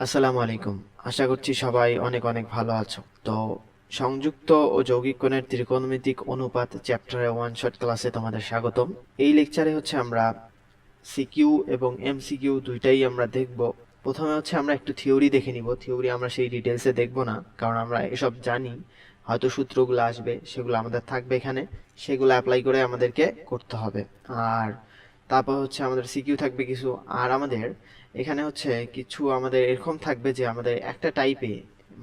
আসসালামু আলাইকুম। আশা করছি সবাই অনেক অনেক ভালো আছো। তো সংযুক্ত ও যৌগিক কোণের ত্রিকোণমিতিক অনুপাত চ্যাপ্টারে ওয়ান শট ক্লাসে তোমাদের স্বাগতম। এই লেকচারে আমরা সিকিউ এবং এমসিকিউ দুইটাই আমরা দেখব। প্রথমে আমরা একটু থিওরি দেখে নিব। থিওরি আমরা সেই ডিটেলসে দেখব না, কারণ আমরা এসব জানি। হয়তো সূত্রগুলো আসবে, সেগুলো আমাদের থাকবে এখানে, সেগুলো অ্যাপ্লাই করে আমাদেরকে করতে হবে। আর তারপর আমাদের সিকিউ থাকবে কিছু। আর আমাদের এখানে কিছু আমাদের এরকম থাকবে যে আমাদের একটা টাইপে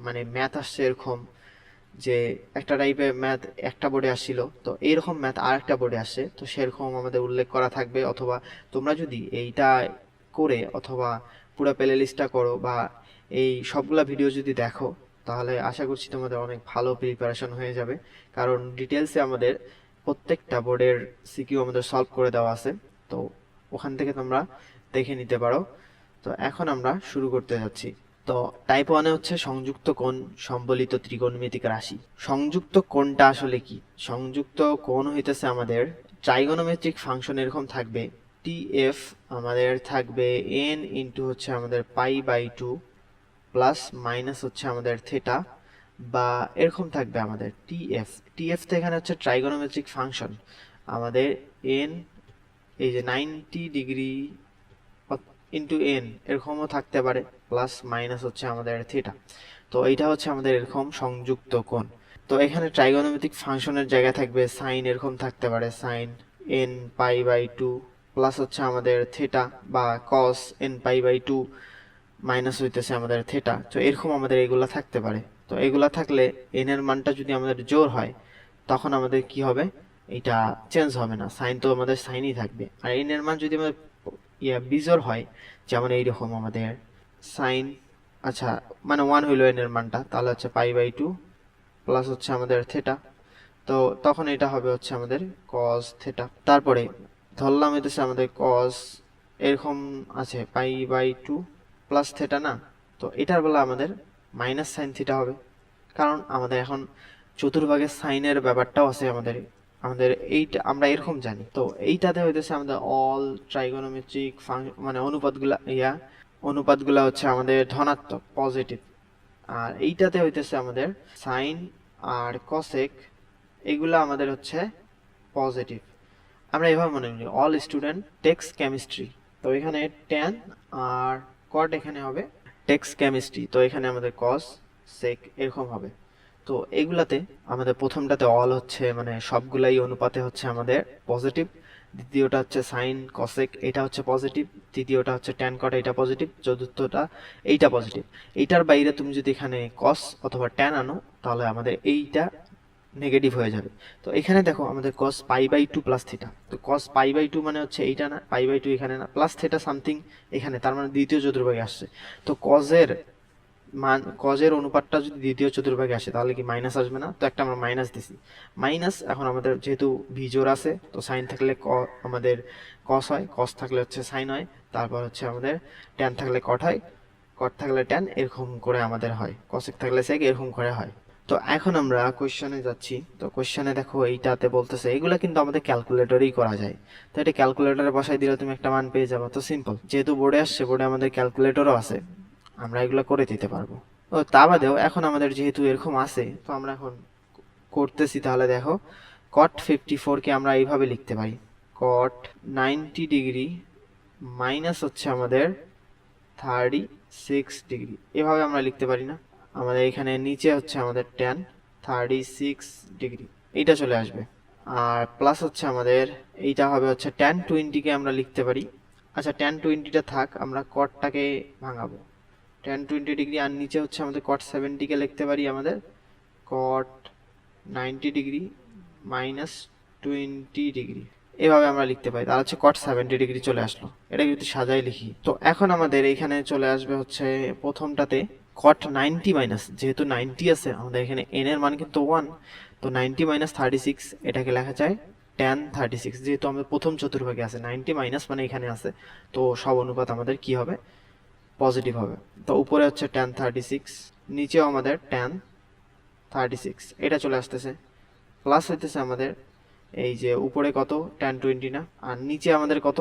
মানে ম্যাথ আসছে এরকম, যে একটা টাইপের ম্যাথ একটা বোর্ডে আসছিল, তো এইরকম ম্যাথ আর একটা বোর্ডে আসছে, তো সেরকম আমাদের উল্লেখ করা থাকবে। অথবা তোমরা যদি এইটা করে অথবা পুরো প্লে লিস্টটা করো বা এই সবগুলা ভিডিও যদি দেখো, তাহলে আশা করছি তোমাদের অনেক ভালো প্রিপারেশন হয়ে যাবে। কারণ ডিটেলসে আমাদের প্রত্যেকটা বোর্ডের সিকিউ আমাদের সলভ করে দেওয়া আছে, তো ওখান থেকে তোমরা দেখে নিতে পারো। তো এখন আমরা শুরু করতে যাচ্ছি। তো টাইপ ওয়ানে সংযুক্ত কোণ সম্বলিত ত্রিকোণমিতিক রাশি। সংযুক্ত কোণটা আসলে কি? সংযুক্ত কোণ হইতেছে আমাদের ট্রাইগোনোমেট্রিক ফাংশন এরকম থাকবে। টিএফ আমাদের থাকবে এন ইন্টু আমাদের pi by two plus minus আমাদের থেটা, বা এরকম থাকবে আমাদের টিএফ। টিএফ তো এখানে ট্রাইগোনোমেট্রিক ফাংশন আমাদের এন, এই যে 90 ডিগ্রি ইন্টু এন এরকমও থাকতে পারে, প্লাস মাইনাস আমাদের থিটা। তো এইটা আমাদের এরকম সংযুক্ত কোণ। তো এখানে ট্রাইগোনোমেট্রিক ফাংশনের জায়গায় থাকবে সাইন, এরকম থাকতে পারে sine N pi by two plus আমাদের থিটা, বা cos N pi by two minus হইতেছে আমাদের থিটা। তো এরকম আমাদের এগুলা থাকতে পারে। তো এগুলা থাকলে এন এর মানটা যদি আমাদের জোড় হয়, তখন আমাদের কি হবে? এটা চেঞ্জ হবে না, সাইন তো আমাদের সাইনই থাকবে। আর এন এর মান যদি আমাদের বিজোড় হয়, যেমন এইরকম আমাদের সাইন, আচ্ছা মানে ওয়ান হইলো এন এর মানটা, তাহলে পাই বাই টু প্লাস আমাদের থেটা। তো তখন এটা হবে আমাদের কস থেটা। তারপরে ধরলাম হইতেছে আমাদের কস এরকম আছে pi by two plus theta না, তো এটার বেলা আমাদের মাইনাস সাইন থিটা হবে। কারণ আমাদের এখন চতুর্ভাগের সাইনের ব্যাপারটাও আছে আমাদের। আমাদের এইটা আমরা এরকম জানি। তো এইটাতে হইতেছে আমাদের অল ট্রাইগোনোমেট্রিক মানে অনুপাতগুলা আমাদের ধনাত্মক, পজিটিভ। আর এইটাতে হইতেছে আমাদের সাইন আর কসেক, এগুলা আমাদের পজিটিভ। আমরা এভাবে মনে করি অল স্টুডেন্ট টেক্স কেমিস্ট্রি, তো এখানে ট্যান আর কট এখানে হবে টেক্স কেমিস্ট্রি, তো এখানে আমাদের কস সেক এরকম হবে। তো এগুলাতে আমাদের প্রথমটাতে অল মানে সবগুলাই অনুপাতে আমাদের পজিটিভ, দ্বিতীয়টা সাইন কসেক এটা পজিটিভ, তৃতীয়টা ট্যান কট এটা পজিটিভ, চতুর্থটা এইটা পজিটিভ। এইটার বাইরে তুমি যদি এখানে কস অথবা ট্যান আনো, তাহলে আমাদের এইটা নেগেটিভ হয়ে যাবে। তো এখানে দেখো আমাদের cos pi by two plus theta, তো কস পাই বাই টু মানে এইটা না, পাই বাই টু এখানে না, প্লাস থিটা সামথিং এখানে, তার মানে দ্বিতীয় চতুর্ভাগে আসছে। তো কজের অনুপাতটা যদি দ্বিতীয় চতুর্ভাগে আসে, তাহলে কি মাইনাস আসবে না? তো একটা আমরা মাইনাস দিছি, মাইনাস। এখন আমাদের যেহেতু ভিজোর আছে, তো সাইন থাকলে আমাদের কস হয়, কস থাকলে সাইন হয়, তারপর আমাদের ট্যান থাকলে কট হয়, কট থাকলে ট্যান, এরকম করে আমাদের হয়, কসেক থাকলে সেক, এরকম করে হয়। তো এখন আমরা কোশ্চেনে যাচ্ছি। তো কোশ্চেনে দেখো এইটাতে বলতেছে এগুলা কিন্তু আমাদের ক্যালকুলেটরেই করা যায়। তো এটা ক্যালকুলেটরে বসাই দিলে তুমি একটা মান পেয়ে যাবে। তো সিম্পল, যেহেতু বোর্ডে আসছে, বোর্ডে আমাদের ক্যালকুলেটরও আছে, আমরা এগুলো করে দিতে পারবো। ও তা বাদেও এখন আমাদের যেহেতু এরকম আছে, তো আমরা এখন করতেছি। তাহলে দেখো কট 54 কে আমরা এইভাবে লিখতে পারি, কট 90 ডিগ্রি মাইনাস আমাদের 36 ডিগ্রি, এভাবে আমরা লিখতে পারি না? আমাদের এখানে নিচে আমাদের ট্যান 36 ডিগ্রি এইটা চলে আসবে, আর প্লাস আমাদের এইটা হবে ট্যান 20 কে আমরা লিখতে পারি। আচ্ছা ট্যান 20টা থাক, আমরা কটটাকে ভাঙাবো, ট্যান 20 ডিগ্রি, আর নিচে আমাদের কট 70 কে লিখতে পারি আমাদের কট 90 ডিগ্রি মাইনাস 20 ডিগ্রি, এভাবে আমরা লিখতে পারি। তাহলে কট 70 ডিগ্রি চলে আসলো। এটা যদি সাজাই লিখি, তো এখন আমাদের এখানে চলে আসবে প্রথমটাতে কট 90 মাইনাস, যেহেতু 90 আছে আমাদের এখানে এন এর মান কিন্তু 1, তো 90 মাইনাস 36 এটাকে লেখা যায় ট্যান 36। যেহেতু আমাদের প্রথম চতুর্ভাগে আছে 90 মাইনাস মানে এখানে আছে, তো সব অনুপাত আমাদের কি হবে? পজিটিভ হবে। তো উপরে ট্যান 36, নিচেও আমাদের ট্যান 36 এটা চলে আসতেছে, প্লাস হইতেছে আমাদের এই যে উপরে কত ট্যান 20 না, আর নিচে আমাদের কত,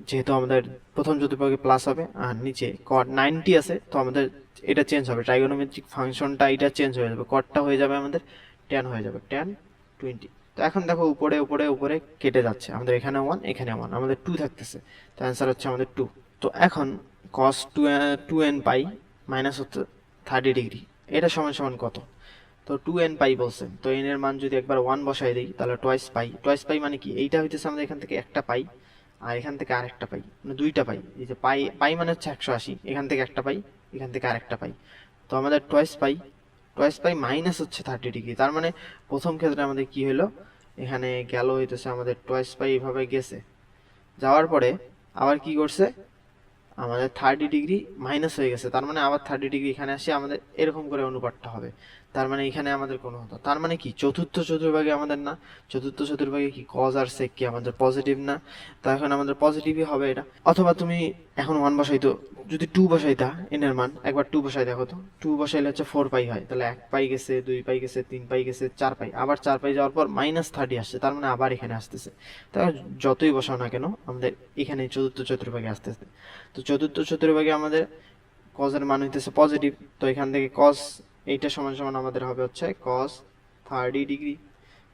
যেহেতু আমাদের প্রথম চতুর্ভাগে প্লাস হবে, আর নিচে কট 90 আছে, তো আমাদের এটা চেঞ্জ হবে, ট্রাইগোনোমেট্রিক ফাংশনটা এটা চেঞ্জ হয়ে যাবে, কটটা হয়ে যাবে আমাদের ট্যান হয়ে যাবে, ট্যান 20। তো এখন দেখো উপরে উপরে উপরে কেটে যাচ্ছে, আমাদের এখানে 1 এখানে 1, আমাদের 2 থাকতেছে, তো অ্যান্সার হচ্ছে আমাদের 2। তো এখন cos 2n পাই মাইনাস হচ্ছে 30 ডিগ্রি, এটা সমান সমান কত? তো 2n পাই বলছে, তো n এর মান যদি একবার 1 বসাই দিই তাহলে টোয়াইস পাই মানে কি, এইটা হইতেছে আমাদের এখান থেকে একটা পাই আর এখান থেকে আরেকটা পাই, মানে দুইটা পাই। এই যে পাই পাই মানে হচ্ছে 180, এখান থেকে একটা পাই এখান থেকে আরেকটা পাই, তো আমাদের টোয়াইস পাই মাইনাস হচ্ছে 30 ডিগ্রি। তার মানে প্রথম ক্ষেত্রে আমাদের কি হলো, এখানে গেল হইতেছে আমাদের টোয়াইস পাই এভাবে গেছে, যাওয়ার পরে আবার কি করছে, আমাদের 30 ডিগ্রি মাইনাস হয়ে গেছে, তার মানে আবার 30 ডিগ্রি এখানে আসে, আমাদের এরকম করে অনুপাতটা হবে। তার মানে এখানে আমাদের কোনো হতো, তার মানে কি চতুর্থ চতুর্ভাগে আমাদের না, চতুর্থ চতুর্ভাগে কি কজ আর সেক কি আমাদের পজিটিভ না, তো এখন আমাদের পজিটিভই হবে এটা। অথবা তুমি এখন 1 বসাইতো, যদি 2 বসাইতা এন এর মান, একবার 2 বসাই দেখো তো, 2 বসাইলে হচ্ছে 4 পাই হয়, তাহলে 1 পাই গেছে, 2 পাই গেছে, 3 পাই গেছে, 4 পাই, আবার 4 পাই যাওয়ার পর মাইনাস 30 আসছে, তার মানে আবার এখানে আসতেছে। তাহলে যতই বসাও না কেন আমাদের এখানে চতুর্থ চতুর্ভাগে আসতেছে। তো চতুর্থ চতুর্ভাগে আমাদের কজের মান হইতেছে পজিটিভ, তো এখান থেকে কজ এইটা সমান সমান আমাদের হবে হচ্ছে কজ 30 ডিগ্রি।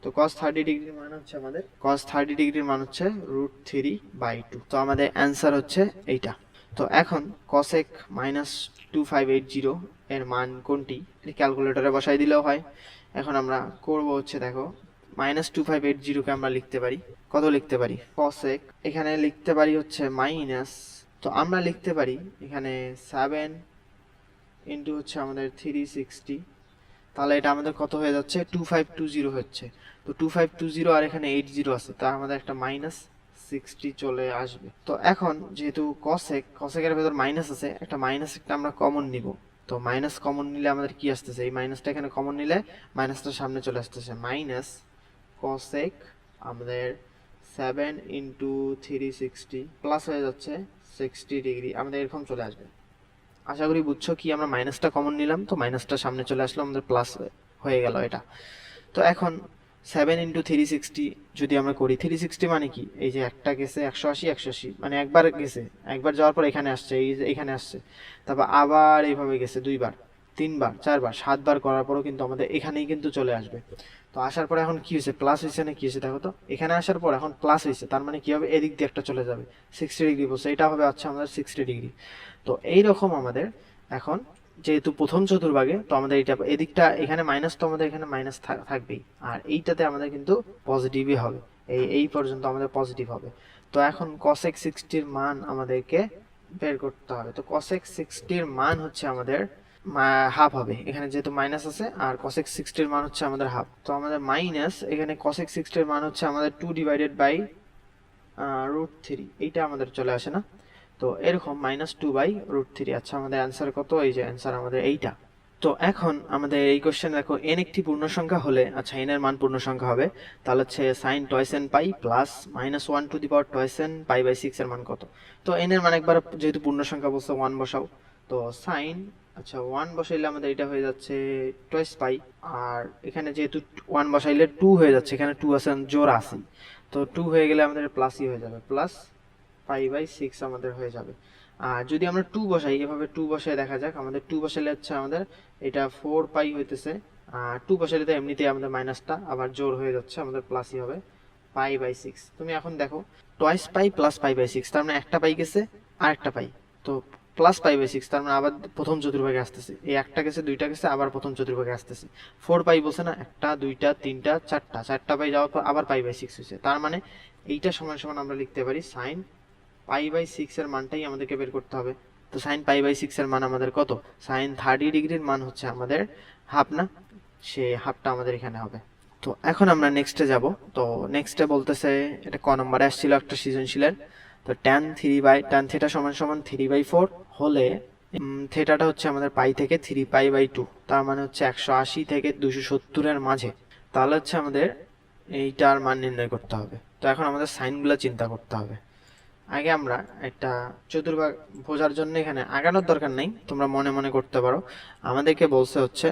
তো কজ 30 ডিগ্রির মান হচ্ছে আমাদের কজ 30 ডিগ্রির মান হচ্ছে √3/2, তো আমাদের অ্যান্সার হচ্ছে এইটা। তো এখন কসেক -2580 এর মান কোনটি, ক্যালকুলেটরে বসাই দিলেও হয়। এখন আমরা করব হচ্ছে দেখো, -2580 কে আমরা লিখতে পারি, কত লিখতে পারি, কসেক এখানে লিখতে পারি হচ্ছে মাইনাস, তো আমরা লিখতে পারি এখানে 7 ইন্টু হচ্ছে আমাদের 360, তাহলে এটা আমাদের কত হয়ে যাচ্ছে 2520 হচ্ছে। তো 2520 আর এখানে 80 আছে, তার আমাদের একটা -60 চলে আসবে। তো এখন যেহেতু কসেকের ভেতর মাইনাস আছে, একটা মাইনাস একটা আমরা কমন নিব, তো মাইনাস কমন নিলে আমাদের কি আসতেছে, এই মাইনাসটা এখানে কমন নিলে মাইনাসটা সামনে চলে আসতেছে, মাইনাস কসেক আমাদের 7 ইন্টু 360 প্লাস হয়ে যাচ্ছে 60 ডিগ্রি, আমাদের এরকম চলে আসবে। আশা করি বুঝছো কি আমরা মাইনাসটা কমন নিলাম, তো মাইনাসটা সামনে চলে আসলো, আমাদের প্লাস হয়ে গেল এটা। তো এখন 7 ইন্টু 360 যদি আমরা করি, 360 মানে কি, এই যে একটা গেছে 180 মানে একবার গেছে, একবার যাওয়ার পর এখানে আসছে, এই যে এখানে আসছে, তারপর আবার এইভাবে গেছে 2বার 3বার 4বার 7বার করার পরও কিন্তু আমাদের এখানেই কিন্তু চলে আসবে। তো আসার পরে এখন কি হয়েছে, প্লাস হয়েছে না কি হয়েছে দেখো তো, এখানে আসার পর এখন প্লাস হয়েছে, তার মানে কি হবে, এদিক দিয়ে একটা চলে যাবে 60 ডিগ্রি বলছে, এটা হবে আচ্ছা আমাদের 60 ডিগ্রি। তো এইরকম আমাদের এখন যেহেতু প্রথম চতুর্ভাগে, তো আমাদের এটা এদিকটা এখানে মাইনাস, তো আমাদের এখানে মাইনাস থাকবেই, আর এইটাতে আমাদের কিন্তু পজিটিভই হবে, এই পর্যন্ত আমাদের পজিটিভ হবে। তো এখন cosec 60 এর মান আমাদেরকে বের করতে হবে। তো cosec 60 এর মান হচ্ছে আমাদের হাফ হবে, এখানে যেহেতু মাইনাস আছে, আর cosec 60 এর মান হচ্ছে আমাদের হাফ, তো আমাদের মাইনাস এখানে cosec 60 এর মান হচ্ছে আমাদের 2/√3, এইটা আমাদের চলে আসে না, তো এরকম -2/√3। আচ্ছা আমাদের অ্যান্সার কত, এই যে অ্যান্সার আমাদের এইটা। তো এখন আমাদের এই কোশ্চেন দেখো, n একটি পূর্ণ সংখ্যা হলে, আচ্ছা n এর মান পূর্ণ সংখ্যা হবে, তাহলে হচ্ছে sin twice n pi plus -1 to the power twice n π/6 এর মান কত। তো n এর মান একবার যেহেতু পূর্ণ সংখ্যা বলছে 1 বসাও, তো sin, আচ্ছা 1 বসাইলে আমাদের এটা হয়ে যাচ্ছে twice পাই, আর এখানে যেহেতু 1 বসাইলে 2 হয়ে যাচ্ছে, এখানে 2 আছে জোর আছে, তো 2 হয়ে গেলে আমাদের প্লাসই হয়ে যাবে, প্লাস π/6 আমাদের হয়ে যাবে। আর যদি আমরা 2 বসাই, এভাবে 2 বসাই দেখা যাক, আমাদের 2 বসাইলে হচ্ছে আমাদের এটা 4 পাই হইতেছে, আর 2 বসাইলে তো এমনিতেই আমাদের মাইনাসটা আবার জোর হয়ে যাচ্ছে, আমাদের প্লাসই হবে π/6। তুমি এখন দেখো টয়েস পাই প্লাস π/6, তার মানে একটা পাই গেছে আর একটা পাই, তো প্লাস π/6, তার মানে আবার প্রথম চতুর্ভাগে আসতেছে, এই একটা গেছে দুইটা গেছে আবার প্রথম চতুর্ভাগে আসতেছে, 4 পাই বলছে না, একটা দুইটা তিনটা চারটা পাই যাওয়ার পর আবার π/6 হয়েছে, তার মানে এইটা সমান সমান আমরা লিখতে পারি সাইন π/6 এর মানটাই আমাদেরকে বের করতে হবে। তো সাইন π/6 এর মান আমাদের কত, সাইন 30 ডিগ্রির মান হচ্ছে আমাদের হাফ না, সে হাফটা আমাদের এখানে হবে। তো এখন আমরা নেক্সটে যাব। তো নেক্সটে বলতেছে, এটা ক নম্বরে আসছিল একটা সৃজনশীলের, তো tan থিটা সমান সমান 3/4 হলে থিটাটা হচ্ছে আমাদের পাই থেকে 3π/2, তার মানে হচ্ছে 180 থেকে 270 এর মাঝে, তাহলে হচ্ছে আমাদের এইটার মান নির্ণয় করতে হবে। তো এখন আমাদের সাইনগুলো চিন্তা করতে হবে। আগে আমরা একটা চতুর্ভাগ বোঝার জন্য এখানে আগানোর দরকার নেই, তোমরা মনে মনে করতে পারো। আমাদেরকে বলছে হচ্ছে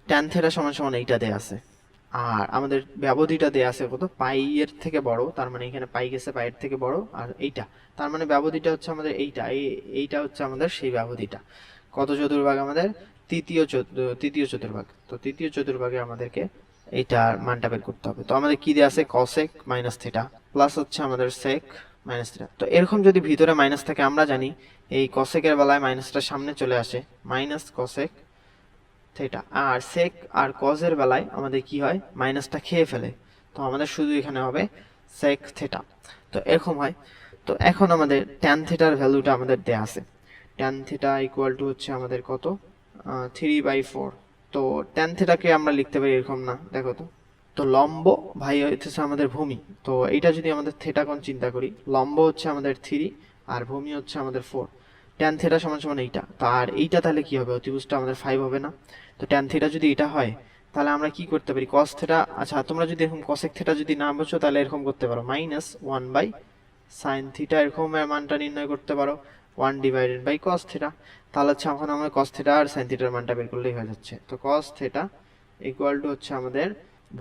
tan থিটা সমান সমান এইটা দেয়া আছে, আর আমাদের ব্যবধিটা দেয়া আছে কত, পাই এর থেকে বড়, তার মানে এখানে পাই গেছে পাই এর থেকে বড়, আর এইটা তার মানে ব্যবধিটা হচ্ছে আমাদের এইটা, এইটা হচ্ছে আমাদের সেই ব্যবধিটা। কত চতুর্ভাগ আমাদের তৃতীয় চতুর্ভাগ। তো তৃতীয় চতুর্ভাগে আমাদেরকে এইটার মানটা বের করতে হবে। তো আমাদের কি দেওয়া আছে, কসেক মাইনাস থিটা প্লাস হচ্ছে আমাদের সেক মাইনাস থিটা। তো এরকম যদি ভিতরে মাইনাস থাকে, আমরা জানি এই কসেকের বেলায় মাইনাসটা সামনে চলে আসে, মাইনাস কসেক থিটা। আর সেক আর কজের বেলায় আমাদের কি হয়, মাইনাসটা খেয়ে ফেলে। তো আমাদের শুধু এখানে হবে সেক থিটা। তো এরকম হয়। তো এখন আমাদের ট্যান থিটার ভ্যালুটা আমাদের দেয়া আছে। ট্যান থিটা ইকুয়াল টু হচ্ছে আমাদের কত, 3/4। তো ট্যান থিটাকে আমরা লিখতে পারি এরকম না, দেখো তো। তো লম্ব ভাই হচ্ছে আমাদের ভূমি। তো এইটা যদি আমাদের থিটা কোণ চিন্তা করি, লম্ব হচ্ছে আমাদের 3 আর ভূমি হচ্ছে আমাদের 4। ট্যান থিটা সমান সমান এইটা। তো আর এইটা তাহলে কি হবে, অতিভুজটা আমাদের 5 হবে না। তো ট্যান থিটা যদি এটা হয়, তাহলে আমরা কি করতে পারি, কস থিটা। আচ্ছা, তোমরা যদি এরকম কসেক থিটা যদি না বোঝো, তাহলে এরকম করতে পারো, -1/sin থিটা এরকম এর মানটা নির্ণয় করতে পারো, 1/cos থিটা। তাহলে হচ্ছে এখন আমরা cos থিটা আর sin থিটার মানটা বের করলেই হয়ে যাচ্ছে। তো cos থিটা ইকুয়াল টু হচ্ছে আমাদের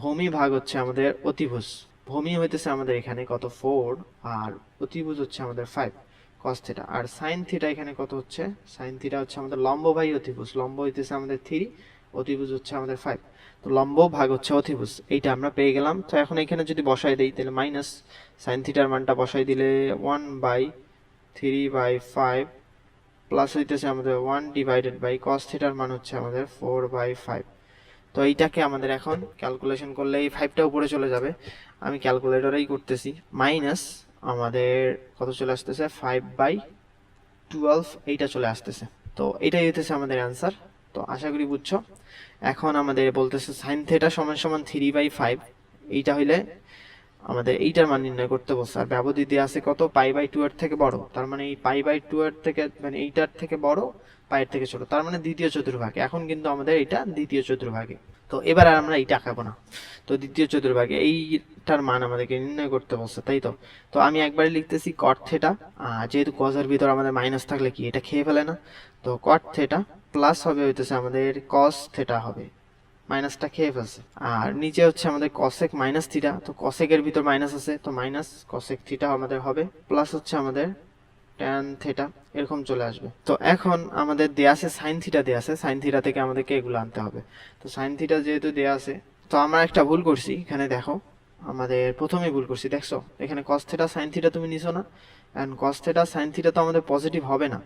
ভূমি ভাগ হচ্ছে আমাদের অতিভুজ। ভূমি হইতেছে আমাদের এখানে কত, 4, আর অতিভুজ হচ্ছে আমাদের 5 cos থিটা। আর sin থিটা এখানে কত হচ্ছে, sin থিটা হচ্ছে আমাদের লম্ব বাই অতিভুজ। লম্ব হইতেছে আমাদের 3, অতিভুজ হচ্ছে আমাদের 5। তো লম্ব ভাগ হচ্ছে অতিভুজ, এইটা আমরা পেয়ে গেলাম। তো এখন এখানে যদি বসাই দেই, তাহলে মাইনাস sin থিটার মানটা বসাই দিলে 1/3/5 প্লাস হইতেছে আমাদের 1/cos থিটার মান হচ্ছে আমাদের 4/5। তো এইটাকে আমাদের এখন ক্যালকুলেশন করলে এই 5টা উপরে চলে যাবে, আমি ক্যালকুলেটরেই করতেছি। মাইনাস আমাদের কত চলে আসতেছে, 5/12 এইটা চলে আসতেছে। তো এটাই হইতেছে আমাদের অ্যান্সার। তো আশা করি বুঝছো। এখন আমাদের বলতেছে sin থিটা সমান সমান 3/5, এইটা হইলে আমাদের এইটার মান নির্ণয় করতে বলছে। আর ব্যবধি দেওয়া আছে কত, π/2 এর থেকে বড়। তার মানে এই π/2 এর থেকে, মানে এইটার থেকে বড়, পায়ের থেকে ছোট, তার মানে দ্বিতীয় চতুর্ভাগে। এখন কিন্তু আমাদের এটা দ্বিতীয় চতুর্ভাগে। তো এবার আর আমরা এইটা আঁকাবো না। তো দ্বিতীয় চতুর্ভাগে এইটার মান আমাদেরকে নির্ণয় করতে বলছে, তাই তো। তো আমি একবারে লিখতেছি cot থিটা, যেহেতু কজের ভিতর আমাদের মাইনাস থাকলে কি এটা খেয়ে ফেলে না। তো cot থিটা প্লাস হবে হইতেছে আমাদের cos থিটা হবে, মাইনাসটা খেয়ে ফেলছে। আর নিচে হচ্ছে আমাদের কসেক মাইনাস থিটা। তো কসেকের ভিতর মাইনাস আছে, তো মাইনাস কসেক থিটা আমাদের হবে, প্লাস হচ্ছে আমাদের ট্যান থিটা এরকম চলে আসবে। তো এখন আমাদের দেয়া আছে সাইন থিটা, দেয়া আছে সাইন থিটা থেকে আমাদেরকে এগুলো আনতে হবে। তো সাইন থিটা যেহেতু দেয়া আছে, তো আমরা একটা ভুল করছি এখানে, দেখো আমাদের প্রথমেই ভুল করছি, দেখছো এখানে কস থিটা সাইন থিটা তুমি নিছো না, and cos theta sine theta তো আমাদের পজিটিভ হবে না,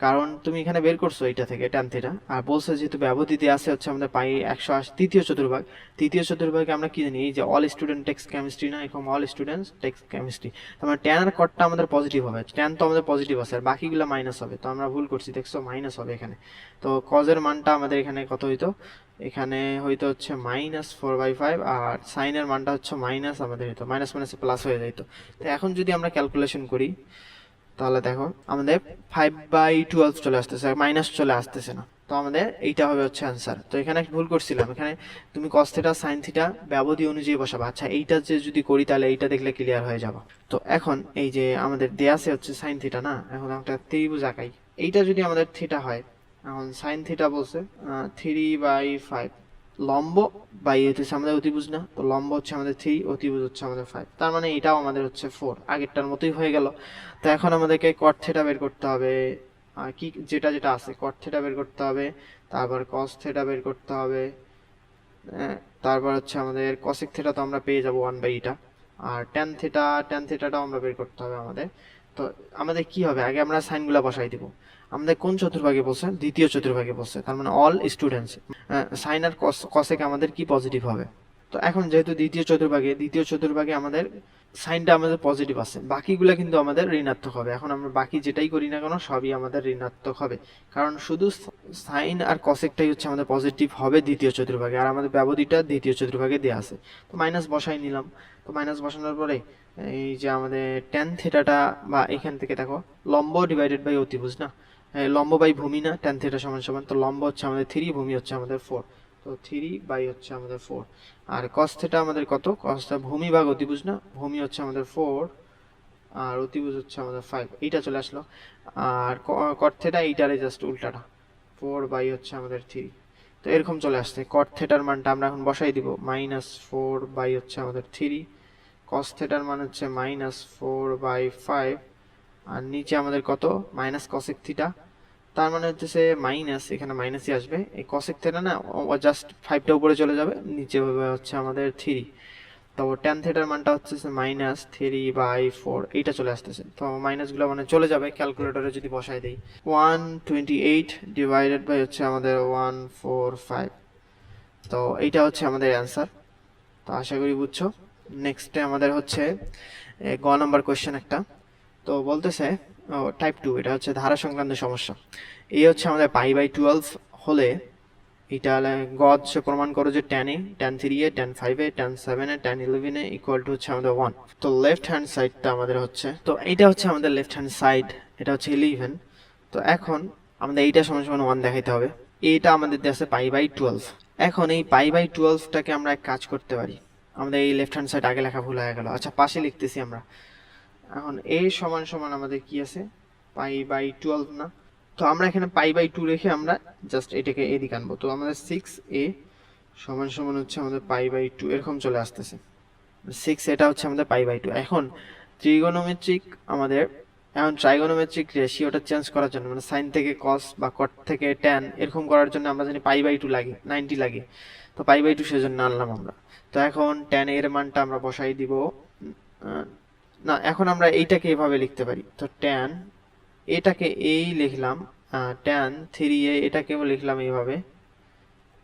কারণ তুমি এখানে বের করছো এইটা থেকে ট্যান থিটা। আর বলছো যেহেতু ব্যবধিতে আছে হচ্ছে আমাদের পাই 180, তৃতীয় চতুর্ভাগ। তৃতীয় চতুর্ভাগে আমরা কি জানি, এই যে অল স্টুডেন্ট টেক্স কেমিস্ট্রি না, এরকম অল স্টুডেন্টস টেক্স কেমিস্ট্রি। তো আমরা ট্যান আর কটটা আমাদের পজিটিভ হবে, ট্যান তো আমাদের পজিটিভ আছে, আর বাকিগুলো মাইনাস হবে। তো আমরা ভুল করছি, দেখছো মাইনাস হবে এখানে। তো কজের মানটা আমাদের এখানে কত হইতো, এখানে হয়তো হচ্ছে -4/5, আর সাইনের মানটা হচ্ছে মাইনাস, আমাদের হইতো মাইনাস মাইনাস প্লাস হয়ে যাইতো। তো এখন যদি আমরা ক্যালকুলেশন করি, তাহলে দেখো আমাদের 5/12 চলে আসতেছে, মাইনাস চলে আসতেছে না। তো আমাদের এইটা হবে হচ্ছে অ্যান্সার। তো এখানে ভুল করছিলাম, এখানে তুমি cos থিটা sin থিটা ব্যবধি অনুযায়ী বসাবা। আচ্ছা, এইটা যে যদি করি তাহলে এইটা দেখলে ক্লিয়ার হয়ে যাবে। তো এখন এই যে আমাদের দেয়া আছে হচ্ছে sin থিটা না, এখন একটা ত্রিভুজ আঁকাই। এইটা যদি আমাদের থিটা হয়, এখন sin থিটা বলছে 3/5, লম্ব বাই হচ্ছে আমাদের অতিভুজ না, তো লম্ব হচ্ছে আমাদের 3, অতিভুজ হচ্ছে আমাদের 5, তার মানে এটাও আমাদের হচ্ছে 4, আগেরটার মতোই হয়ে গেল। তো এখন আমাদেরকে cot থিটা বের করতে হবে, কি যেটা যেটা আছে cot থিটা বের করতে হবে, তারপর cos থিটা বের করতে হবে, তারপর হচ্ছে আমাদের cosec থিটা তো আমরা পেয়ে যাব 1/এটা, আর tan থিটাটাও আমরা বের করতে হবে আমাদের। তো আমাদের কি হবে, আগে আমরা সাইনগুলো বসাই দিব। আমাদের কোন চতুর্ভাগে বলছে, দ্বিতীয় চতুর্ভাগে বলছে, তার মানে অল স্টুডেন্টস। সাইন আর cosec আমাদের কি পজিটিভ হবে। তো এখন যেহেতু দ্বিতীয় চতুর্ভাগে আমাদের সাইনটা আমাদের পজিটিভ আছে, বাকিগুলো কিন্তু আমাদের ঋণাত্মক হবে। এখন আমরা বাকি যেটাই করি না কেন সবই আমাদের ঋণাত্মক হবে, কারণ শুধু সাইন আর কসেকটাই হচ্ছে আমাদের পজিটিভ হবে দ্বিতীয় চতুর্ভাগে, আর আমাদের ব্যবধিটা দ্বিতীয় চতুর্ভাগে দেওয়া আছে। তো মাইনাস বসাই নিলাম। তো মাইনাস বসানোর পরে এই যে আমাদের ট্যান থিটাটা, বা এখান থেকে দেখো লম্ব ডিভাইডেড বাই অতিভুজ না, লম্ব বাই ভূমি না, ট্যান থিটা সমান সমান, তো লম্ব হচ্ছে আমাদের 3, ভূমি হচ্ছে আমাদের 4, তো 3 হচ্ছে আমাদের 4। আর cos থিটা আমাদের কত, cos থিটা ভূমি ভাগ অতিভুজ না, ভূমি হচ্ছে আমাদের 4 আর অতিভুজ হচ্ছে আমাদের 5, এইটা চলে আসলো। আর cot থিটা এইটারে জাস্ট উল্টাটা, 4 হচ্ছে আমাদের 3। তো এরকম চলে আসছে। cot থিটার মানটা আমরা এখন বসাই দিব, -4 হচ্ছে আমাদের 3, cos থিটার মান হচ্ছে -4/5, আর নিচে আমাদের কত, মাইনাস cosec থিটা। তার মানে হচ্ছে মাইনাস, এখানে মাইনাসই আসবে, এই কসেক থেটা না জাস্ট 5টা উপরে চলে যাবে, নিচে হবে হচ্ছে আমাদের 3। তো ট্যান থেটার মানটা হচ্ছে -3/4, এইটা চলে আসতেছে। তো মাইনাসগুলো মানে চলে যাবে, ক্যালকুলেটরে যদি বসাই দেই 128 ডিভাইডেড বাই হচ্ছে আমাদের 145। তো এইটা হচ্ছে আমাদের অ্যান্সার। তো আশা করি বুঝছো। নেক্সটে আমাদের হচ্ছে গ নাম্বার কোয়েশ্চেন একটা। তো বলতেছে টাইপ 2, এটা হচ্ছে ধারা সংক্রান্ত সমস্যা। এই হচ্ছে আমাদের π/12 হলে এটা গ হচ্ছে প্রমাণ করো যে tan a, tan 3a, tan 5a, tan 7a, tan 11a equal to হচ্ছে আমাদের 1। তো লেফট হ্যান্ড সাইডটা আমাদের হচ্ছে, তো এইটা হচ্ছে আমাদের লেফট হ্যান্ড সাইড, এটা হচ্ছে 11। তো এখন আমাদের এইটা সমান সমান 1 দেখাইতে হবে। এইটা আমাদের দেশে π/12। এখন এই π/12টাকে আমরা এক কাজ করতে পারি, আমাদের এই লেফট হ্যান্ড সাইড আগে লেখা ভুল হয়ে গেল, আচ্ছা পাশে লিখতেছি আমরা। এখন a সমান সমান আমাদের কি আছে, π/12 না? তো আমরা এখানে π/2 রেখে আমরা জাস্ট এটাকে এদিকে আনবো। তো আমাদের 6a সমান সমান হচ্ছে আমাদের π/2 এরকম চলে আসতেছে। 6 এটা হচ্ছে আমাদের π/2। এখন ট্রিগোনোমেট্রিক আমাদের, এখন ট্রাইগোনোমেট্রিক রেশিওটা চেঞ্জ করার জন্য, মানে সাইন থেকে কস বা কট থেকে ট্যান এরকম করার জন্য আমরা জানি π/2 লাগে, 90 লাগে। তো π/2 সেজন্য আনলাম আমরা। তো এখন ট্যান এর মানটা আমরা বসাই দিব, না এখন আমরা এইটাকে এভাবে লিখতে পারি। তো ট্যান এটাকে এই লিখলাম, ট্যান 3a এটাকেও লিখলাম এইভাবে,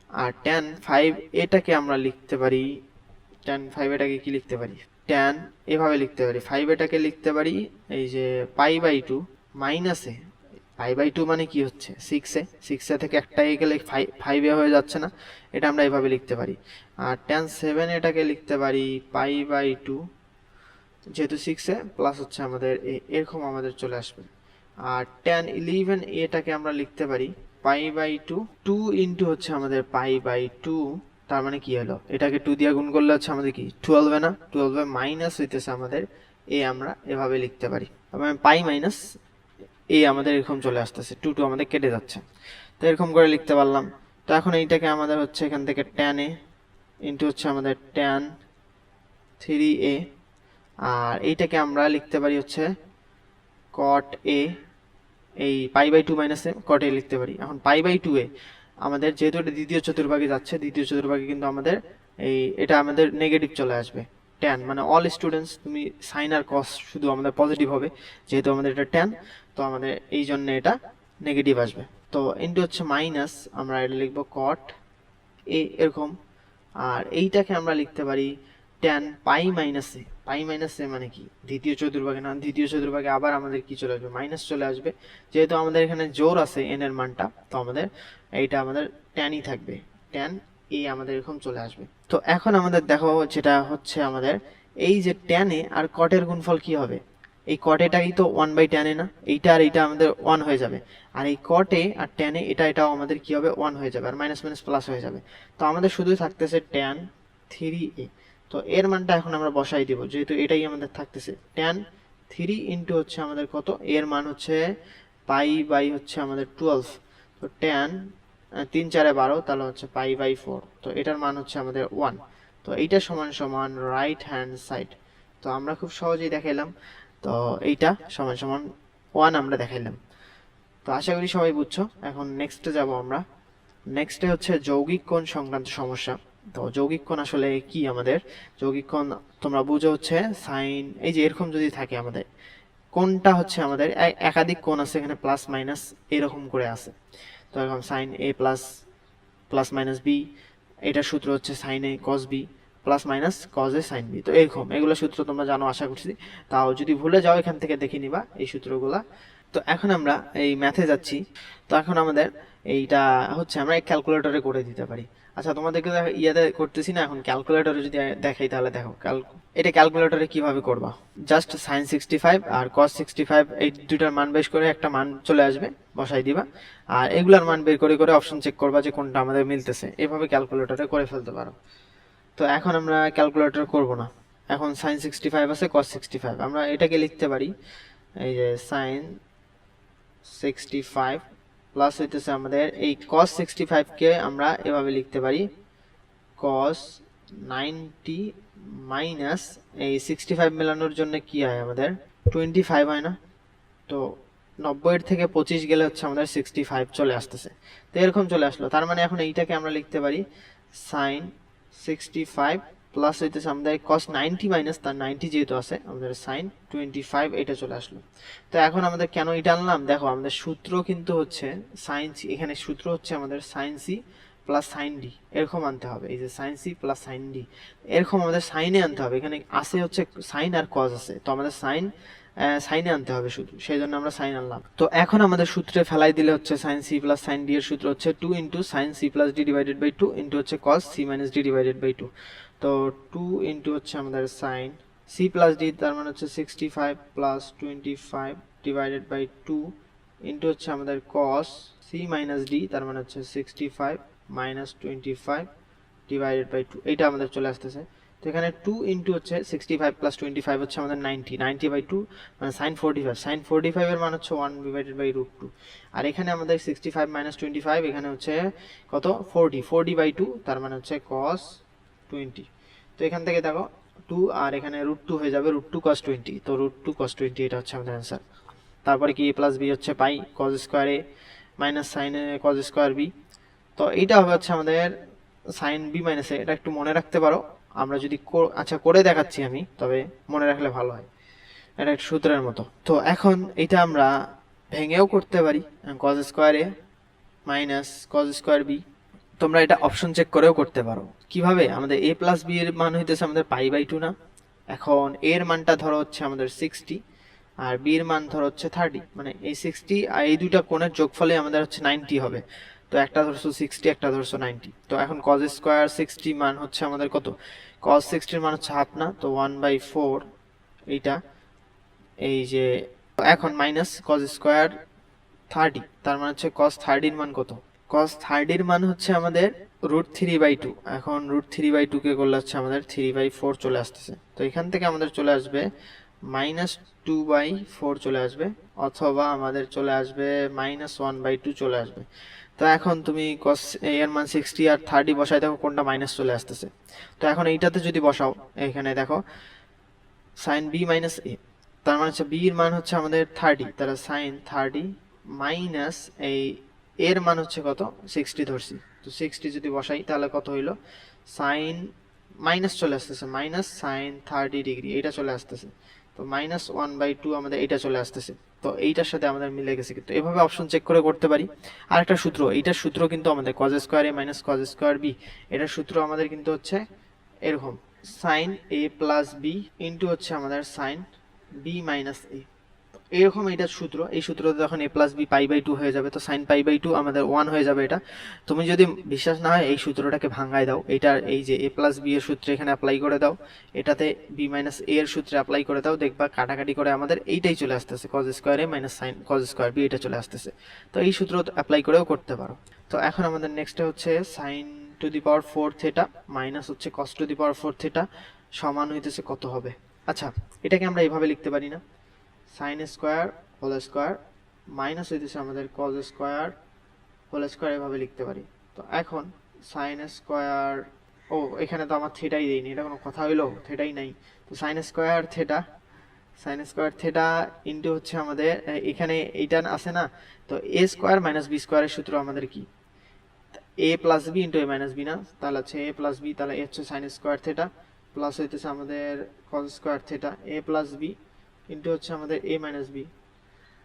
আর ট্যান 5 এটাকে আমরা লিখতে পারি, ট্যান 5 এটাকে কি লিখতে পারি, ট্যান এভাবে লিখতে পারি, 5 এটাকে লিখতে পারি এই যে π/2 মাইনাসে, π/2 মানে কি হচ্ছে 6a, 6a থেকে একটা এ গেলে 5 এ হয়ে যাচ্ছে না, এটা আমরা এভাবে লিখতে পারি। আর ট্যান 7 এটাকে লিখতে পারি π/2, যেহেতু 6a প্লাস হচ্ছে আমাদের এরকম আমাদের চলে আসবে। আর ট্যান 11 এটাকে আমরা লিখতে পারি π/2, 2 ইন্টু হচ্ছে আমাদের π/2, তার মানে কি হলো, এটাকে 2 দিয়ে গুণ করলে হচ্ছে আমাদের কি 12 না, 12 মাইনাস হইতেছে আমাদের এ, আমরা এভাবে লিখতে পারি। তারপরে পাই মাইনাস এ আমাদের এরকম চলে আসতেছে, 2 আমাদের কেটে যাচ্ছে, তো এরকম করে লিখতে পারলাম। তো এখন এইটাকে আমাদের হচ্ছে এখান থেকে ট্যান এ ইন্টু হচ্ছে আমাদের ট্যান 3a, আর এইটাকে আমরা লিখতে পারি হচ্ছে কট এ, এই π/2 মাইনাসে কট এ লিখতে পারি। এখন π/2 এ আমাদের যেহেতু এটা দ্বিতীয় চতুর্ভাগে যাচ্ছে, দ্বিতীয় চতুর্ভাগে কিন্তু আমাদের এটা আমাদের নেগেটিভ চলে আসবে, ট্যান মানে অল স্টুডেন্টস, তুমি সাইন আর কস শুধু আমাদের পজিটিভ হবে, যেহেতু আমাদের এটা ট্যান, তো আমাদের এই জন্য এটা নেগেটিভ আসবে। তো ইন্টু হচ্ছে মাইনাস, আমরা এটা লিখবো কট এ এরকম, আর এইটাকে আমরা লিখতে পারি ট্যান π/এ মানে কি দ্বিতীয় চতুর্ভাগে না, দ্বিতীয় চতুর্ভাগে আবার আমাদের কি চলে আসবে, মাইনাস চলে আসবে, যেহেতু আমাদের এখানে জোর আছে এন এর মানটা, তো আমাদের এইটা আমাদের ট্যানই থাকবে, ট্যান এ আমাদের এরকম চলে আসবে। তো এখন আমাদের দেখো যেটা হচ্ছে আমাদের এই যে ট্যানে আর কটের গুণফল কি হবে, এই কটেটাই তো 1/tan না, এইটা আর এইটা আমাদের 1 হয়ে যাবে, আর এই কটে আর ট্যানে এটাও আমাদের কি হবে 1 হয়ে যাবে, আর মাইনাস মাইনাস প্লাস হয়ে যাবে। তো আমাদের শুধু থাকতেছে ট্যান 3a। তো এর মানটা এখন আমরা বসাই দিব, যেহেতু এটাই আমাদের থাকতেছে ট্যান 3 ইন্টু হচ্ছে আমাদের কত, এর মান হচ্ছে π/, হচ্ছে আমাদের 12। তো ট্যান 3 4 12, তাহলে হচ্ছে π/4। তো এটার মান হচ্ছে আমাদের 1। তো এইটা সমান সমান রাইট হ্যান্ড সাইড। তো আমরা খুব সহজেই দেখাইলাম, তো এইটা সমান সমান 1 আমরা দেখাইলাম। তো আশা করি সবাই বুঝছো। এখন নেক্সটে যাব আমরা। নেক্সটে হচ্ছে যৌগিক কোণ সংক্রান্ত সমস্যা। তো যৌগিক কোণ আসলে কি, আমাদের যৌগিক কোণ তোমরা বুঝো হচ্ছে সাইন, এই যে এরকম যদি থাকে আমাদের কোণটা হচ্ছে আমাদের একাধিক কোণ আছে, এখানে প্লাস মাইনাস এরকম করে আছে। তো এখন sine A plus plus minus B, এটার সূত্র হচ্ছে sine A cos B plus minus cos A sine B. তো এরকম এগুলো সূত্র তোমরা জানো আশা করছি, তাও যদি ভুলে যাও এখান থেকে দেখে নিবা এই সূত্রগুলা। তো এখন আমরা এই ম্যাথে যাচ্ছি। তো এখন আমাদের এইটা হচ্ছে আমরা ক্যালকুলেটরে করে দিতে পারি। আচ্ছা তোমাদেরকে ইয়াতে করতেছি না, এখন ক্যালকুলেটরে যদি দেখাই তাহলে দেখো এটা ক্যালকুলেটরে কিভাবে করবা। জাস্ট সাইন 65 আর কস 65 এই দুটার মান বের করে একটা মান চলে আসবে, বসাই দিবা, আর এগুলার মান বের করে করে অপশন চেক করবা যে কোনটা আমাদের মিলতেছে, এভাবে ক্যালকুলেটরে করে ফেলতে পারো। তো এখন আমরা ক্যালকুলেটর করব না, এখন সাইন 65 আছে কস 65, আমরা এটাকে লিখতে পারি এই যে সাইন 65 প্লাস হইতেছে আমাদের এই cos 65 কে আমরা এভাবে লিখতে পারি cos 90 মাইনাস এই 65 মেলানোর জন্য কি হয় আমাদের 25 হয় না, তো 90 এর থেকে 25 গেলে হচ্ছে আমাদের 65 চলে আসতেছে। তো এরকম চলে আসলো, তার মানে এখন এইটাকে আমরা লিখতে পারি সাইন 65 প্লাস হইতেছে আমাদের কস 90 মাইনাস তার 90 যেহেতু আছে আমাদের সাইন 25 এটা চলে আসলো। তো এখন আমাদের কেন এটা আনলাম, দেখো আমাদের সূত্র কিন্তু হচ্ছে সাইন সি, এখানে সূত্র হচ্ছে আমাদের sine C plus sine D, এরকম আনতে হবে। এই যে sine C plus sine D এরকম আমাদের সাইনে আনতে হবে। এখানে আসে হচ্ছে সাইন আর কজ আছে, তো আমাদের সাইনে আনতে হবে শুধু, সেই জন্য আমরা সাইন আনলাম। তো এখন আমাদের সূত্রে ফেলাই দিলে হচ্ছে sine C plus sine D এর সূত্র হচ্ছে 2 into sine C plus D divided by 2 into হচ্ছে cos C minus D divided by 2। তো 2 ইন্টু হচ্ছে আমাদের সাইন সি প্লাস ডি তার মানে হচ্ছে 65 প্লাস 25 ডিভাইডেড বাই 2 ইন্টু হচ্ছে আমাদের কস সি মাইনাস ডি তার মানে হচ্ছে 65 মাইনাস 25 ডিভাইডেড বাই 2, এইটা আমাদের চলে আসতেছে। তো এখানে 2 ইন্টু হচ্ছে 65 প্লাস 25 হচ্ছে আমাদের 90 বাই 2 মানে সাইন 45 এর মান হচ্ছে 1 ডিভাইডেড বাই রুট 2। আর এখানে আমাদের 65 মাইনাস 25 এখানে হচ্ছে কত 40 বাই 2 তার মানে হচ্ছে কস 20। তো এখান থেকে দেখো 2 আর এখানে রুট 2 হয়ে যাবে রুট 2 cos 20, তো রুট 2 cos 20 এটা হচ্ছে আমাদের অ্যান্সার। তারপরে কি a প্লাস বি হচ্ছে pi cos square A minus sine cos square B. তো এইটা হবে হচ্ছে আমাদের সাইন বি মাইনাস এ, এটা একটু মনে রাখতে পারো। আমরা যদি আচ্ছা করে দেখাচ্ছি আমি, তবে মনে রাখলে ভালো হয়, এটা একটা সূত্রের মতো। তো এখন এটা আমরা ভেঙেও করতে পারি, cos square A minus cos square B. তোমরা এটা অপশন চেক করেও করতে পারো। কিভাবে, আমাদের a প্লাস বি এর মান হইতেছে আমাদের পাই বাই 2 না। এখন এর মানটা ধরো হচ্ছে আমাদের 60 আর বি এর মান ধরো হচ্ছে 30, মানে এই 60 আর এই দুইটা কোণের যোগফলে আমাদের হচ্ছে 90 হবে। তো একটা ধরছো 60 একটা ধরছো 90। তো এখন cos স্কোয়ার 60 মান হচ্ছে আমাদের কত, cos 60 এর মান হচ্ছে হাফ না, তো 1/4 এইটা। এই যে এখন মাইনাস cos স্কোয়ার 30 তার মানে হচ্ছে cos 30 এর মান কত, cos 30 এর মান হচ্ছে আমাদের √3/2। এখন √3/2 কে করলে হচ্ছে আমাদের 3/4 চলে আসতেছে। তো এখান থেকে আমাদের চলে আসবে -2/4 চলে আসবে, অথবা আমাদের চলে আসবে -1/2 চলে আসবে। তো এখন তুমি cos এর মান 60 আর 30 বসাই দেখো কোনটা মাইনাস চলে আসতেছে। তো এখন এইটাতে যদি বসাও, এখানে দেখো sin b মাইনাস a, তার মানে হচ্ছে b এর মান হচ্ছে আমাদের 30, তাহলে sin 30 মাইনাস এই এর মান হচ্ছে কত 60 ধরছি। তো 60 যদি বসাই তাহলে কত হইলো, sin মাইনাস চলে আসতেছে মাইনাস sin 30 ডিগ্রি এটা চলে আসতেছে। তো -1/2 আমাদের এটা চলে আসতেছে। তো এইটার সাথে আমাদের মিলে গেছে, কিন্তু এভাবে অপশন চেক করে করতে পারি। আর একটা সূত্র, এইটার সূত্র কিন্তু আমাদের cos square a minus cos square b, এটার সূত্র আমাদের কিন্তু হচ্ছে এরকম sin a plus b into হচ্ছে আমাদের sin b মাইনাস a। এরকম এইটার সূত্র, এই সূত্রতে যখন a plus b pi by 2 হয়ে যাবে, তো sin পাই বাই 2 আমাদের 1 হয়ে যাবে। এটা তুমি যদি বিশ্বাস না হয় এই সূত্রটাকে ভাঙায় দাও, এটার এই যে a প্লাস b এর সূত্রে এখানে অ্যাপ্লাই করে দাও, এটাতে b মাইনাস a এর সূত্রে অ্যাপ্লাই করে দাও, দেখবা কাটাকাটি করে আমাদের এইটাই চলে আসতেছে cos square a minus sin cos square b এটা চলে আসতেছে। তো এই সূত্র অ্যাপ্লাই করেও করতে পারো। তো এখন আমাদের নেক্সট হচ্ছে sin to the power 4 theta minus হচ্ছে cos to the power 4 theta সমান হইতেছে কত হবে। আচ্ছা, এটাকে আমরা এইভাবে লিখতে পারি না, sin square whole square minus হইতেছে আমাদের cos স্কয়ার হোল স্কয়ার, এভাবে লিখতে পারি। তো এখন sin স্কয়ার, ও এখানে তো আমার থিটাই দেইনি, এটা কোনো কথা হইলো, থিটাই নাই। তো sin স্কয়ার থিটা ইনটু হচ্ছে আমাদের এখানে এইটা আছে না, তো a স্কয়ার মাইনাস b স্কয়ারের সূত্র আমাদের কি, a plus b into a minus b না, তাহলে হচ্ছে a প্লাস b, তাহলে হচ্ছে sin স্কয়ার থিটা প্লাস হইতেছে আমাদের cos square theta a plus b into হচ্ছে আমাদের a minus b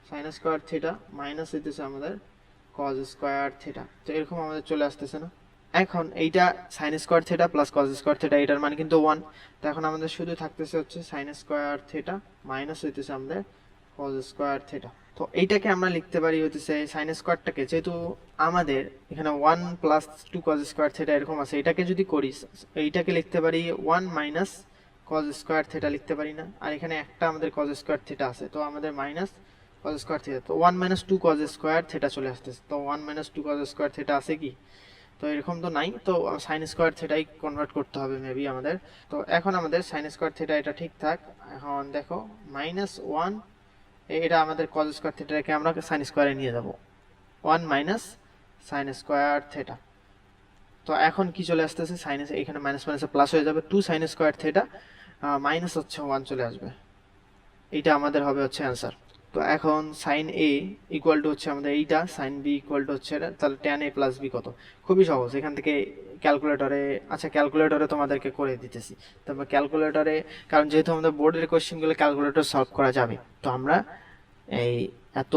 sin square theta minus হইতেছে আমাদের cos স্কয়ার থিটা। তো এরকম আমাদের চলে আসতেছে না। এখন এইটা sin square theta plus cos square theta এটার মান কিন্তু 1। তো এখন আমাদের শুধু থাকতেছে হচ্ছে sin স্কয়ার থিটা মাইনাস হইতেছে আমাদের cos স্কয়ার থিটা। তো এইটাকে আমরা লিখতে পারি হইতেছে sin স্কয়ারটাকে, যেহেতু আমাদের এখানে 1 প্লাস 2 cos স্কয়ার থিটা এরকম আছে, এটাকে যদি করি এইটাকে লিখতে পারি 1 মাইনাস cos স্কয়ার থিটা লিখতে পারি না, আর এখানে একটা আমাদের cos স্কয়ার থিটা আছে, তো আমাদের মাইনাস cos স্কয়ার থিটা, তো 1 মাইনাস 2 cos স্কয়ার থিটা চলে আসতেছে। তো 1 মাইনাস 2 cos স্কয়ার থিটা আছে কি, তো এরকম তো নাই, তো sin স্কয়ার থিটাই কনভার্ট করতে হবে মেবি আমাদের। তো এখন আমাদের sin স্কয়ার থিটা এটা ঠিকঠাক। এখন দেখো -1, এটা আমাদের cos স্কয়ার থিটাকে আমরা sin স্কয়ারে নিয়ে যাব, 1 মাইনাস sin স্কয়ার থিটা। তো এখন কি চলে আসতেছে, sin এখানে মাইনাস মাইনাসে প্লাস হয়ে যাবে, 2 sin স্কয়ার থিটা মাইনাস হচ্ছে 1 চলে আসবে, এইটা আমাদের হবে হচ্ছে অ্যান্সার। তো এখন সাইন এ ইকুয়াল টু হচ্ছে আমাদের এইটা, সাইন বি ইকুয়াল টু হচ্ছে এটা, তাহলে ট্যান এ প্লাস বি কত? খুবই সহজ, এখান থেকে ক্যালকুলেটরে, আচ্ছা ক্যালকুলেটরে তোমাদেরকে করে দিতেছি। তারপর ক্যালকুলেটরে, কারণ যেহেতু আমাদের বোর্ডের কোয়েশ্চেনগুলো ক্যালকুলেটর সলভ করা যাবে, তো আমরা এই এত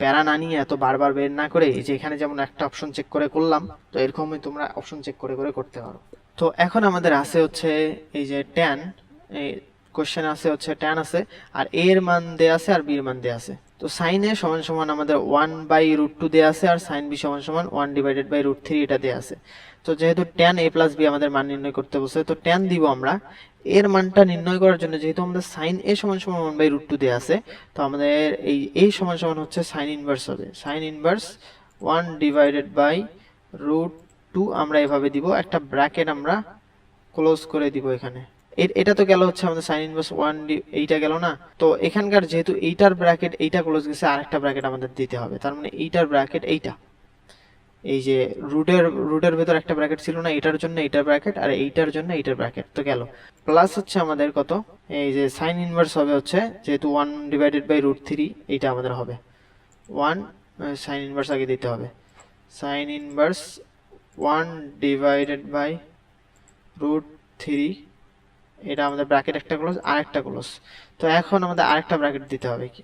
প্যারা না নিয়ে, এত বারবার বের না করে, এই যে এখানে যেমন একটা অপশন চেক করে করলাম, তো এরকমই তোমরা অপশন চেক করে করে করতে পারো। তো এখন আমাদের আছে হচ্ছে এই যে ট্যান, এই কোশ্চেন আছে হচ্ছে ট্যান আছে, আর এ এর মান দেয়া আছে আর বি এর মান দেয়া আছে। তো সাইন এ সমান সমান আমাদের 1/√2 দেয়া আছে, আর সাইন বি সমান সমান 1/√3 এটা দেয়া আছে। তো যেহেতু ট্যান এ প্লাস বি আমাদের মান নির্ণয় করতে বলছে, তো ট্যান দিব আমরা। এর মানটা নির্ণয় করার জন্য যেহেতু আমাদের সাইন এ সমান সমান 1/√2 দেয়া আছে, তো আমাদের এই এ সমান সমান হচ্ছে সাইন ইনভার্স হবে, সাইন ইনভার্স 1/√2 আমরা এভাবে দিব, একটা ব্র্যাকেট আমরা ক্লোজ করে দিব এখানে। এটা তো গেল হচ্ছে আমাদের সাইন ইনভার্স 1, এইটা গেল না। তো এখানকার যেহেতু এইটার ব্র্যাকেট এইটা ক্লোজ গেছে, আরেকটা ব্র্যাকেট আমাদের দিতে হবে, তার মানে এইটার ব্র্যাকেট এইটা, এই যে রুটের ভেতর একটা ব্র্যাকেট ছিল না, এটার জন্য এইটার ব্র্যাকেট, আর এইটার জন্য এইটার ব্র্যাকেট, তো গেল। প্লাস হচ্ছে আমাদের কত, এই যে সাইন ইনভার্স হবে হচ্ছে যেহেতু 1/√3, এইটা আমাদের হবে 1, সাইন ইনভার্স আগে দিতে হবে, সাইন ইনভার্স 1/√3, এটা আমাদের ব্র্যাকেট একটা ক্লোজ আর একটা ক্লোজ। তো এখন আমাদের আরেকটা ব্র্যাকেট দিতে হবে কি,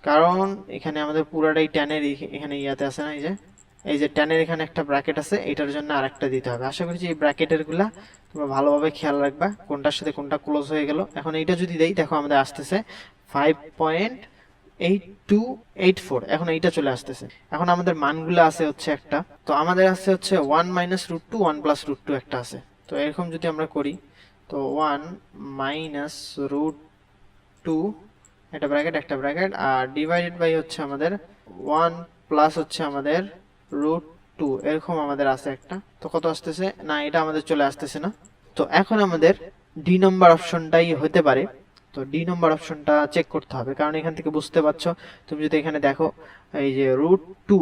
কারণ এখানে আমাদের পুরাটাই ট্যানের এখানে ইয়াতে আছে না, এই যে ট্যানের এখানে একটা ব্র্যাকেট আছে, এটার জন্য আরেকটা দিতে হবে। আশা করি যে এই ব্র্যাকেটের গুলা তোমরা ভালোভাবে খেয়াল রাখবা কোনটার সাথে কোনটা ক্লোজ হয়ে গেল। এখন এইটা যদি দেই, দেখো আমাদের আসতেছে 5.8284, এখন এইটা চলে আসতেছে। এখন আমাদের মানগুলো আছে হচ্ছে একটা, তো আমাদের আছে হচ্ছে 1 - √2, 1 + √2 একটা আছে। তো এরকম যদি আমরা করি, তো 1 - √2 একটা ব্র্যাকেট আর ডিভাইডেড বাই হচ্ছে আমাদের 1 প্লাস হচ্ছে আমাদের √2, এরকম আমাদের আছে একটা। তো কত আসতেছে না, এটা আমাদের চলে আসতেছে না। তো এখন আমাদের ডি নম্বর অপশনটাই হতে পারে। তো ডি নম্বর অপশনটা চেক করতে হবে, কারণ এখান থেকে বুঝতে পারছো, তুমি যদি এখানে দেখো এই যে √2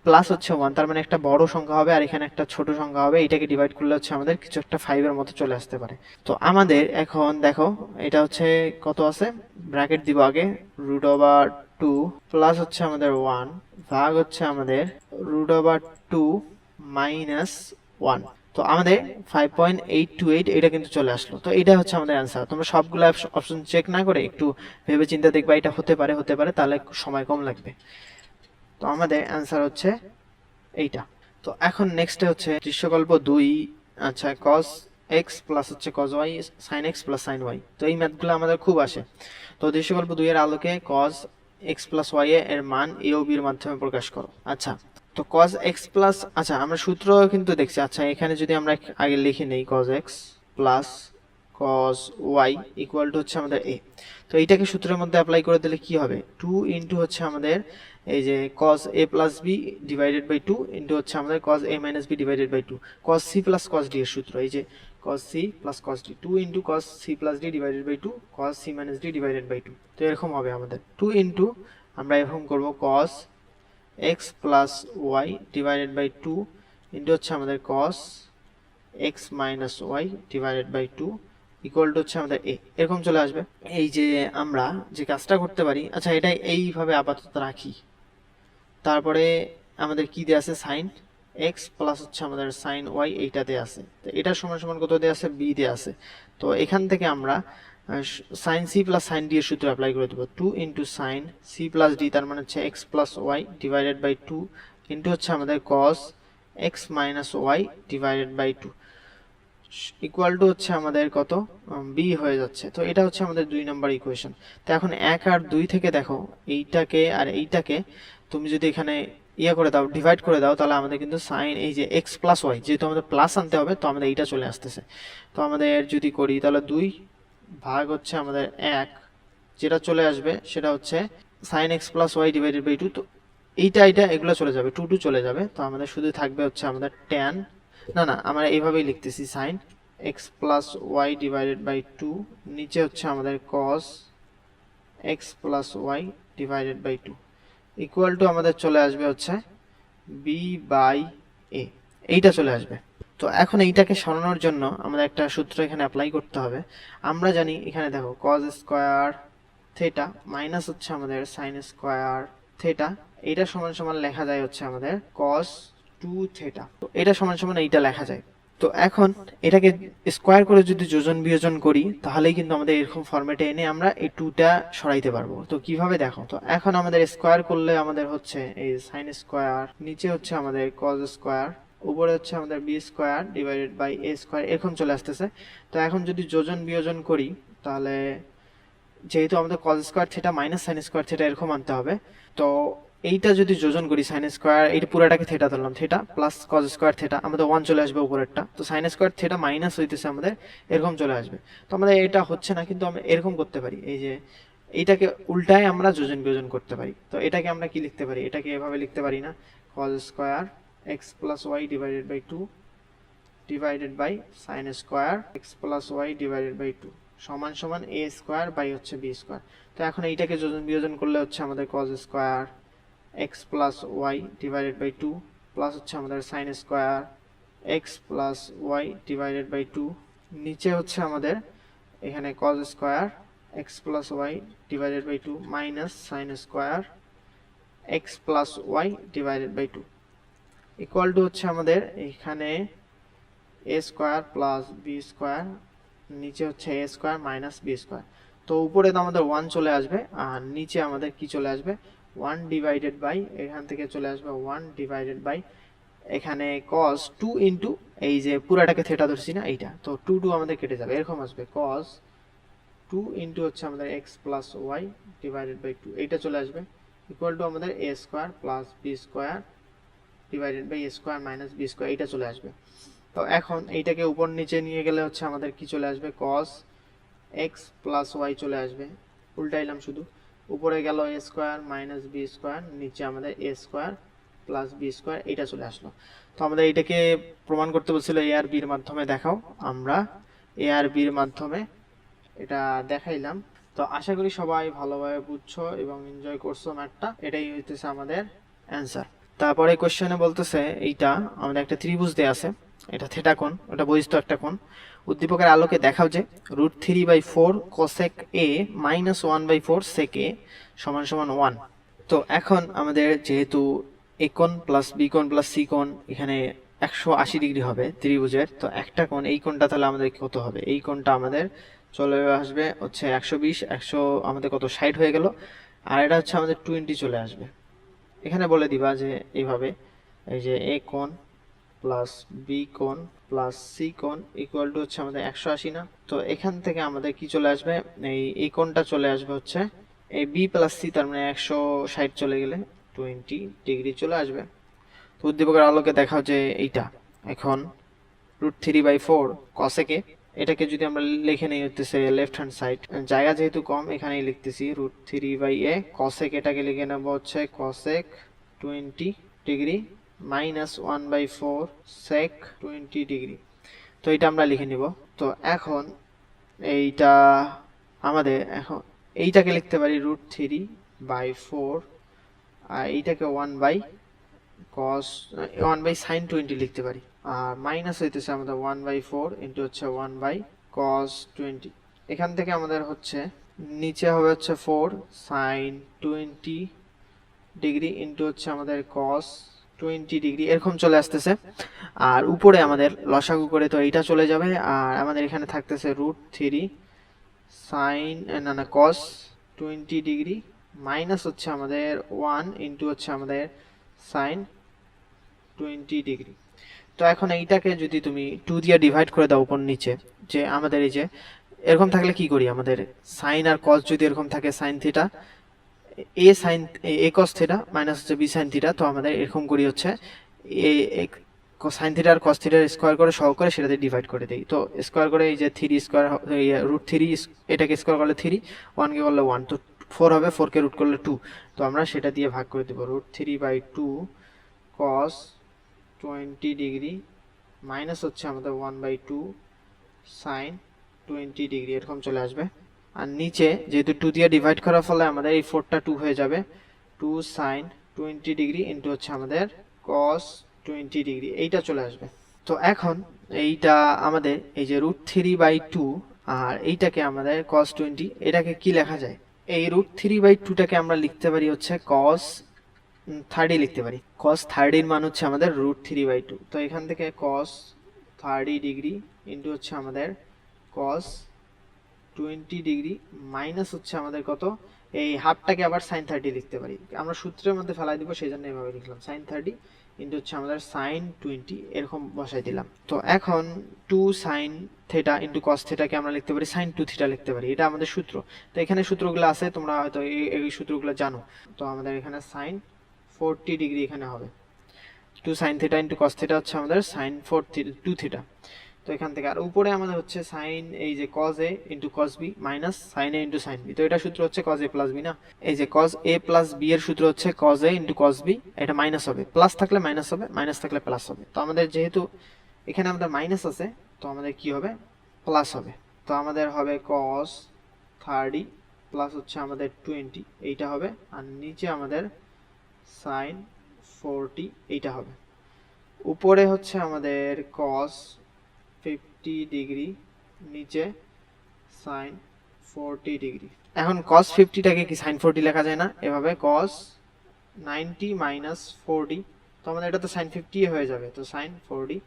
প্লাস হচ্ছে 1, তার মানে একটা বড় সংখ্যা হবে, আর এখানে একটা ছোট সংখ্যা হবে, এটাকে ডিভাইড করলে হচ্ছে আমাদের কিছু একটা 5 এর মতো চলে আসতে পারে। তো আমাদের এখন দেখো এটা হচ্ছে কত আছে, ব্র্যাকেট দিব আগে, √2 প্লাস হচ্ছে আমাদের 1 ভাগ হচ্ছে আমাদের √2 মাইনাস 1। তো আমাদের 5.828 এটা কিন্তু চলে আসলো। তো এটা হচ্ছে আমাদের অ্যান্সার। তোমরা সবগুলো অপশন চেক না করে একটু ভেবে চিন্তে দেখবা, এটা হতে পারে, তাহলে সময় কম লাগবে। তো আমাদের অ্যান্সার হচ্ছে এইটা। তো এখন নেক্সটে হচ্ছে দৃশ্যকল্প 2, আচ্ছা cos x প্লাস হচ্ছে cos y sin x plus sin y। তো এই ম্যাথগুলো আমাদের খুব আসে। তো দৃশ্যকল্প 2 এর আলোকে cos x প্লাস y এর মান a ও b এর মাধ্যমে প্রকাশ করো। আচ্ছা, তো cos x প্লাস, আচ্ছা আমরা সূত্র কিন্তু দেখছি। আচ্ছা এখানে যদি আমরা আগে লিখে নেই cos x plus cos y equal to হচ্ছে আমাদের a। তো এইটাকে সূত্রের মধ্যে অ্যাপ্লাই করে দিলে কি হবে, 2 ইনটু হচ্ছে আমাদের এই যে cos a plus b divided by 2 into হচ্ছে আমাদের cos a minus b divided by 2, cos c plus cos d এর সূত্র, এই যে cos c plus cos d, 2 into cos c plus d divided by 2 cos c minus d divided by 2। তো এরকম হবে আমাদের 2 ইনটু, আমরা এরকম করব cos x plus y divided by 2 into হচ্ছে আমাদের cos x minus y divided by 2 equal to হচ্ছে আমাদের a, এরকম চলে আসবে। এই যে আমরা যে কাজটা করতে পারি, আচ্ছা এটা এইভাবে আপাতত রাখি। তারপরে আমাদের কি দেয়া আছে, sin x প্লাস হচ্ছে আমাদের sin y, এইটা দেয়া আছে। তো এটা সমান সমান কত দেয়া আছে, b দেয়া আছে। তো এখান থেকে আমরা sin c plus sin d এর সূত্র অ্যাপ্লাই করে দেব, 2 into sin c plus d, তার মানে হচ্ছে x plus y divided by 2 into হচ্ছে আমাদের cos x minus y divided by 2 equal to হচ্ছে আমাদের কত, b হয়ে যাচ্ছে। তো এটা হচ্ছে আমাদের 2 নম্বর ইকুয়েশন। তো এখন 1 আর 2 থেকে দেখো এইটাকে আর এইটাকে তুমি যদি এখানে ইয়ে করে দাও, ডিভাইড করে দাও, তাহলে আমাদের কিন্তু সাইন এই যে x প্লাস ওয়াই, যেহেতু আমাদের প্লাস আনতে হবে, তো আমাদের এইটা চলে আসতেছে। তো আমাদের যদি করি তাহলে 2 ভাগ হচ্ছে আমাদের 1, যেটা চলে আসবে সেটা হচ্ছে sine x plus Y divided by 2। তো এইটা এগুলো চলে যাবে, 2 চলে যাবে। তো আমাদের শুধু থাকবে হচ্ছে আমাদের tan, না আমরা এইভাবেই লিখতেছি, sine x plus Y divided by 2, নিচে হচ্ছে আমাদের cos x plus Y divided by 2 equal to আমাদের চলে আসবে হচ্ছে b বাই a, এইটা চলে আসবে। তো এখন এইটাকে সরানোর জন্য আমাদের একটা সূত্র এখানে অ্যাপ্লাই করতে হবে। আমরা জানি এখানে দেখো cos স্কয়ার থেটা মাইনাস হচ্ছে আমাদের সাইন স্কোয়ার থেটা, এটা সমান সমান লেখা যায় হচ্ছে আমাদের কস 2 থেটা। তো এটা সমান সমান এইটা লেখা যায়। তো এখন এটাকে স্কোয়ার করে যদি যোজন বিয়োজন করি তাহলেই কিন্তু আমাদের এরকম ফরম্যাটে এনে আমরা এই 2টা সরাইতে পারবো। তো কিভাবে দেখো, তো এখন আমাদের স্কোয়ার করলে আমাদের হচ্ছে এই সাইন স্কোয়ার, নিচে হচ্ছে আমাদের কজ স্কোয়ার, উপরে হচ্ছে আমাদের B square divided by A square, এরকম চলে আসতেছে। তো এখন যদি যোজন বিয়োজন করি তাহলে যেহেতু আমাদের cos square theta minus sine square theta এরকম আনতে হবে, তো এইটা যদি যোজন করি সাইন স্কোয়ার, এইটা পুরাটাকে থেটা ধরলাম, theta plus cos square theta, আমাদের 1 চলে আসবে উপরেরটা। তো সাইন স্কোয়ার থেটা মাইনাস হইতেছে আমাদের এরকম চলে আসবে। তো আমাদের এটা হচ্ছে না, কিন্তু আমরা এরকম করতে পারি, এই যে এইটাকে উল্টায় আমরা যোজন বিয়োজন করতে পারি। তো এটাকে আমরা কি লিখতে পারি, এটাকে এভাবে লিখতে পারি না, cos square X plus Y divided by 2 divided by sine square X plus Y divided by 2 সমান সমান এ স্কোয়ার বাই হচ্ছে বি স্কোয়ার। তো এখন এইটাকে যোজন বিয়োজন করলে হচ্ছে আমাদের cos square X plus Y divided by 2 plus হচ্ছে আমাদের sine square X plus Y divided by 2, নিচে হচ্ছে আমাদের এখানে cos square X plus Y divided by 2 minus sine square X plus Y divided by 2 equal to হচ্ছে আমাদের এখানে A square plus B square, নিচে হচ্ছে A square minus B square. তো উপরে তো আমাদের 1 চলে আসবে আর নিচে আমাদের কি চলে আসবে 1 ডিভাইডেড বাই, এখান থেকে চলে আসবে 1 ডিভাইডেড বাই এখানে cos 2 ইন্টু এই যে পুরাটাকে থেটা ধরছি না এইটা, তো 2 2 আমাদের কেটে যাবে, এরকম আসবে cos 2 ইন্টু হচ্ছে আমাদের x plus Y divided by 2, এইটা চলে আসবে ইকুয়াল টু আমাদের a square plus B square divided by a square minus B square, এইটা চলে আসবে। তো এখন এইটাকে উপর নিচে নিয়ে গেলে হচ্ছে আমাদের কি চলে আসবে cos x প্লাস ওয়াই চলে আসবে, উল্টাইলাম শুধু, উপরে গেল a square minus B square, নিচে আমাদের a square plus B square, এইটা চলে আসলো। তো আমাদের এইটাকে প্রমাণ করতে বলছিল এ আর বির মাধ্যমে, দেখাও, আমরা এ আর বির মাধ্যমে এটা দেখাইলাম। তো আশা করি সবাই ভালোভাবে বুঝছো এবং এনজয় করছো ম্যাথটা, এটাই হইতেছে আমাদের অ্যান্সার। তারপরে কোশ্চেনে বলতেছে এইটা আমাদের একটা ত্রিভুজ দেয়া আছে, এটা থেটা কোণ, ওটা বহিস্থ একটা কোণ, উদ্দীপকের আলোকে দেখাও যে √3/4 কোসেক এ মাইনাস 1/4 সেক এ সমান সমান 1। তো এখন আমাদের যেহেতু এ কোণ প্লাস বি কোণ প্লাস সি কোণ এখানে 180 ডিগ্রি হবে ত্রিভুজের, তো একটা কোণ, এই কোণটা তাহলে আমাদের কত হবে, এই কোণটা আমাদের চলে আসবে হচ্ছে 120, 100 আমাদের কত 60 হয়ে গেল, আর এটা হচ্ছে আমাদের 20 চলে আসবে। এখানে বলে দিবা যে এইভাবে, এই যে এ কোণ প্লাস বি কোণ প্লাস সি কোণ ইকুয়াল টু হচ্ছে আমাদের 180 না, তো এখান থেকে আমাদের কি চলে আসবে, এই কোণটা চলে আসবে হচ্ছে এই বি প্লাস সি, তার মানে 160 চলে গেলে 20 ডিগ্রি চলে আসবে। তো উদ্দীপকের আলোকে দেখাও যে এইটা এখন √3/4 কসেক এ, এটাকে যদি আমরা লিখে নেই হচ্ছে লেফট হ্যান্ড সাইড, জায়গা যেহেতু কম এখানেই লিখতেছি √3/a কসেক, এটাকে লিখে নেব হচ্ছে কসেক 20 ডিগ্রি মাইনাস 1/4 সেক 20 ডিগ্রি। তো এটা আমরা লিখে নিব। তো এখন এইটা আমাদের এখন এইটাকে লিখতে পারি √3/4 আর এইটাকে 1/sin 20 লিখতে পারি, আর মাইনাস হইতেছে আমাদের 1/4 ইন্টু হচ্ছে 1/cos 20। এখান থেকে আমাদের হচ্ছে নিচে হবে হচ্ছে 4 sin 20 ডিগ্রি ইন্টু হচ্ছে আমাদের cos 20 ডিগ্রি, এরকম চলে আসতেছে। আর উপরে আমাদের লসাগু করে তো এইটা চলে যাবে, আর আমাদের এখানে থাকতেছে √3 sin cos 20 ডিগ্রি মাইনাস হচ্ছে আমাদের 1 ইন্টু হচ্ছে আমাদের sin 20 ডিগ্রি। তো এখন এইটাকে যদি তুমি 2 দিয়ে ডিভাইড করে দাও উপর নিচে, যে আমাদের এই যে এরকম থাকলে কি করি, আমাদের সাইন আর কস যদি এরকম থাকে, সাইন থিটা এ কস থিটা মাইনাস হচ্ছে বি সাইন থিটা, তো আমাদের এরকম করি হচ্ছে এ সাইন থিটা আর কস থিটার স্কোয়ার করে সহ করে সেটাতে ডিভাইড করে দিই। তো স্কোয়ার করে এই যে 3 স্কোয়ার √3 এটাকে স্কোয়ার করলে 3, 1 কে করলে 1, তো 4 হবে, 4 কে রুট করলে 2, তো আমরা সেটা দিয়ে ভাগ করে দেব √3/2 cos 20 ডিগ্রি মাইনাস হচ্ছে আমাদের 1/2 sin 20 ডিগ্রি, এরকম চলে আসবে। আর নিচে যেহেতু 2 দিয়ে ডিভাইড করার ফলে আমাদের এই 4টা 2 হয়ে যাবে, 2 sin 20 ডিগ্রি ইন্টু হচ্ছে আমাদের cos 20 ডিগ্রি, এইটা চলে আসবে। তো এখন এইটা আমাদের এই যে √3/2 আর এইটাকে আমাদের cos 20, এটাকে কি লেখা যায়, এই √3/2টাকে আমরা লিখতে পারি হচ্ছে cos 30 লিখতে পারি। cos 30 মান হচ্ছে আমাদের √3/2। তো এখান থেকে cos 30 ডিগ্রি ইন্টু হচ্ছে আমাদের cos 20 ডিগ্রি মাইনাস হচ্ছে আমাদের কত, এই হাফটাকে আবার sin 30 লিখতে পারি। আমরা সূত্রের মধ্যে ফেলাই দিব, সেই জন্য এভাবে লিখলাম sin 30 ইন্টু হচ্ছে আমাদের sin 20, এরকম বসাই দিলাম। তো এখন 2 sin থিটা ইন্টু cos থিটাকে আমরা লিখতে পারি sin 2 থিটা লিখতে পারি, এটা আমাদের সূত্র। তো এখানে সূত্রগুলো আছে, তোমরা হয়তো এই সূত্রগুলো জানো। তো আমাদের এখানে sin 40 ডিগ্রি এখানে হবে 2 sin theta into cos theta হচ্ছে আমাদের sin 2 থিটা। তো এখান থেকে আর উপরে আমাদের হচ্ছে সাইন, এই যে cos a into cos b minus sine a into sign b। তো এটা সূত্র হচ্ছে cos a প্লাস b না, এই যে cos a প্লাস b এর সূত্র হচ্ছে cos a into cos b, এটা মাইনাস হবে, প্লাস থাকলে মাইনাস হবে, মাইনাস থাকলে প্লাস হবে। তো আমাদের যেহেতু এখানে আমাদের মাইনাস আছে, তো আমাদের কি হবে, প্লাস হবে। তো আমাদের হবে cos 30 প্লাস হচ্ছে আমাদের 20, এইটা হবে, আর নিচে আমাদের সাইন 40 এইটা হবে। উপরে হচ্ছে আমাদের cos 50 ডিগ্রি, নিচে sin 40 ডিগ্রি। এখন cos 50টাকে কি sin 40 লেখা যায় না, এভাবে cos 90 মাইনাস 40, তো আমাদের এটা তো sin 50 হয়ে যাবে, তো sin 40।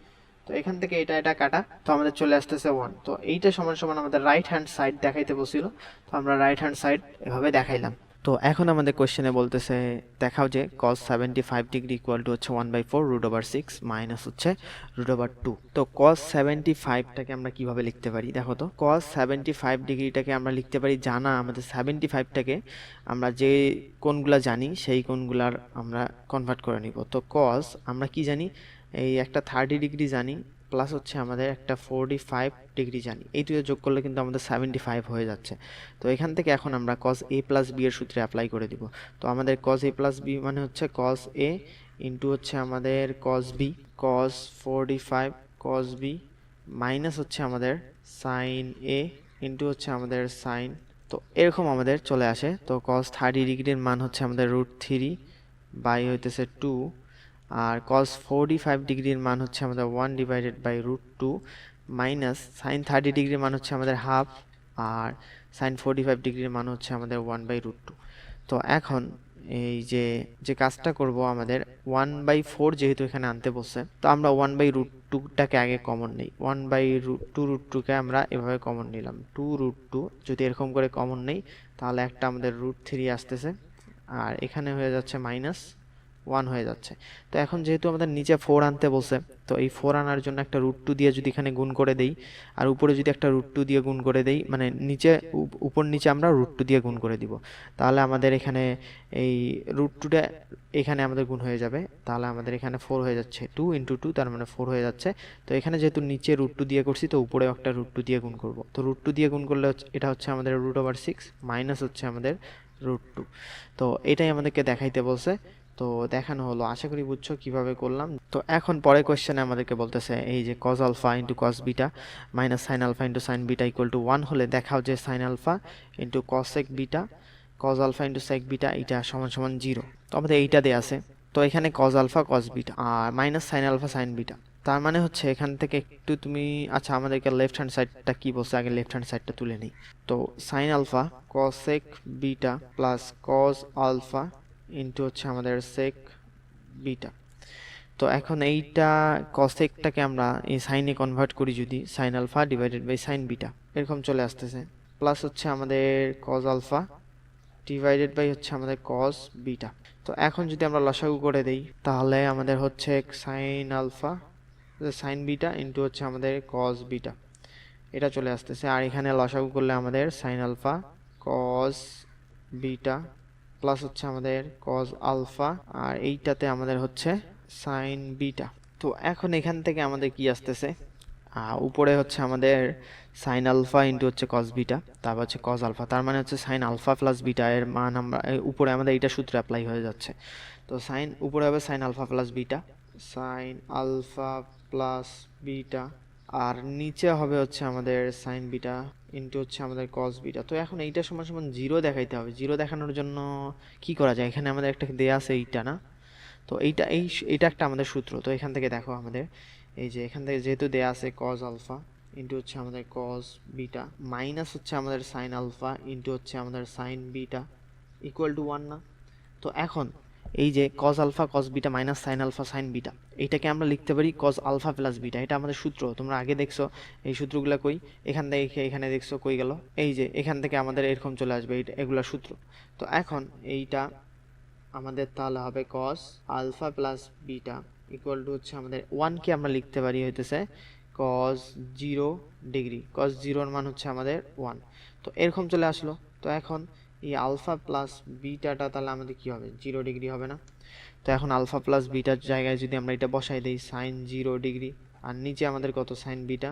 তো এখান থেকে এটা কাটা, তো আমাদের চলে আসতেছে 1। তো এইটা সমান সমান আমাদের রাইট হ্যান্ড সাইড দেখাইতে বলছিল, তো আমরা রাইট হ্যান্ড সাইড এভাবে দেখাইলাম। তো এখন আমাদের কোশ্চেনে বলতেছে দেখাও যে cos 75 ডিগ্রি ইকুয়াল টু হচ্ছে 1/4 √6 মাইনাস হচ্ছে √2। তো cos 75টাকে আমরা কিভাবে লিখতে পারি, দেখো তো cos 75 ডিগ্রিটাকে আমরা লিখতে পারি, জানা আমাদের 75টাকে আমরা যে কোণগুলা জানি সেই কোণগুলার আমরা কনভার্ট করে নিব। তো cos আমরা কি জানি, এই একটা 30 ডিগ্রি জানি, প্লাস হচ্ছে আমাদের একটা 45 ডিগ্রি জানি, এই দুটো যোগ করলে কিন্তু আমাদের 75 হয়ে যাচ্ছে। তো এখান থেকে এখন আমরা cos a প্লাস b এর সূত্রে অ্যাপ্লাই করে দিব। তো আমাদের cos a প্লাস b মানে হচ্ছে cos a ইন্টু হচ্ছে আমাদের cos b, cos 45 cos b minus হচ্ছে আমাদের sin a ইন্টু হচ্ছে আমাদের sin, তো এরকম আমাদের চলে আসে। তো cos 30 ডিগ্রির মান হচ্ছে আমাদের √3 বাই হইতেছে 2, আর cos 45 ডিগ্রির মান হচ্ছে আমাদের 1/√2 মাইনাস sin 30 ডিগ্রির মান হচ্ছে আমাদের হাফ, আর sin 45 ডিগ্রির মান হচ্ছে আমাদের 1/√2। তো এখন এই যে যে কাজটা করব, আমাদের 1/4 যেহেতু এখানে আনতে বলছে, তো আমরা 1/√2টাকে আগে কমন নেই, 1/2√2কে আমরা এভাবে কমন নিলাম, 2√2 যদি এরকম করে কমন নেই, তাহলে একটা আমাদের √3 আসতেছে, আর এখানে হয়ে যাচ্ছে মাইনাস 1 হয়ে যাচ্ছে। তো এখন যেহেতু আমাদের নিচে 4 আনতে বলছে, তো এই 4 আনার জন্য একটা √2 দিয়ে যদি এখানে গুণ করে দেই, আর উপরে যদি একটা √2 দিয়ে গুণ করে দেই, মানে নিচে উপর নিচে আমরা √2 দিয়ে গুণ করে দিব, তাহলে আমাদের এখানে এই √2টা এখানে আমাদের গুণ হয়ে যাবে, তাহলে আমাদের এখানে 4 হয়ে যাচ্ছে, 2 ইন্টু 2 তার মানে 4 হয়ে যাচ্ছে। তো এখানে যেহেতু নিচে √2 দিয়ে করছি, তো উপরেও একটা √2 দিয়ে গুণ করব। তো √2 দিয়ে গুণ করলে এটা হচ্ছে আমাদের √6 মাইনাস হচ্ছে আমাদের √2। তো এটাই আমাদেরকে দেখাইতে বলছে, তো দেখানো হলো। আশা করি বুঝছো কিভাবে করলাম। তো এখন পরের কোশ্চেনে আমাদেরকে বলতেছে এই যে cos alpha into cos beta minus sine alpha into sine beta equal to 1 হলে দেখাও যে sine alpha into cosec beta cos alpha into sec beta এটা সমান সমান 0। তো আমাদের এইটা দেয়া আছে, তো এখানে cos আলফা cos বিটা আর minus sine alpha sine beta, তার মানে হচ্ছে এখান থেকে একটু তুমি, আচ্ছা আমাদেরকে লেফট হ্যান্ড সাইডটা কি বলছে আগে লেফট হ্যান্ড সাইডটা তুলে নিই। তো sine alpha cosec beta plus cos alpha into হচ্ছে আমাদের সেক বিটা। তো এখন এইটা কসেকটাকে আমরা এই সাইনে কনভার্ট করি, যদি sine alpha divided by sine beta এরকম চলে আসতেছে, প্লাস হচ্ছে আমাদের cos আলফা ডিভাইডেড বাই হচ্ছে আমাদের cos বিটা। তো এখন যদি আমরা লসাগু করে দেই, তাহলে আমাদের হচ্ছে sine alpha sine beta into হচ্ছে আমাদের cos বিটা, এটা চলে আসতেছে। আর এখানে লসাগু করলে আমাদের sine alpha cos beta plus হচ্ছে আমাদের cos আলফা, আর এইটাতে আমাদের হচ্ছে সাইন বিটা। তো এখন এখান থেকে আমাদের কি আসতেছে, উপরে হচ্ছে আমাদের সাইন আলফা ইন্টু হচ্ছে cos বিটা, তারপর হচ্ছে cos আলফা, তার মানে হচ্ছে সাইন আলফা প্লাস বিটা এর মান আমরা উপরে আমাদের এইটা সূত্র অ্যাপ্লাই হয়ে যাচ্ছে। তো সাইন উপরে হবে sine alpha plus beta, sine alpha plus beta, আর নিচে হবে হচ্ছে আমাদের সাইন বিটা ইন্টু হচ্ছে আমাদের cos বিটা। তো এখন এইটা সমান সমান 0 দেখাইতে হবে। 0 দেখানোর জন্য কি করা যায়, এখানে আমাদের একটা দেয়া আছে এইটা না, তো এইটা একটা আমাদের সূত্র। তো এখান থেকে দেখো আমাদের এই যে এখান থেকে যেহেতু দেয়া আছে cos আলফা ইন্টু হচ্ছে আমাদের কস বিটা মাইনাস হচ্ছে আমাদের সাইন আলফা ইন্টু হচ্ছে আমাদের সাইন বিটা ইকুয়াল টু 1 না। তো এখন এই যে cos alpha cos beta minus sine alpha sine beta এইটাকে আমরা লিখতে পারি কস আলফা প্লাস বিটা। এটা আমাদের সূত্র, তোমরা আগে দেখছো এই সূত্রগুলো কই, এখান থেকে এখানে দেখছো কই গেল, এই যে এখান থেকে আমাদের এরকম চলে আসবে এগুলা সূত্র। তো এখন এইটা আমাদের তাহলে হবে cos alpha plus beta equal to হচ্ছে আমাদের 1কে আমরা লিখতে পারি হইতেছে কস 0 ডিগ্রি, কস 0-র মান হচ্ছে আমাদের 1। তো এরকম চলে আসলো। তো এখন এই আলফা প্লাস বিটাটা তাহলে আমাদের কি হবে, 0 ডিগ্রি হবে না? তো এখন আলফা প্লাস বিটার জায়গায় যদি আমরা এটা বসাই দিই সাইন 0 ডিগ্রি, আর নিচে আমাদের কত sign beta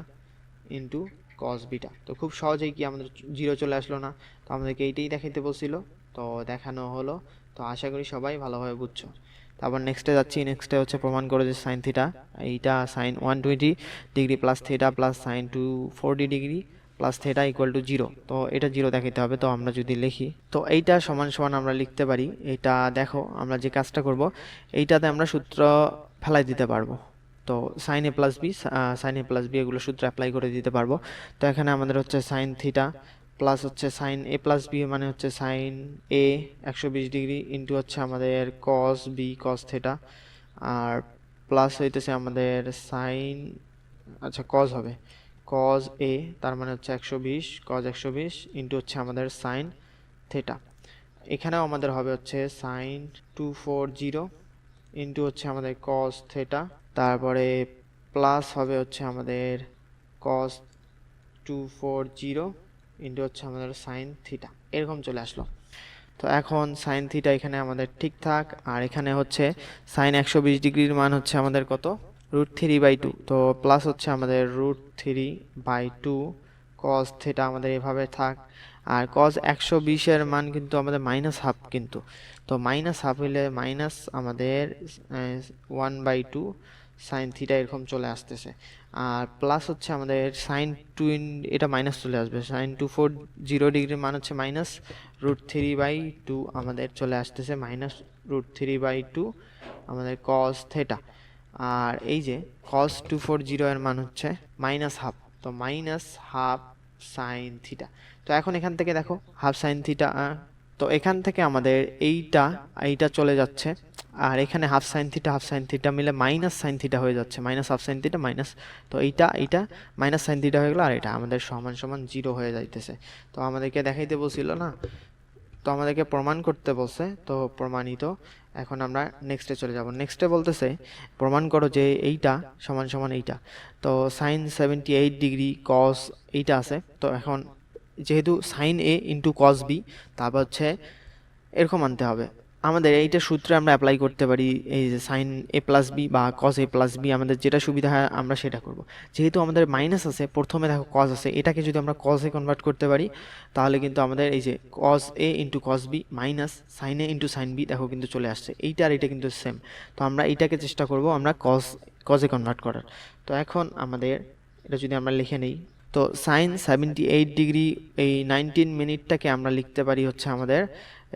into cos beta. তো খুব সহজেই কি আমাদের 0 চলে আসলো না? তো আমাদেরকে এইটাই দেখাইতে বলছিল, তো দেখানো হলো। তো আশা করি সবাই ভালোভাবে বুঝছো। তারপর নেক্সটে যাচ্ছি। নেক্সটে হচ্ছে প্রমাণ করে যে সাইন থিটা, এইটা sine 120 degree plus theta plus sine 240 degree plus theta equal to 0। তো এটা 0 দেখাইতে হবে। তো আমরা যদি লিখি, তো এইটা সমান সমান আমরা লিখতে পারি, এটা দেখো আমরা যে কাজটা করব এইটাতে আমরা সূত্র ফেলাই দিতে পারবো। তো sign A plus B, sign A plus B এগুলো সূত্র অ্যাপ্লাই করে দিতে পারবো। তো এখানে আমাদের হচ্ছে সাইন থিটা প্লাস হচ্ছে সাইন এ প্লাস বি মানে হচ্ছে সাইন এ 120 ডিগ্রি ইন্টু হচ্ছে আমাদের কস বি কস থিটা, আর প্লাস হইতেছে আমাদের সাইন, আচ্ছা কস হবে কস এ, তার মানে হচ্ছে 120 কস 120 ইন্টু হচ্ছে আমাদের সাইন থিটা। এখানেও আমাদের হবে হচ্ছে সাইন 240 ইন্টু হচ্ছে আমাদের কস থিটা, তারপরে প্লাস হবে হচ্ছে আমাদের কস 240 ইন্টু হচ্ছে আমাদের সাইন থিটা। এরকম চলে আসলো। তো এখন সাইন থিটা এখানে আমাদের ঠিকঠাক, আর এখানে হচ্ছে সাইন 120 ডিগ্রির মান হচ্ছে আমাদের কত, √3/2। তো প্লাস হচ্ছে আমাদের √3/2 কস থিটা আমাদের এভাবে থাক। আর কস 120-এর মান কিন্তু আমাদের -½ কিন্তু, তো -½ হইলে মাইনাস আমাদের 1/2 সাইন থিটা এরকম চলে আসতেছে। আর প্লাস হচ্ছে আমাদের সাইন এটা মাইনাস চলে আসবে, সাইন 240 ডিগ্রির মান হচ্ছে -√3/2 আমাদের চলে আসতেছে -√3/2 আমাদের কস থিটা। আর এই যে কস 240 এর মান হচ্ছে -½ তো -½ সাইন থিটা। তো এখন এখান থেকে দেখো হাফ সাইন থিটা, তো এখান থেকে আমাদের এইটা চলে যাচ্ছে, আর এখানে হাফ সাইন থিটা মিলে মাইনাস সাইন থিটা হয়ে যাচ্ছে, -½ সাইন থিটা মাইনাস, তো এইটা মাইনাস সাইন থিটা হয়ে গেলো, আর এটা আমাদের সমান সমান 0 হয়ে যাইতেছে। তো আমাদেরকে দেখাইতে বলছিল না, তো আমাদেরকে প্রমাণ করতে বলছে, তো প্রমাণিত। এখন আমরা নেক্সটে চলে যাব। নেক্সটে বলতেছে প্রমাণ করো যে এইটা সমান সমান এইটা। তো সাইন 78 ডিগ্রি কস এইটা আছে, তো এখন যেহেতু sign A into cos B, তারপর হচ্ছে এরকম আনতে হবে আমাদের। এইটা সূত্রে আমরা অ্যাপ্লাই করতে পারি, এই যে সাইন এ প্লাস বি বা কস এ প্লাস বি, আমাদের যেটা সুবিধা হয় আমরা সেটা করব। যেহেতু আমাদের মাইনাস আছে, প্রথমে দেখো কস আছে, এটাকে যদি আমরা কস এ কনভার্ট করতে পারি তাহলে কিন্তু আমাদের এই যে cos A into cos B minus sine A into sine B দেখো কিন্তু চলে আসছে, এইটা আর এটা কিন্তু সেম। তো আমরা এইটাকে চেষ্টা করব আমরা কস এ কনভার্ট করার। তো এখন আমাদের এটা যদি আমরা লিখে নেই, তো সাইন 78 ডিগ্রি এই 19 মিনিটটাকে আমরা লিখতে পারি হচ্ছে আমাদের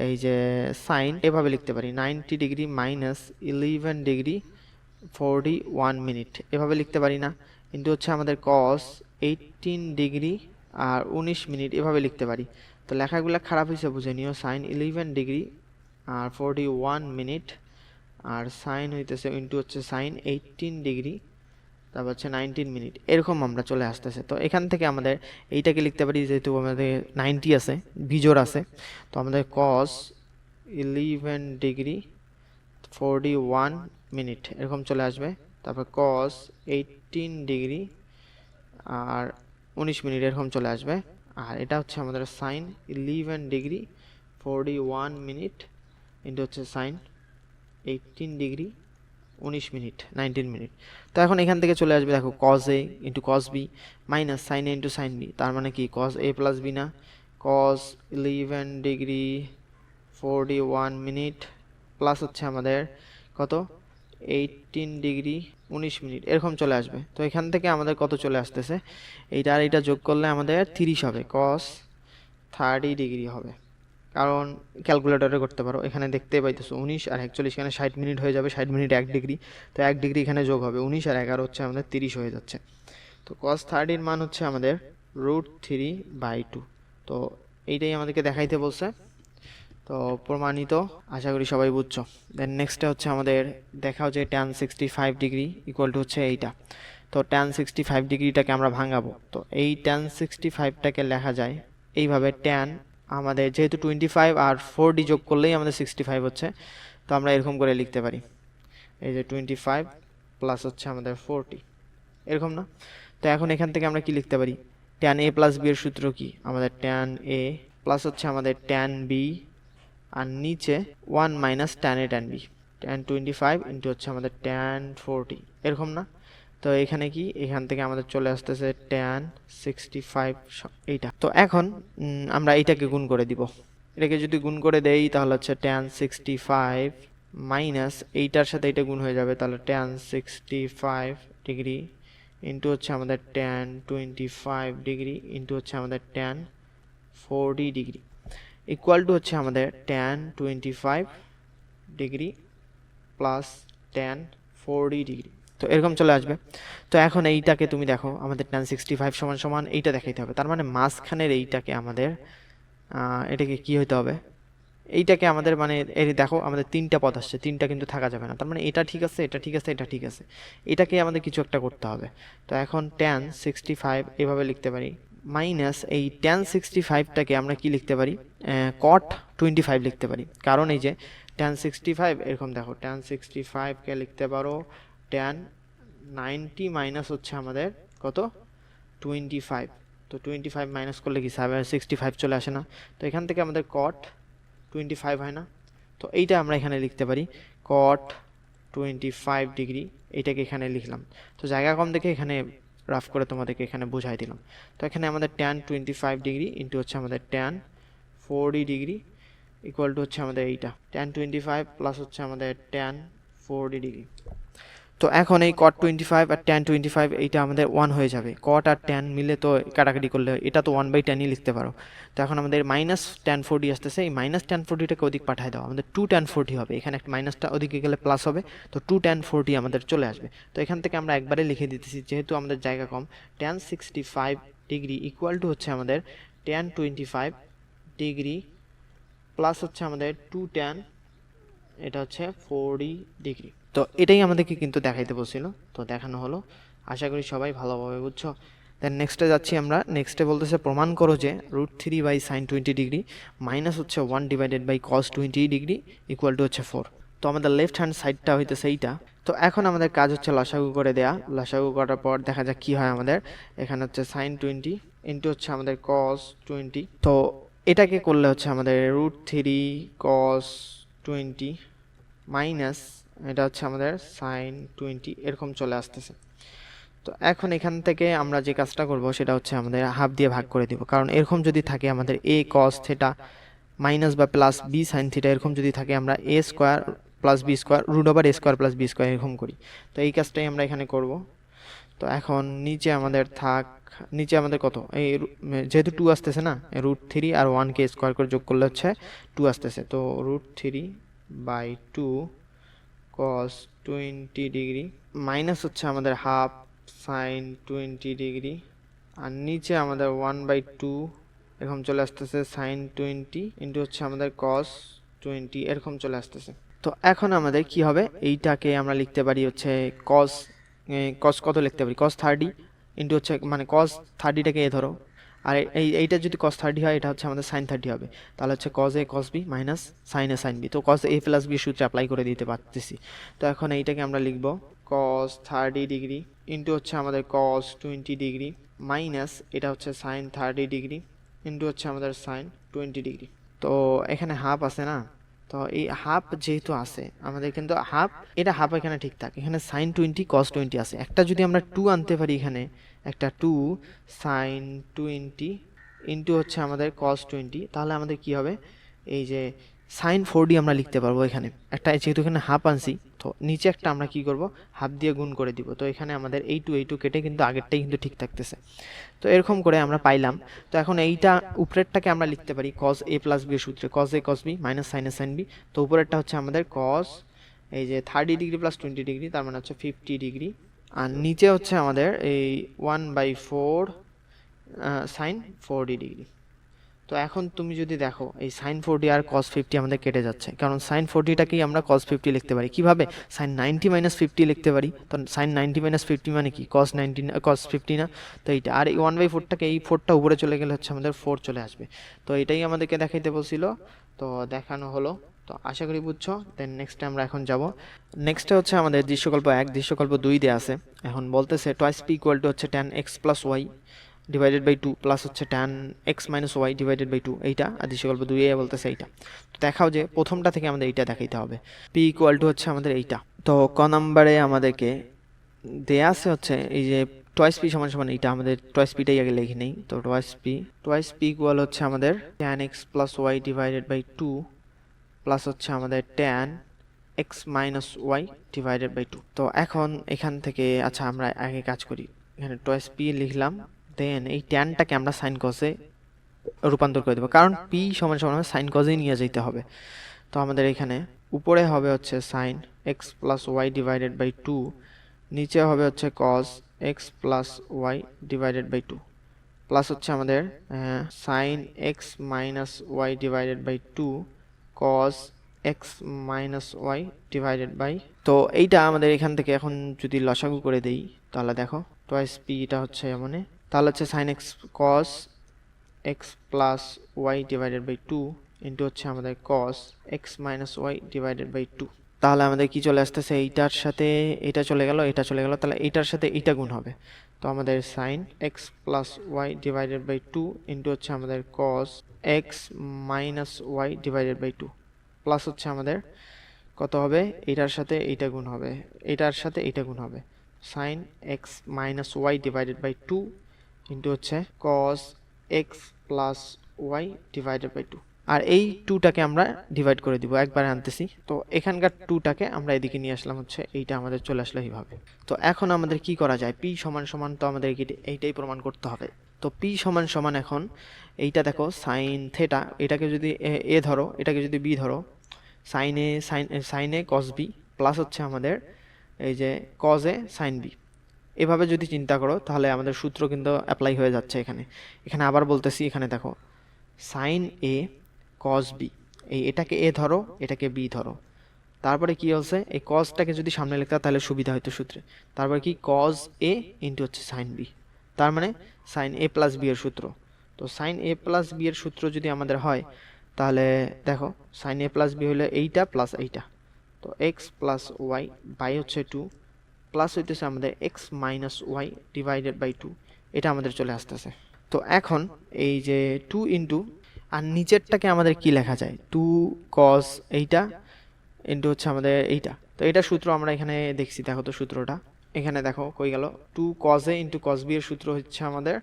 এই যে সাইন এভাবে লিখতে পারি 90 ডিগ্রি মাইনাস 11 ডিগ্রি 41 মিনিট, এভাবে লিখতে পারি না? কিন্তু হচ্ছে আমাদের কস 18 ডিগ্রি আর 19 মিনিট এভাবে লিখতে পারি। তো লেখাগুলো খারাপ হয়েছে বুঝে নিও, সাইন 11 ডিগ্রি আর 41 মিনিট, আর সাইন হইতেছে ইন্টু হচ্ছে সাইন 18 ডিগ্রি, তারপর হচ্ছে 19 মিনিট, এরকম আমরা চলে আসতেছে। তো এখান থেকে আমাদের এইটাকে লিখতে পারি, যেহেতু আমাদের 90 আছে বিজোড় আছে, তো আমাদের কস 11 ডিগ্রি 41 মিনিট এরকম চলে আসবে, তারপর কস 18 ডিগ্রি আর 19 মিনিট এরকম চলে আসবে। আর এটা হচ্ছে আমাদের সাইন 11 ডিগ্রি 41 মিনিট ইন্টু হচ্ছে সাইন 18 ডিগ্রি 19 মিনিট 19 মিনিট। তো এখন এখান থেকে চলে আসবে দেখো cos A into cos B minus sine A into sine B, তার মানে কি কস এ প্লাস বি না, কস 11 ডিগ্রি 41 মিনিট প্লাস হচ্ছে আমাদের কত 18 ডিগ্রি 19 মিনিট এরকম চলে আসবে। তো এখান থেকে আমাদের কত চলে আসতেছে, এইটা আর এইটা যোগ করলে আমাদের 30 হবে, কস 30 ডিগ্রি হবে। কারণ ক্যালকুলেটরে করতে পারো, এখানে দেখতেই পাইতেছো 19 আর 41, এখানে 60 মিনিট হয়ে যাবে, 60 মিনিট 1 ডিগ্রি, তো 1 ডিগ্রি এখানে যোগ হবে, 19 আর 11 হচ্ছে আমাদের 30 হয়ে যাচ্ছে। তো তো cos 30 এর মান হচ্ছে আমাদের √3/2। তো এইটাই আমাদেরকে দেখাইতে বলছে। তো প্রমাণিত, আশা করি সবাই বুঝছো। দেন নেক্সটে হচ্ছে আমাদের দেখাও যে tan 65 ডিগ্রি ইকুয়াল টু হচ্ছে এইটা। তো tan 65 ডিগ্রিটাকে আমরা ভাঙাবো। তো এই tan 65টাকে লেখা যায় এইভাবে, tan আমাদের যেহেতু 25 আর 4d যোগ করলেই আমাদের 65 হচ্ছে, তো আমরা এরকম করে লিখতে পারি, এই যে 25 প্লাস হচ্ছে আমাদের 40, এরকম না? তো এখন এখান থেকে আমরা কি লিখতে পারি, tan a প্লাস b এর সূত্র কি, আমাদের tan a প্লাস হচ্ছে আমাদের tan b আর নিচে 1 minus tan a tan b, tan 25 into হচ্ছে আমাদের tan 40, এরকম না? তো এখানে কি, এখান থেকে আমাদের চলে আসতেছে tan 65 এইটা। তো এখন আমরা এইটাকে গুণ করে দিব। এটাকে যদি গুণ করে দেই তাহলে হচ্ছে tan 65 মাইনাস এইটার সাথে এটা গুণ হয়ে যাবে, তাহলে tan 65 ডিগ্রি ইন্টু হচ্ছে আমাদের tan 25 ডিগ্রি ইন্টু হচ্ছে আমাদের tan 40 ডিগ্রি ইকুয়াল টু হচ্ছে আমাদের tan 25 degree plus tan 40 degree. তো এরকম চলে আসবে। তো এখন এইটাকে তুমি দেখো, আমাদের tan 65 সমান সমান এইটা দেখাইতে হবে, তার মানে মাঝখানের এইটাকে আমাদের এটাকে কি হইতে হবে, এইটাকে আমাদের মানে এই দেখো আমাদের তিনটা পদ আসছে, তিনটা কিন্তু থাকা যাবে না, তার মানে এটা ঠিক আছে, এটা ঠিক আছে, এটা ঠিক আছে, এটাকে আমাদের কিছু একটা করতে হবে। তো এখন tan 65 এভাবে লিখতে পারি, মাইনাস এই tan 65টাকে আমরা কি লিখতে পারি, cot 25 লিখতে পারি, কারণ এই যে tan 65 এরকম দেখো, tan 65কে লিখতে পারো tan 90 মাইনাস হচ্ছে আমাদের কত 25। তো 25 মাইনাস করলে কি 65 চলে আসে না? তো এখান থেকে আমাদের cot 25 হয় না? তো এইটা আমরা এখানে লিখতে পারি cot 25 ডিগ্রি, এইটাকে এখানে লিখলাম। তো জায়গা কম দেখে এখানে রাফ করে তোমাদেরকে এখানে বুঝাই দিলাম। তো এখানে আমাদের tan 25 ডিগ্রি ইন্টু হচ্ছে আমাদের tan 40 ডিগ্রি ইকুয়াল টু হচ্ছে আমাদের এইটা tan 25 প্লাস হচ্ছে আমাদের tan 40 ডিগ্রি। তো এখন এই cot 25 আর tan 25 এইটা আমাদের 1 হয়ে যাবে, cot আর tan মিলে তো কাটাকাটি করলে এটা তো 1/tan ই লিখতে পারো। তো এখন আমাদের মাইনাস tan 40 আসতেছে, এই মাইনাস tan 40টাকে ওদিক পাঠিয়ে দাও, আমাদের 2 tan 40 হবে, এখানে একটা মাইনাসটা ওদিকে গেলে প্লাস হবে, তো 2 tan 40 আমাদের চলে আসবে। তো এখান থেকে আমরা একবারে লিখে দিতেছি, যেহেতু আমাদের জায়গা কম, tan 65 ডিগ্রি ইকুয়াল টু হচ্ছে আমাদের tan 25 ডিগ্রি প্লাস হচ্ছে আমাদের 2 tan, এটা হচ্ছে 40 ডিগ্রি। তো এটাই আমাদেরকে কিন্তু দেখাইতে বলছিল, তো দেখানো হলো, আশা করি সবাই ভালোভাবে বুঝছো। দেন নেক্সটে যাচ্ছি আমরা, নেক্সটে বলতেছে প্রমাণ করো যে √3/sin 20 ডিগ্রি মাইনাস হচ্ছে 1/cos 20 ডিগ্রি ইকুয়াল টু হচ্ছে 4। তো আমাদের লেফট হ্যান্ড সাইডটা হইতেছে এইটা। তো এখন আমাদের কাজ হচ্ছে লসাগু করে দেয়া, লসাগু করার পর দেখা যাক কি হয় আমাদের। এখানে হচ্ছে sin 20 ইন্টু হচ্ছে আমাদের cos 20, তো এটাকে করলে হচ্ছে আমাদের √3 cos 20 মাইনাস এটা হচ্ছে আমাদের sin 20, এরকম চলে আসতেছে। তো এখন এখান থেকে আমরা যে কাজটা করব সেটা হচ্ছে আমাদের হাফ দিয়ে ভাগ করে দিব, কারণ এরকম যদি থাকে আমাদের a cos থিটা মাইনাস বা প্লাস b sin থিটা, এরকম যদি থাকে আমরা a square plus b square √a square plus b square এরকম করি। তো এই কাজটাই আমরা এখানে করব। তো এখন নিচে আমাদের থাক, নিচে আমাদের কত, এই যেহেতু 2 আসতেছে না, √3 আর 1কে স্কোয়ার করে যোগ করলে হচ্ছে 2 আসতেছে, তো √3/2 cos 20 ডিগ্রি মাইনাস হচ্ছে আমাদের হাফ sin 20 ডিগ্রি আর নিচে আমাদের 1/2 এরকম চলে আসতেছে sin 20 ইন্টু হচ্ছে আমাদের cos 20 এরকম চলে আসতেছে। তো এখন আমাদের কি হবে, এইটাকে আমরা লিখতে পারি হচ্ছে cos কত লিখতে পারি, cos 30 ইন্টু হচ্ছে মানে cos 30টাকে এ ধরো, আর এইটা যদি cos 30 হয় এটা হচ্ছে আমাদের sin 30 হবে, তাহলে হচ্ছে cos a cos b minus sin a sin b, তো cos a প্লাস b সূত্রে অ্যাপ্লাই করে দিতে পারতেছি। তো এখন এইটাকে আমরা লিখব cos 30 ডিগ্রি ইন্টু হচ্ছে আমাদের cos 20 ডিগ্রি মাইনাস এটা হচ্ছে sin 30 ডিগ্রি ইন্টু হচ্ছে আমাদের sin 20 ডিগ্রি। তো এখানে হাফ আছে না, তো এই হাফ যেহেতু আছে আমাদের কিন্তু হাফ, এটা হাফ এখানে ঠিক থাকে, এখানে sin 20 cos 20 আছে, একটা যদি আমরা 2 আনতে পারি এখানে, একটা 2 sin 20 ইন্টু হচ্ছে আমাদের cos 20, তাহলে আমাদের কি হবে, এই যে sin 4d আমরা লিখতে পারবো এখানে একটা, যেহেতু এখানে হাফ আনছি তো নিচে একটা আমরা কি করব, হাফ দিয়ে গুণ করে দিব, তো এখানে আমাদের এই টু কেটে কিন্তু আগেরটাই কিন্তু ঠিক থাকতেছে। তো এরকম করে আমরা পাইলাম। তো এখন এইটা উপরেরটাকে আমরা লিখতে পারি cos a প্লাস b এর সূত্রে, cos a cos b minus sin a sin b, তো উপরেরটা হচ্ছে আমাদের cos এই যে 30 ডিগ্রি প্লাস 20 ডিগ্রি তার মানে হচ্ছে 50 ডিগ্রি আর নিচে হচ্ছে আমাদের এই 1/4 সাইন 4d ডিগ্রি। তো এখন তুমি যদি দেখো এই সাইন 4d আর কস 50 আমাদের কেটে যাচ্ছে, কারণ সাইন 40টাকেই আমরা কস 50 লিখতে পারি। কিভাবে? সাইন 90 মাইনাস 50 লিখতে পারি। তো সাইন 90 মাইনাস 50 মানে কি? কস 90 কস 50 না? তো এইটা, আর এই 1/4টাকে, এই 4টা উপরে চলে গেলে হচ্ছে আমাদের 4 চলে আসবে। তো এটাই আমাদেরকে দেখাইতে বলছিল, তো দেখানো হলো। তো আশা করি বুঝছো। দেন নেক্সটে আমরা এখন যাব। নেক্সটে হচ্ছে আমাদের দৃশ্যকল্প 1, দৃশ্যকল্প 2 দেওয়া আছে। এখন বলতেছে টয়েস পি ইকুয়াল টু হচ্ছে tan x plus Y divided by 2 plus হচ্ছে tan x minus Y divided by 2, এইটা। আর দৃশ্যকল্প 2 এ বলতেছে এইটা। তো দেখাও যে প্রথমটা থেকে আমাদের এইটা দেখাইতে হবে। পি ইকুয়াল টু হচ্ছে আমাদের এইটা। তো ক নাম্বারে আমাদেরকে দেয়া আছে হচ্ছে এই যে টয়েস পি সমান সমান এইটা, আমাদের টয়েস পিটাই আগে লিখে নেই। তো টয়েস পি ইকুয়াল হচ্ছে আমাদের tan x plus Y divided by 2 plus হচ্ছে আমাদের tan x minus Y divided by 2। তো এখন এখান থেকে আচ্ছা আমরা আগে কাজ করি, এখানে টয়েস পি লিখলাম, দেন এই ট্যানটাকে আমরা সাইন কসে রূপান্তর করে দেবো, কারণ পি সমান সমান সাইন কসেই নিয়ে যেতে হবে। তো আমাদের এখানে উপরে হবে হচ্ছে sine X plus Y divided by 2, নিচে হবে হচ্ছে cos X plus Y divided by 2, plus হচ্ছে আমাদের sine x minus Y divided by 2 cos X minus Y divided by. তো এইটা আমাদের এখান থেকে এখন যদি লসাগু করে দেই, তাহলে দেখো টয়েস পি এটা হচ্ছে এমন, তাহলে হচ্ছে sine X cos X plus Y divided by 2 into হচ্ছে আমাদের cos X minus Y divided by 2। তাহলে আমাদের কি চলে আসতেছে, এইটার সাথে এটা চলে গেল, এটা চলে গেল, তাহলে এইটার সাথে এইটা গুণ হবে। তো আমাদের sine X plus Y divided by 2 into হচ্ছে আমাদের cos X minus Y divided by 2, plus হচ্ছে আমাদের কত হবে, এইটার সাথে এইটা গুণ হবে, এইটার সাথে এইটা গুণ হবে, sine x minus Y divided by 2 into হচ্ছে cos X plus Y divided by 2। আর এই 2টাকে আমরা ডিভাইড করে দিব, একবারে আনতেছি। তো এখানকার 2টাকে আমরা এদিকে নিয়ে আসলাম, হচ্ছে এইটা আমাদের চলে আসলো এইভাবে। তো এখন আমাদের কি করা যায়, পি সমান সমান তো আমাদের এইটাই প্রমাণ করতে হবে। তো পি সমান সমান এখন এইটা দেখো সাইন থেটা, এটাকে যদি এ ধরো, এটাকে যদি বি ধরো, সাইনে কস বি প্লাস হচ্ছে আমাদের এই যে কজ এ সাইন বি, এভাবে যদি চিন্তা করো তাহলে আমাদের সূত্র কিন্তু অ্যাপ্লাই হয়ে যাচ্ছে এখানে। এখানে আবার বলতেছি, এখানে দেখো সাইন এ কস বি, এটাকে এ ধরো, এটাকে বি ধরো, তারপরে কি হচ্ছে এই কজটাকে যদি সামনে লিখতে তাহলে সুবিধা হতো সূত্রে। তারপরে কি কজ এ ইন্টু হচ্ছে সাইন বি, তার মানে সাইন এ প্লাস বি এর সূত্র। তো সাইন এ প্লাস বি এর সূত্র যদি আমাদের হয়, তাহলে দেখো সাইন এ প্লাস বি হলে এইটা প্লাস এইটা, তো এক্স প্লাস ওয়াই বাই হচ্ছে 2 প্লাস হইতেছে আমাদের X minus Y divided by 2, এটা আমাদের চলে আসতেছে। তো এখন এই যে 2 ইন্টু, আর নিচেরটাকে আমাদের কি লেখা যায়, 2 কস এইটা ইন্টু হচ্ছে আমাদের এইটা। তো এটা সূত্র আমরা এখানে দেখছি, দেখো তো সূত্রটা এখানে দেখো কই গেল, 2 cos A into cos B এর সূত্র হচ্ছে আমাদের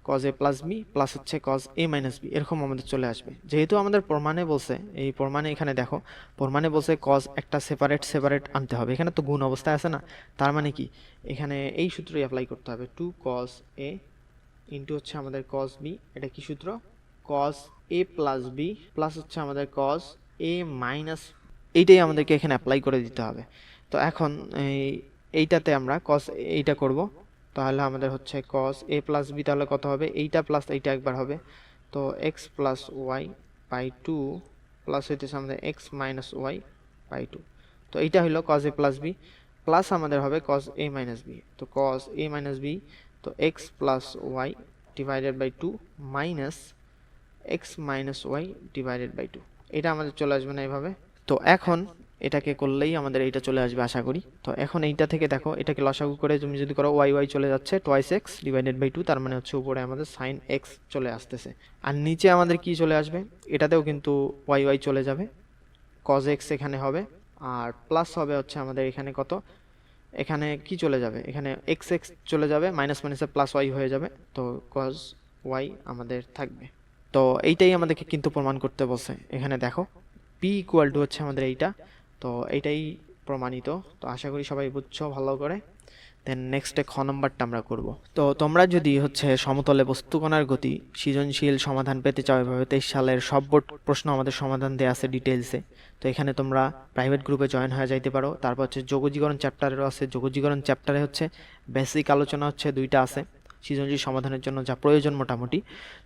cos A plus B plus হচ্ছে কজ এ মাইনাস বি, এরকম আমাদের চলে আসবে। যেহেতু আমাদের প্রমাণে বলছে, এই প্রমাণে এখানে দেখো প্রমাণে বলছে কজ একটা সেপারেট আনতে হবে, এখানে তো গুণ অবস্থায় আছে না, তার মানে কি এখানে এই সূত্রই অ্যাপ্লাই করতে হবে, 2 কজ এ ইন্টু হচ্ছে আমাদের কজ বি, এটা কি সূত্র, cos A plus B plus হচ্ছে আমাদের কজ এ মাইনাস, এইটাই আমাদেরকে এখানে অ্যাপ্লাই করে দিতে হবে। তো এখন এইটাতে আমরা কস এইটা করব, তাহলে আমাদের হচ্ছে কস এ প্লাস বি, তাহলে কত হবে, এইটা প্লাস এইটা একবার হবে, তো X plus Y by 2 plus হইতেছে আমাদের এক্স মাইনাস ওয়াই বাই 2। তো এইটা হলো cos A plus B, plus আমাদের হবে কস এ মাইনাস বি, তো কস এ মাইনাস বি, তো X plus Y divided by 2 minus X minus Y divided by 2, এটা আমাদের চলে আসবে না এইভাবে। তো এখন এটাকে করলেই আমাদের এইটা চলে আসবে আশা করি। তো এখন এইটা থেকে দেখো এটাকে লসাগু করে তুমি যদি করো ওয়াই চলে যাচ্ছে টয়েস এক্স ডিভাইডেড বাই 2, তার মানে হচ্ছে উপরে আমাদের সাইন এক্স চলে আসতেছে, আর নিচে আমাদের কি চলে আসবে, এটাতেও কিন্তু ওয়াই চলে যাবে, কজ এক্স এখানে হবে, আর প্লাস হবে হচ্ছে আমাদের এখানে কত, এখানে কি চলে যাবে, এখানে এক্স এক্স চলে যাবে, মাইনাস মাইনাসে প্লাস ওয়াই হয়ে যাবে, তো কজ ওয়াই আমাদের থাকবে। তো এইটাই আমাদেরকে কিন্তু প্রমাণ করতে বলছে, এখানে দেখো পি ইকুয়াল টু হচ্ছে আমাদের এইটা, তো এইটাই প্রমাণিত। তো আশা করি সবাই বুঝছো ভালো করে। দেন নেক্সটে খ নম্বরটা আমরা করব। তো তোমরা যদি হচ্ছে সমতলে বস্তুকণার গতি সৃজনশীল সমাধান পেতে চাও, এভাবে 23 সালের সব বোর্ড প্রশ্ন আমাদের সমাধান দেওয়া আছে ডিটেলসে। তো এখানে তোমরা প্রাইভেট গ্রুপে জয়েন হয়ে যাইতে পারো। তারপর হচ্ছে যোগজীকরণ চ্যাপ্টারেরও আছে। যোগজীকরণ চ্যাপ্টারে হচ্ছে বেসিক আলোচনা হচ্ছে 2টা আছে সৃজনশীল সমাধানের জন্য, যা প্রয়োজন মোটামুটি।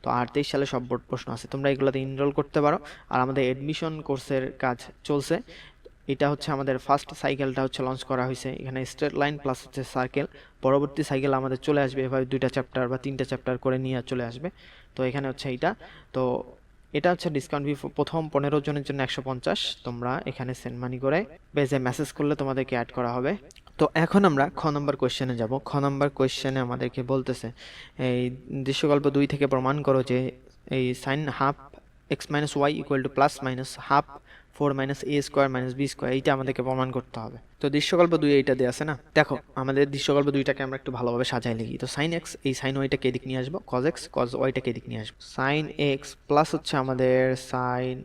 তো আর 23 সালে সব বোর্ড প্রশ্ন আছে, তোমরা এগুলোতে এনরোল করতে পারো। আর আমাদের এডমিশন কোর্সের কাজ চলছে। এটা হচ্ছে আমাদের ফার্স্ট সাইকেলটা হচ্ছে লঞ্চ করা হয়েছে, এখানে স্ট্রেট লাইন প্লাস হচ্ছে সার্কেল। পরবর্তী সাইকেল আমাদের চলে আসবে এভাবে 2টা চ্যাপ্টার বা 3টা চ্যাপ্টার করে নিয়ে চলে আসবে। তো এখানে হচ্ছে এইটা, তো এটা হচ্ছে ডিসকাউন্ট ফি প্রথম 15 জনের জন্য 150। তোমরা এখানে সেন্ড মানি করে পেজে মেসেজ করলে তোমাদেরকে অ্যাড করা হবে। তো এখন আমরা খ নম্বর কোয়েশ্চেনে যাব। খ নম্বর কোয়েশ্চেনে আমাদেরকে বলতেছে এই দৃশ্যকল্প 2 থেকে প্রমাণ করো যে এই sine half x minus Y equal to plus minus half 4 minus a square minus b square, এইটা আমাদেরকে প্রমাণ করতে হবে। তো দৃশ্যকল্প 2 এইটা দেওয়া আছে না, দেখো আমাদের দৃশ্যকল্প 2টাকে আমরা একটু ভালোভাবে সাজাই লিখি। তো সাইন এক্স, এই সাইন ওয়াইটাকে এদিক নিয়ে আসবো, কজ এক্স কজ ওয়াইটাকে এদিক নিয়ে আসবো। সাইন এক্স প্লাস হচ্ছে আমাদের সাইন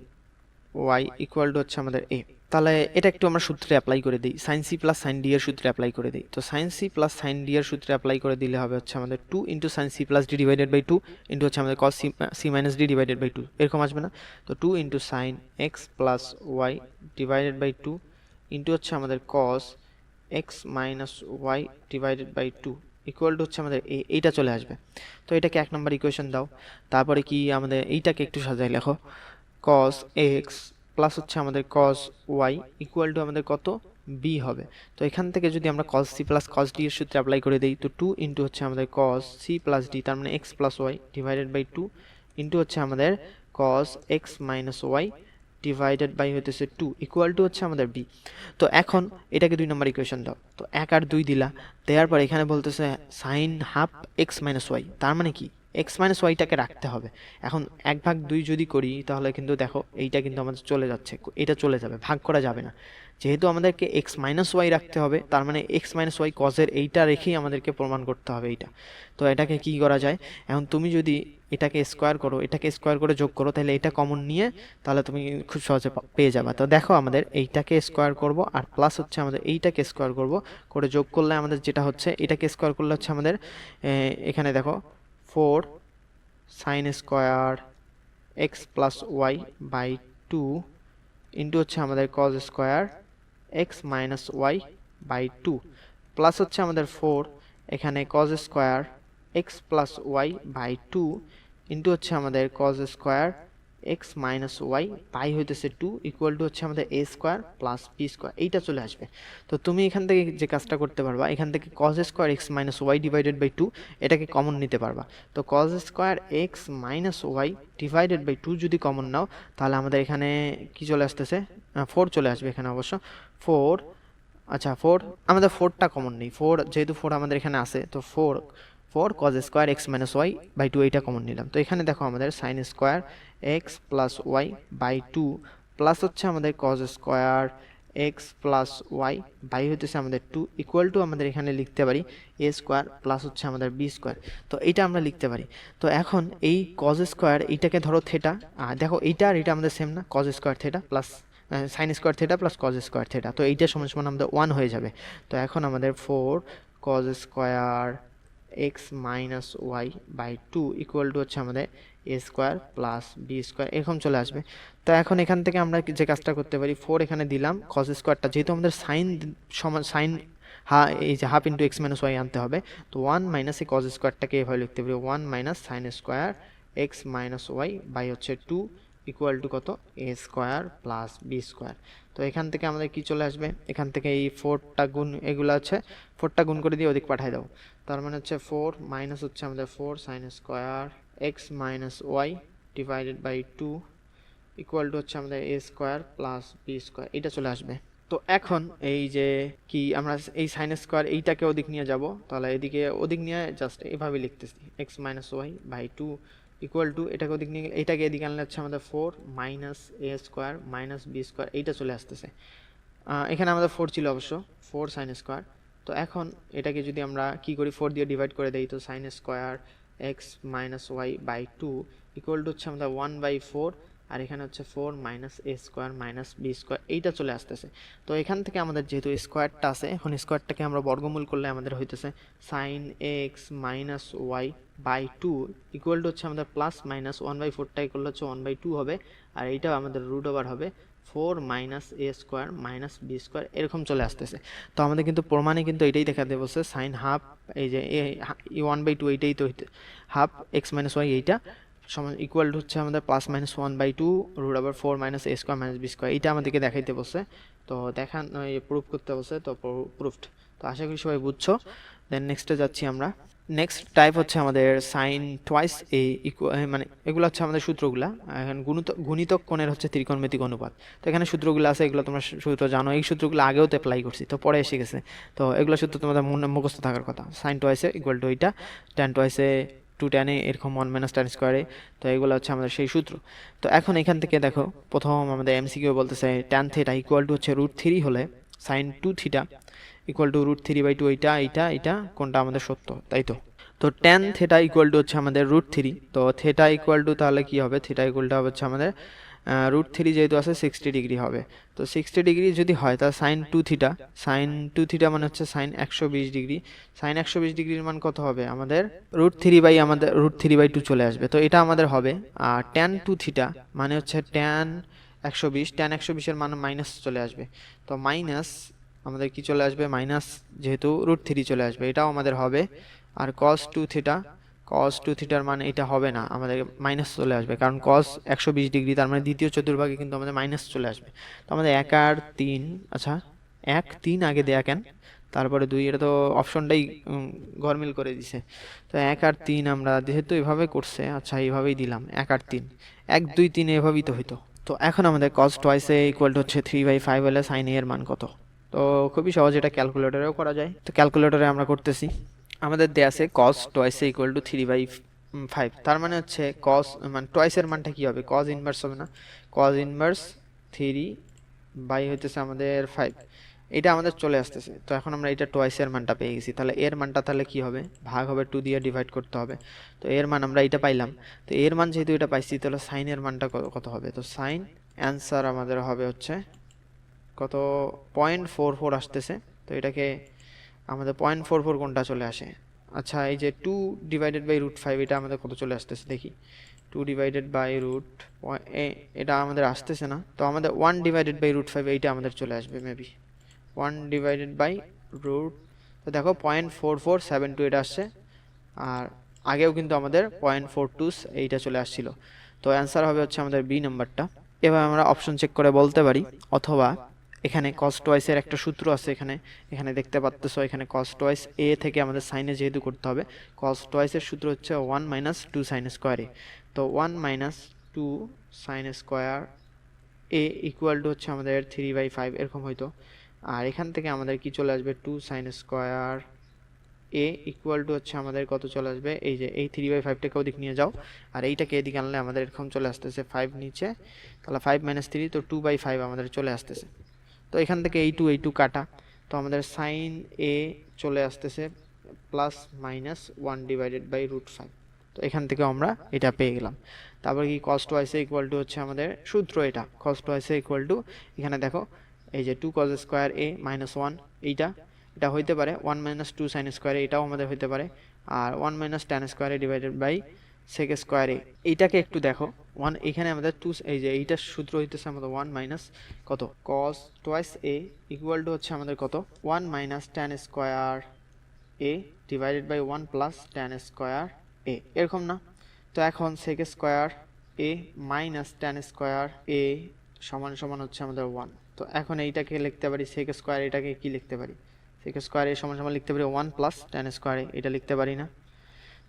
ওয়াই ইকুয়াল টু হচ্ছে আমাদের a। তাহলে এটা একটু আমরা সূত্রে অ্যাপ্লাই করে দিই, sine C plus sine D এর সূত্রে অ্যাপ্লাই করে দিই। তো sine C plus sine D এর সূত্রে অ্যাপ্লাই করে দিলে হবে হচ্ছে আমাদের 2 into sine C plus D divided by 2 into হচ্ছে আমাদের cos C minus D divided by 2, এরকম আসবে না? তো 2 into sine X plus Y divided by 2 into হচ্ছে আমাদের cos X minus Y divided by 2 equal to হচ্ছে আমাদের এইটা চলে আসবে। তো এটাকে 1 নম্বর ইকুয়েশন দাও। তারপরে কি আমাদের এইটাকে একটু সাজাই লেখো, কস এক্স প্লাস হচ্ছে আমাদের কস ওয়াই ইকুয়াল টু আমাদের কত b হবে। তো এখান থেকে যদি আমরা cos C plus cos D এর সূত্রে অ্যাপ্লাই করে দিই, তো 2 ইন্টু হচ্ছে আমাদের কস সি প্লাস ডি, তার মানে X plus Y divided by 2 into হচ্ছে আমাদের cos X minus Y divided by হইতেছে 2 ইকুয়াল টু হচ্ছে আমাদের b। তো এখন এটাকে 2 নম্বর ইকুয়েশন দাও। তো 1 আর 2 দিলা, দেওয়ার পর এখানে বলতেছে sine half X minus Y, তার মানে কি এক্স মাইনাস ওয়াইটাকে রাখতে হবে। এখন 1/2 যদি করি তাহলে কিন্তু দেখো এইটা কিন্তু আমাদের চলে যাচ্ছে, এটা চলে যাবে, ভাগ করা যাবে না। যেহেতু আমাদেরকে এক্স মাইনাস ওয়াই রাখতে হবে, তার মানে এক্স মাইনাস ওয়াই কজের এইটা রেখেই আমাদেরকে প্রমাণ করতে হবে এইটা। তো এটাকে কি করা যায়, এখন তুমি যদি এটাকে স্কোয়ার করো, এটাকে স্কোয়ার করে যোগ করো, তাহলে এটা কমন নিয়ে তাহলে তুমি খুব সহজে পেয়ে যাবে। তো দেখো আমাদের এইটাকে স্কোয়ার করব আর প্লাস হচ্ছে আমাদের এইটাকে স্কোয়ার করব, করে যোগ করলে আমাদের যেটা হচ্ছে, এটাকে স্কোয়ার করলে হচ্ছে আমাদের এখানে দেখো 4 sine square X plus Y by 2 into হচ্ছে আমাদের cos square x minus Y by 2 plus হচ্ছে আমাদের 4 এখানে cos square X plus Y by 2 into হচ্ছে আমাদের cos square x minus Y by হইতেছে 2 ইকুয়াল টু হচ্ছে আমাদের a square plus b square, এইটা চলে আসবে। তো তুমি এখান থেকে যে কাজটা করতে পারবা, এখান থেকে cos square x minus Y divided by 2 এটাকে কমন নিতে পারবা। তো cos square x minus Y divided by 2 যদি কমন নাও, তাহলে আমাদের এখানে কি চলে আসতেছে, 4 চলে আসবে এখানে অবশ্য 4। আচ্ছা 4, আমাদের 4টা কমন নেই, 4 যেহেতু 4 আমাদের এখানে আছে, তো 4 cos square x minus Y by 2 এইটা কমন নিলাম। তো এখানে দেখো আমাদের sine square X plus Y by 2 plus হচ্ছে আমাদের cos square X plus Y by হইতেছে আমাদের 2 ইকুয়াল টু আমাদের এখানে লিখতে পারি a স্কোয়ার প্লাস হচ্ছে আমাদের b স্কোয়ার। তো এইটা আমরা লিখতে পারি। তো এখন এই কজ স্কোয়ার এইটাকে ধরো থেটা, দেখো এইটা আর এটা আমাদের সেম না, cos square theta plus sine square theta plus cos square theta, তো এইটা সমান সমান আমাদের 1 হয়ে যাবে। তো এখন আমাদের 4 cos square x minus Y by 2 equal to হচ্ছে আমাদের a square plus b square, এরকম চলে আসবে। তো এখন এখান থেকে আমরা যে কাজটা করতে পারি, 4 এখানে দিলাম, কজ স্কোয়ারটা যেহেতু আমাদের সাইন সমান সাইন এই যে half into X minus Y আনতে হবে, তো 1 মাইনাস এই কজ স্কোয়ারটাকে এভাবে লিখতে পারি 1 minus sine square x minus Y by হচ্ছে 2 ইকুয়াল টু কত a square plus b square. তো এখান থেকে আমাদের কি চলে আসবে, এখান থেকে এই 4টা গুণ এগুলো আছে, 4টা গুণ করে দিয়ে ওদিক পাঠাই দাও। তার মানে হচ্ছে 4 মাইনাস হচ্ছে আমাদের 4 sine square x minus Y divided by 2 equal to হচ্ছে আমাদের a square plus b square, এটা চলে আসবে। তো এখন এই যে কি আমরা এই সাইন স্কোয়ার এইটাকে ওদিক নিয়ে যাব, তাহলে এদিকে ওদিক নিয়ে জাস্ট এইভাবে লিখতেছি x minus Y by 2 equal to এটাকে ওদিক নিয়ে এটাকে এদিকে আনলে হচ্ছে আমাদের 4 minus a square minus b square, এইটা চলে আসতেছে। এখানে আমাদের 4 ছিল অবশ্য, 4 সাইন স্কোয়ার। তো এখন এটাকে যদি আমরা কি করি 4 দিয়ে ডিভাইড করে দেই, তো sine square x minus Y by 2 equal to হচ্ছে আমাদের 1/4 আর এখানে হচ্ছে 4 মাইনাস এ স্কোয়ার মাইনাস বি স্কোয়ার, এইটা চলে আসতেছে। তো এখান থেকে আমাদের যেহেতু স্কোয়ারটা আছে, এখন স্কোয়ারটাকে আমরা বর্গমূল করলে আমাদের হইতেছে sine x minus Y by two equal to হচ্ছে আমাদের প্লাস মাইনাস 1/4টাই করলে হচ্ছে 1/2 হবে, আর এইটাও আমাদের রুট ওভার হবে 4 মাইনাস এ স্কোয়ার মাইনাস বি স্কোয়ার, এরকম চলে আসতেছে। তো আমাদের কিন্তু প্রমাণে কিন্তু এটাই দেখা দেবে বলছে সাইন হাফ, এই যে 1/2 এইটাই তো হাফ এক্স মাইনাস ওয়াই এইটা সমান ইকুয়াল টু হচ্ছে আমাদের plus minus 1/2 root over 4 minus এ স্কোয়ার মাইনাস বি স্কোয়ার, এইটা আমাদেরকে দেখাইতে বলছে। তো দেখান প্রুফ করতে বলছে, তো প্রুফড। তো আশা করি সবাই বুঝছো। দেন নেক্সটে যাচ্ছি আমরা। নেক্সট টাইপ হচ্ছে আমাদের সাইন টোয়াইস এ মানে এগুলো হচ্ছে আমাদের সূত্রগুলা। এখন গুণিতক কোণের হচ্ছে ত্রিকোণমিতিক অনুপাত। তো এখানে সূত্রগুলো আছে, এগুলো তোমরা সূত্র জানো, এই সূত্রগুলো আগেও তো অ্যাপ্লাই করছি, তো পরে এসে গেছে। তো এগুলো সূত্র তোমাদের মুখস্থ থাকার কথা। সাইন টোয়াইসে ইকুয়াল টু এইটা, ট্যান টোয়াইসে 2 tan এ এরকম 1 মাইনাস ট্যান স্কোয়ারে। তো এগুলো হচ্ছে আমাদের সেই সূত্র। তো এখন এখান থেকে দেখো প্রথম আমাদের এমসিকিউ বলতেছে ট্যান থিটা ইকুয়াল টু হচ্ছে √3 হলে সাইন 2 থিটা ইকুয়াল টু √3/2, এইটা কোনটা আমাদের সত্য, তাই তো? তো ট্যান থেটা ইকুয়াল টু হচ্ছে আমাদের √3, তো থেটা ইকুয়াল টু তাহলে কি হবে, থেটা ইকুয়াল টু হবে হচ্ছে আমাদের √3 যেহেতু আছে 60 ডিগ্রি হবে। তো 60 ডিগ্রি যদি হয় তাহলে সাইন টু থিটা মানে হচ্ছে সাইন 120 ডিগ্রি। সাইন 120 ডিগ্রির মান কত হবে আমাদের √3/2 চলে আসবে, তো এটা আমাদের হবে। আর ট্যান টু থিটা মানে হচ্ছে ট্যান 120 এর মান মাইনাস চলে আসবে। তো মাইনাস আমাদের কি চলে আসবে, মাইনাস যেহেতু √3 চলে আসবে, এটাও আমাদের হবে। আর cos 2 থিটার মানে এটা হবে না, আমাদের মাইনাস চলে আসবে, কারণ cos 120 ডিগ্রি, তার মানে দ্বিতীয় চতুর্ভাগে কিন্তু আমাদের মাইনাস চলে আসবে। তো আমাদের 1 আর 3, আচ্ছা 1 3 আগে দেয়া কেন, তারপরে 2, এটা তো অপশনটাই গরমিল করে দিছে। তো 1 আর 3 আমরা যেহেতু এভাবে করছে, আচ্ছা এইভাবেই দিলাম 1 আর 3, 1 2 3 এভাবেই তো হইতো। তো এখন আমাদের cos twice a equal to হচ্ছে 3/5 হলে সাইন এর মান কত? তো খুবই সহজ, এটা ক্যালকুলেটরেও করা যায়। তো ক্যালকুলেটরে আমরা করতেছি। আমাদের দেয়া আছে cos twice a equal two 3/5, তার মানে হচ্ছে cos মানে twice এর মানটা কি হবে, cos ইনভার্স হবে না, cos ইনভার্স 3 বাই হইতেছে আমাদের 5, এটা আমাদের চলে আসতেছে। তো এখন আমরা এটা twice এর মানটা পেয়ে গেছি, তাহলে এর মানটা তাহলে কি হবে, ভাগ হবে 2 দিয়ে ডিভাইড করতে হবে। তো এর মান আমরা এটা পাইলাম। তো এর মান যেহেতু এটা পাইছি, তাহলে সাইন এর মানটা কত হবে? তো সাইন অ্যান্সার আমাদের হবে হচ্ছে কত, 0.44 আসতেছে। তো এটাকে আমাদের 0.44 কোনটা চলে আসে, আচ্ছা এই যে 2 ডিভাইডেড বাই √5, এটা আমাদের কত চলে আসতেছে দেখি, 2 ডিভাইডেড বাই এটা আমাদের আসতেছে না, তো আমাদের 1 ডিভাইডেড বাই √5 এইটা আমাদের চলে আসবে মেবি 1 ডিভাইডেড বাই √, তো দেখো 0.4472 এটা আসছে, আর আগেও কিন্তু আমাদের 0.42 এইটা চলে আসছিল। তো অ্যান্সার হবে হচ্ছে আমাদের বি নাম্বারটা। এবার আমরা অপশন চেক করে বলতে পারি, অথবা এখানে cos twice এর একটা সূত্র আছে, এখানে দেখতে পাচ্তেছো, এখানে cos twice a থেকে আমাদের সাইনে যেহেতু করতে হবে, cos twice এর সূত্র হচ্ছে 1 মাইনাস 2 সাইন স্কোয়ার এ। তো 1 minus 2 sine square A equal to হচ্ছে আমাদের 3/5 এরকম হইতো। আর এখান থেকে আমাদের কি চলে আসবে, 2 sine square A equal to হচ্ছে আমাদের কত চলে আসবে, এই যে এই 3/5টাকে ওদিক নিয়ে যাও, আর এইটাকে এদিকে আনলে আমাদের এরকম চলে আসতেছে 5 নিচে, তাহলে 5 মাইনাস 3, তো 2/5 আমাদের চলে আসতেছে। তো এখান থেকে এই টু কাটা, তো আমাদের সাইন এ চলে আসতেছে প্লাস মাইনাস 1 ডিভাইডেড বাই √5। তো এখান থেকে আমরা এটা পেয়ে গেলাম। তারপর কি cos twice a equal to হচ্ছে আমাদের সূত্র, এটা cos twice a equal two, এখানে দেখো এই যে 2 cos স্কোয়ার a মাইনাস 1, এটা হইতে পারে 1 মাইনাস 2 সাইন স্কোয়ার, এটাও আমাদের হইতে পারে, আর 1 minus tan square divided by sec square A. এইটাকে একটু দেখো, 1 এখানে আমাদের 2, এই যে এইটার সূত্র হইতেছে আমাদের 1 মাইনাস কত, cos twice a equal to হচ্ছে আমাদের কত, 1 minus tan square a divided by 1 plus tan square a, এরকম না? তো এখন sec square a minus tan square a সমান সমান হচ্ছে আমাদের 1। তো এখন এইটাকে লিখতে পারি সেক স্কোয়ার, এটাকে কি লিখতে পারি, সেক স্কোয়ার এ সমান সমান লিখতে পারি 1 প্লাস ট্যান স্কোয়ার এ, এটা লিখতে পারি না?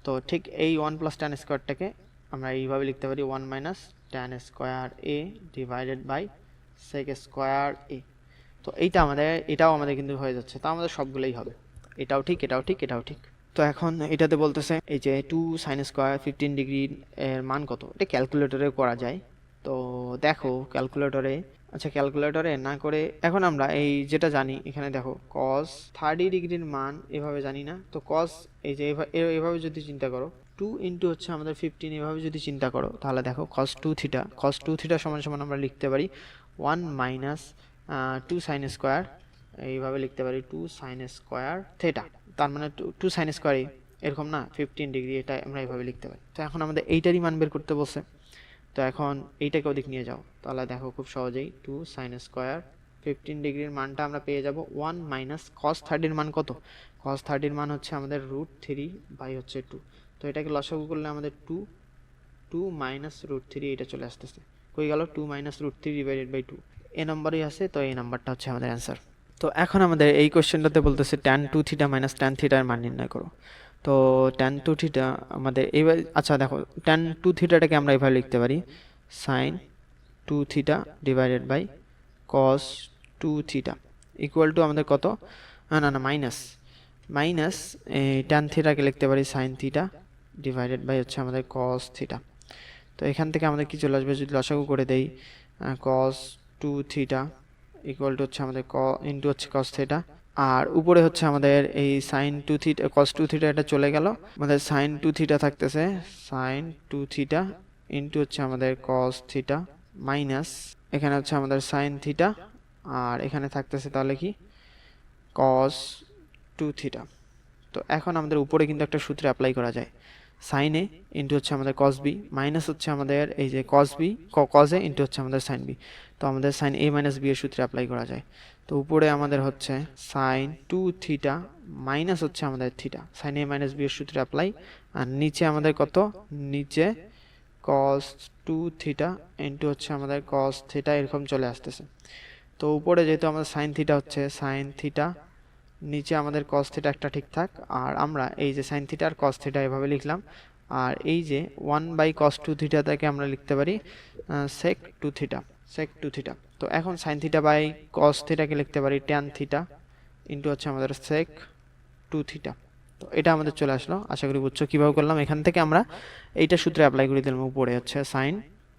তো ঠিক এই 1 প্লাস ট্যান স্কোয়ারটাকে আমরা এইভাবে লিখতে পারি 1 minus tan square A divided by sec square A. তো এটাও আমাদের কিন্তু হয়ে যাচ্ছে, তো আমাদের সবগুলোই হবে, এটাও ঠিক, এটাও ঠিক, এটাও ঠিক। তো এখন এটাতে বলতেছে এই যে 2 সাইন স্কোয়ার 15 ডিগ্রি এর মান কত, এটা ক্যালকুলেটরে করা যায়। তো দেখো ক্যালকুলেটরে, আচ্ছা ক্যালকুলেটরে না করে এখন আমরা এই যেটা জানি, এখানে দেখো cos 30 ডিগ্রির মান এভাবে জানি না, তো cos এই যে এভাবে যদি চিন্তা করো, 2 ইন্টু হচ্ছে আমাদের 15, এভাবে যদি চিন্তা করো তাহলে দেখো cos 2 থিটা সমান সমান আমরা লিখতে পারি 1 মাইনাস 2 সাইন স্কোয়ার, এইভাবে লিখতে পারি 2 সাইন স্কোয়ার থিটা, তার মানে 2 সাইন স্কোয়ার এরকম না 15 ডিগ্রি, এটা আমরা এইভাবে লিখতে পারি। তো এখন আমাদের এইটারই মান বের করতে বলছে, তো এখন এইটাকে ওদিক নিয়ে যাও, তাহলে দেখো খুব সহজেই 2 সাইন স্কোয়ার 15 ডিগ্রির মানটা আমরা পেয়ে যাব 1 মাইনাস cos 30 এর মান কত, cos 30 এর মান হচ্ছে আমাদের √3 বাই হচ্ছে 2। তো এটাকে লসাগু করলে আমাদের 2 মাইনাস √3 এটা চলে আসতেছে, কই গেল 2 মাইনাস √3 ডিভাইডেড বাই 2, এ নম্বরই আছে, তো এই নাম্বারটা হচ্ছে আমাদের অ্যান্সার। তো এখন আমাদের এই কোশ্চেনটাতে বলতেছে tan 2 theta minus tan theta এর মান নির্ণয় করো। তো tan 2 থিটা আমাদের এইবার, আচ্ছা দেখো tan 2 থিটাটাকে আমরা এইভাবে লিখতে পারি sin 2 theta divided by cos 2 theta equal to আমাদের কত, না মাইনাস tan থিটাকে লিখতে পারি sin থিটা ডিভাইডেড বাই হচ্ছে আমাদের cos থিটা। তো এখান থেকে আমাদের কি চলে আসবে, যদি লসাগু করে দেই cos 2 থিটা ইকুয়াল টু হচ্ছে আমাদের ইন্টু হচ্ছে cos থিটা, আর উপরে হচ্ছে আমাদের এই sin 2 থিটা cos 2 থিটা এটা চলে গেল, আমাদের sin 2 থিটা থাকতেছে sin 2 থিটা ইন্টু হচ্ছে আমাদের cos থিটা মাইনাস এখানে হচ্ছে আমাদের sin থিটা, আর এখানে থাকতেছে তাহলে কি cos 2 থিটা। তো এখন আমাদের উপরে কিন্তু একটা সূত্র অ্যাপ্লাই করা যায়, sin a ইন্টু হচ্ছে আমাদের cos b মাইনাস হচ্ছে আমাদের এই যে cos a ইন্টু হচ্ছে আমাদের sin b, তো আমাদের sin a মাইনাস b এর সূত্রে অ্যাপ্লাই করা যায়। তো উপরে আমাদের হচ্ছে sin 2 থিটা মাইনাস হচ্ছে আমাদের theta, sin a minus b এর সূত্রে অ্যাপ্লাই, আর নিচে আমাদের কত, নিচে cos 2 থিটা ইন্টু হচ্ছে আমাদের cos থিটা এরকম চলে আসতেছে। তো উপরে যেহেতু আমাদের sin থিটা হচ্ছে sin থিটা, নিচে আমাদের cos থিটা একটা ঠিকঠাক, আর আমরা এই যে sin থিটা আর cos থিটা এভাবে লিখলাম, আর এই যে 1 বাই cos 2 থিটা থেকে আমরা লিখতে পারি sec 2 থিটা। তো এখন sin থিটা বাই cos থিটাকে লিখতে পারি tan থিটা ইন্টু হচ্ছে আমাদের sec 2 থিটা। তো এটা আমাদের চলে আসলো, আশা করি বুঝছো কিভাবে করলাম। এখান থেকে আমরা এইটা সূত্রে অ্যাপ্লাই করে দিলাম, উপরে হচ্ছে sin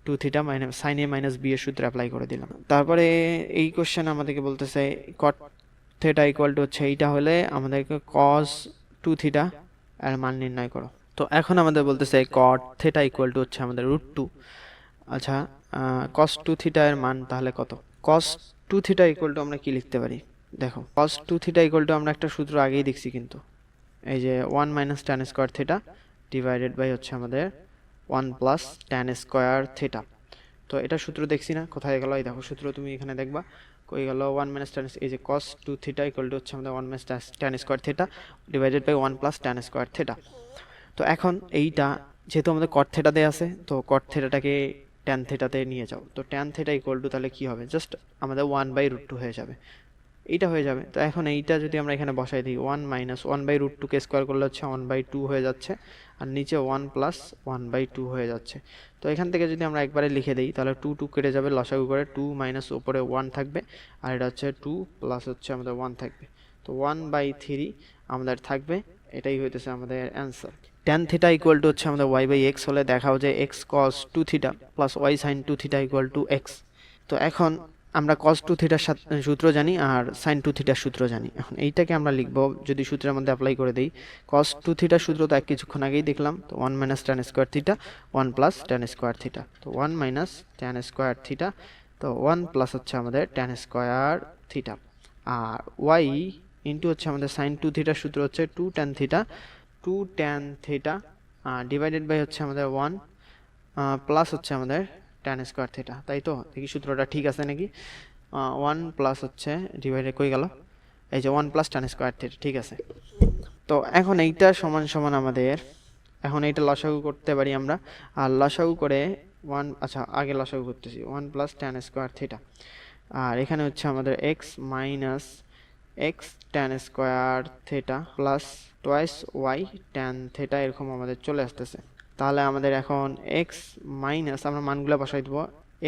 2 theta minus sin a minus b এর সূত্রে অ্যাপ্লাই করে দিলাম। তারপরে এই কোশ্চেন আমাদেরকে বলতেছে cot থিটা ইকুয়াল টু হচ্ছে এইটা হলে আমাদেরকে cos 2 থিটা এর মান নির্ণয় করো। তো এখন আমাদের বলতেছে cot থিটা ইকুয়াল টু হচ্ছে আমাদের √2। আচ্ছা cos 2 থিটা এর মান তাহলে কত, cos 2 থিটা ইকুয়াল টু আমরা কি লিখতে পারি, দেখো cos 2 থিটা ইকুয়াল টু আমরা একটা সূত্র আগেই দেখছি কিন্তু, এই যে 1 minus tan square theta divided by হচ্ছে আমাদের 1 প্লাস tan স্কয়ার থিটা। তো এটা সূত্র দেখছি না, কোথায় গেল, এই দেখো সূত্র তুমি এখানে দেখবা কই গেল, 1 মাইনাস tan, এই যে cos 2 থিটা ইকুয়াল টু হচ্ছে আমাদের 1 minus tan square theta divided by 1 plus tan square theta. তো এখন এইটা যেহেতু আমাদের cot থিটা দেয়া আছে, তো cot থিটাটাকে tan থিটাতে নিয়ে যাও, তো tan থিটা ইকুয়াল টু তাহলে কি হবে, জাস্ট আমাদের 1 বাই √2 হয়ে যাবে, এইটা হয়ে যাবে। তো এখন এইটা যদি আমরা এখানে বসাই দিই 1 মাইনাস 1 বাই √2 কে স্কোয়ার করলে হচ্ছে 1 বাই 2 হয়ে যাচ্ছে, আর নিচে 1 প্লাস 1 বাই 2 হয়ে যাচ্ছে। তো এখান থেকে যদি আমরা একবারে লিখে দিই তাহলে 2 কেটে যাবে, লসাগু করে 2 মাইনাস উপরে 1 থাকবে, আর এটা হচ্ছে 2 প্লাস হচ্ছে আমাদের 1 থাকবে, তো 1 বাই 3 আমাদের থাকবে, এটাই হইতেছে আমাদের answer. tan theta equal to হচ্ছে আমাদের y বাই এক্স হলে দেখাও যে x cos 2 theta plus y sin 2 theta equal two x। তো এখন আমরা cos 2 থিটার সূত্র জানি আর sin 2 থিটার সূত্র জানি, এখন এইটাকে আমরা লিখব যদি সূত্রের মধ্যে অ্যাপ্লাই করে দেই, cos 2 থিটার সূত্র তো কিছুক্ষণ আগেই দেখলাম, তো 1 minus tan square theta 1 plus tan square theta, তো 1 মাইনাস tan স্কয়ার থিটা, তো 1 প্লাস হচ্ছে আমাদের tan স্কয়ার থিটা, আর y ইন্টু হচ্ছে আমাদের sin 2 থিটার সূত্র হচ্ছে 2 tan থিটা ডিভাইডেড বাই হচ্ছে আমাদের 1 প্লাস হচ্ছে আমাদের tan স্কয়ার থিটা, তাই তো দেখি সূত্রটা ঠিক আছে নাকি, 1 প্লাস হচ্ছে ডিভাইডেড কই গেল, এই যে 1 প্লাস tan স্কয়ার থিটা, ঠিক আছে। তো এখন এইটা সমান সমান আমাদের, এখন এইটা লসাগু করতে পারি আমরা, আর লসাগু করে 1, আচ্ছা আগে লসাগু করতেছি 1 প্লাস tan স্কয়ার থিটা, আর এখানে হচ্ছে আমাদের x minus x tan square theta plus twice y tan theta এরকম আমাদের চলে আসতেছে। তাহলে আমাদের এখন x মাইনাস, আমরা মানগুলো বসাই দেবো,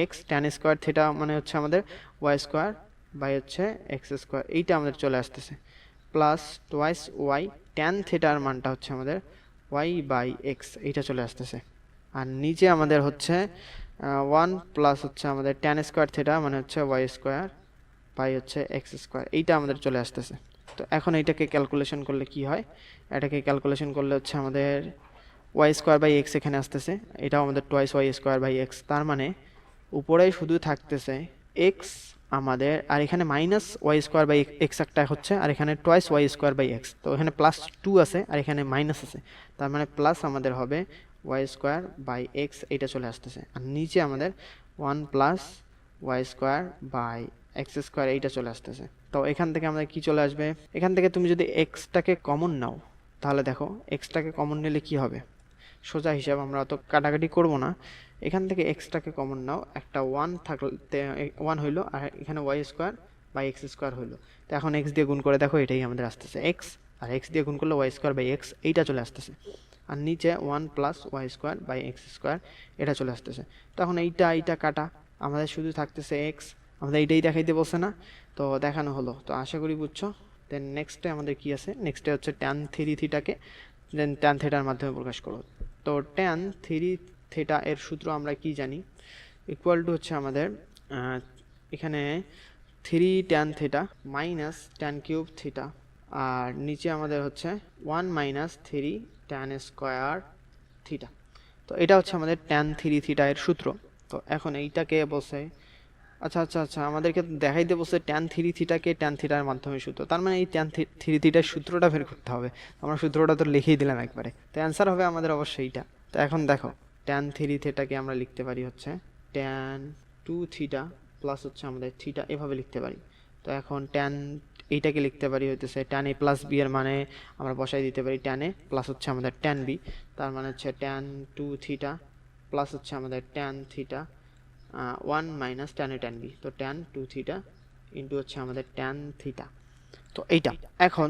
x tan স্কয়ার থিটা মানে হচ্ছে আমাদের y স্কয়ার বাই হচ্ছে x স্কয়ার, এইটা আমাদের চলে আসতেছে, প্লাস টোয়াইস y tan থিটার মানটা হচ্ছে আমাদের y বাই x, এইটা চলে আসতেছে, আর নিচে আমাদের হচ্ছে 1 প্লাস হচ্ছে আমাদের tan স্কয়ার থিটা মানে হচ্ছে y স্কয়ার বাই হচ্ছে x স্কয়ার, এইটা আমাদের চলে আসতেছে। তো এখন এইটাকে ক্যালকুলেশন করলে কি হয়, এটাকে ক্যালকুলেশন করলে হচ্ছে আমাদের ওয়াই স্কোয়ার বাই এক্স এখানে আসতেছে, এটাও আমাদের twice y square by x. তার মানে উপরে শুধু থাকতেছে এক্স আমাদের, আর এখানে minus y square by x একটা হচ্ছে, আর এখানে twice y square by x. তো এখানে +2 আছে আর এখানে মাইনাস আছে, তার মানে প্লাস আমাদের হবে ওয়াই স্কোয়ার বাই এক্স, এটা চলে আসতেছে। আর নিচে আমাদের 1 plus y square by x square এইটা চলে আসতেছে। তো এখান থেকে আমাদের কি চলে আসবে, এখান থেকে তুমি যদি এক্সটাকে কমন নাও তাহলে দেখো এক্সটাকে কমন নিলে কি হবে, সোজা হিসাব, আমরা অত কাটাকাটি করব না। এখান থেকে এক্সটাকে কমন নাও, একটা 1 থাকতে 1 হইলো, আর এখানে y square by x square হইলো। তো এখন এক্স দিয়ে গুণ করে দেখো এটাই আমাদের আসতেছে এক্স, আর এক্স দিয়ে গুণ করলে ওয়াই স্কোয়ার বাই এক্স এইটা চলে আসতেছে। আর নিচে 1 plus y square by x square এটা চলে আসতেছে। তখন এইটা কাটা, আমাদের শুধু থাকতেছে এক্স, আমাদের এইটাই দেখাইতে বলছে না, তো দেখানো হলো। তো আশা করি বুঝছো। দেন নেক্সটে আমাদের কি আছে, নেক্সটে হচ্ছে ট্যান থ্রি থিটাকে দেন ট্যান থিটার মাধ্যমে প্রকাশ করো। তো ট্যান থ্রি থিটা এর সূত্র আমরা কি জানি, ইকুয়াল টু হচ্ছে আমাদের এখানে 3 tan theta minus tan cube theta, আর নিচে আমাদের হচ্ছে 1 মাইনাস 3 ট্যান স্কোয়ার থিটা। তো এটা হচ্ছে আমাদের ট্যান থ্রি থিটা এর সূত্র। তো এখন এইটাকে বসে আচ্ছা আমাদেরকে দেখাইতে বসে ট্যান থ্রি থিটাকে ট্যান থিটার মাধ্যমে সূত্র, তার মানে এই ট্যান থ্রি থিটার সূত্রটা বের করতে হবে। আমরা সূত্রটা তো লিখেই দিলাম একবারে, তো অ্যান্সার হবে আমাদের অবশ্যই এইটা। তো এখন দেখো ট্যান থ্রি থিটাকে আমরা লিখতে পারি হচ্ছে ট্যান 2 থিটা প্লাস হচ্ছে আমাদের থিটা, এভাবে লিখতে পারি। তো এখন ট্যান এইটাকে লিখতে পারি হইতেছে ট্যান এ প্লাস বি এর মানে আমরা বসাই দিতে পারি ট্যান এ প্লাস হচ্ছে আমাদের ট্যান বি, তার মানে হচ্ছে ট্যান 2 থিটা প্লাস হচ্ছে আমাদের tan theta 1 minus tan a tan b. তো ট্যান 2 থিটা ইন্টু হচ্ছে আমাদের ট্যান থিটা। তো এইটা এখন